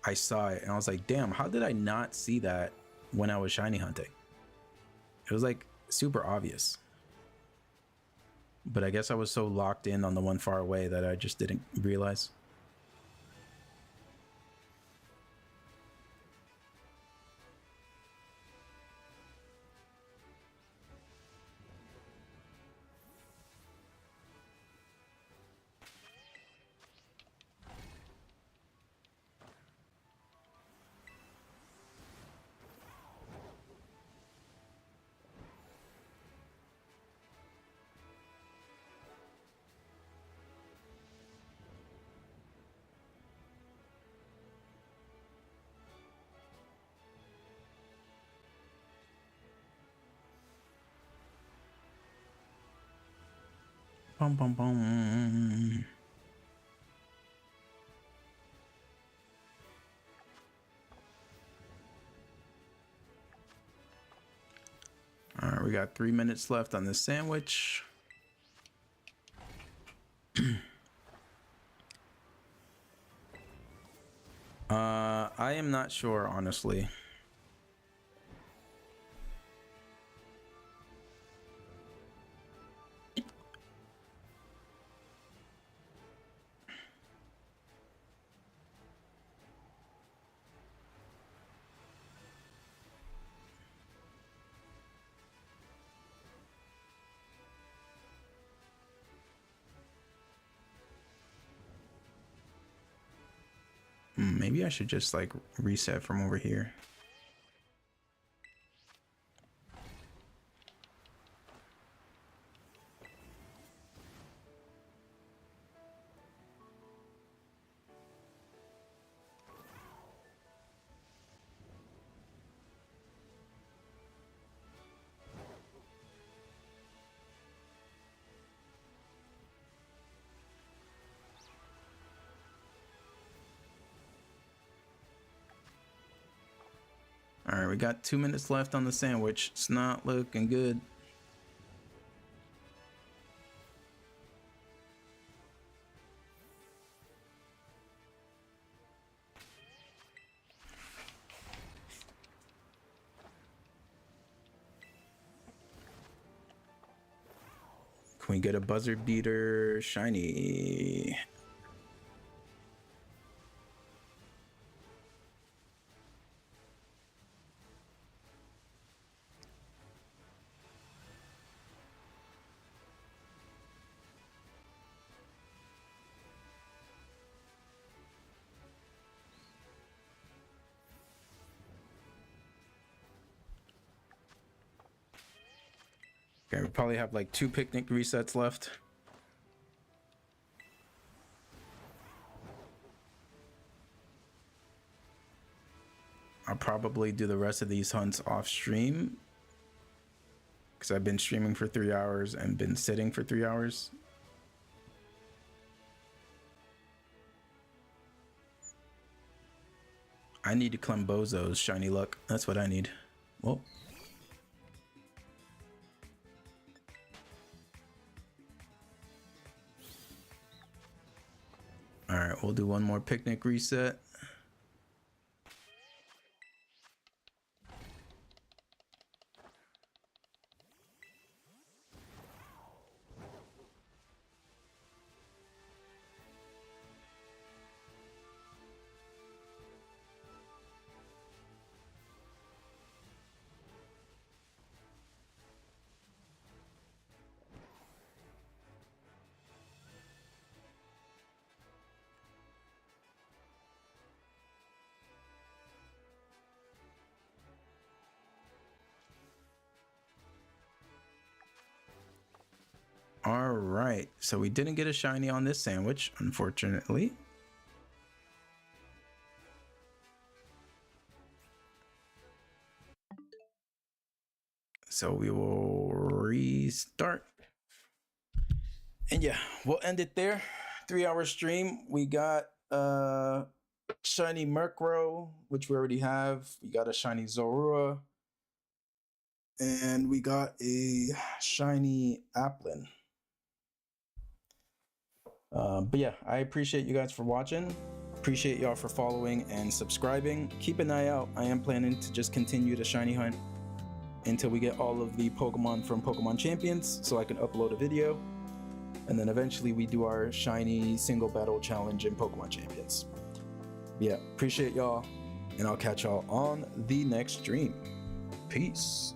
I saw it and I was like, damn, how did I not see that when I was shiny hunting? It was like super obvious. But I guess I was so locked in on the one far away that I just didn't realize. Bum, bum, bum. All right, we got 3 minutes left on this sandwich. I am not sure, honestly. Maybe I should just like reset from over here. All right, we got 2 minutes left on the sandwich. It's not looking good. Can we get a buzzer beater shiny? Okay, we probably have like 2 picnic resets left. I'll probably do the rest of these hunts off stream because I've been streaming for 3 hours and been sitting for 3 hours. I need to Clembozo's shiny luck. That's what I need. Well. All right, we'll do one more picnic reset. All right, so we didn't get a shiny on this sandwich, unfortunately. So we will restart. And yeah, we'll end it there. 3-hour stream. We got shiny Murkrow, which we already have. We got a shiny Zorua. And we got a shiny Applin. But yeah, I appreciate you guys for watching. Appreciate y'all for following and subscribing. Keep an eye out. I am planning to just continue the shiny hunt until we get all of the Pokemon from Pokemon Champions so I can upload a video. And then eventually we do our shiny single battle challenge in Pokemon Champions. But yeah, appreciate y'all, and I'll catch y'all on the next stream. Peace.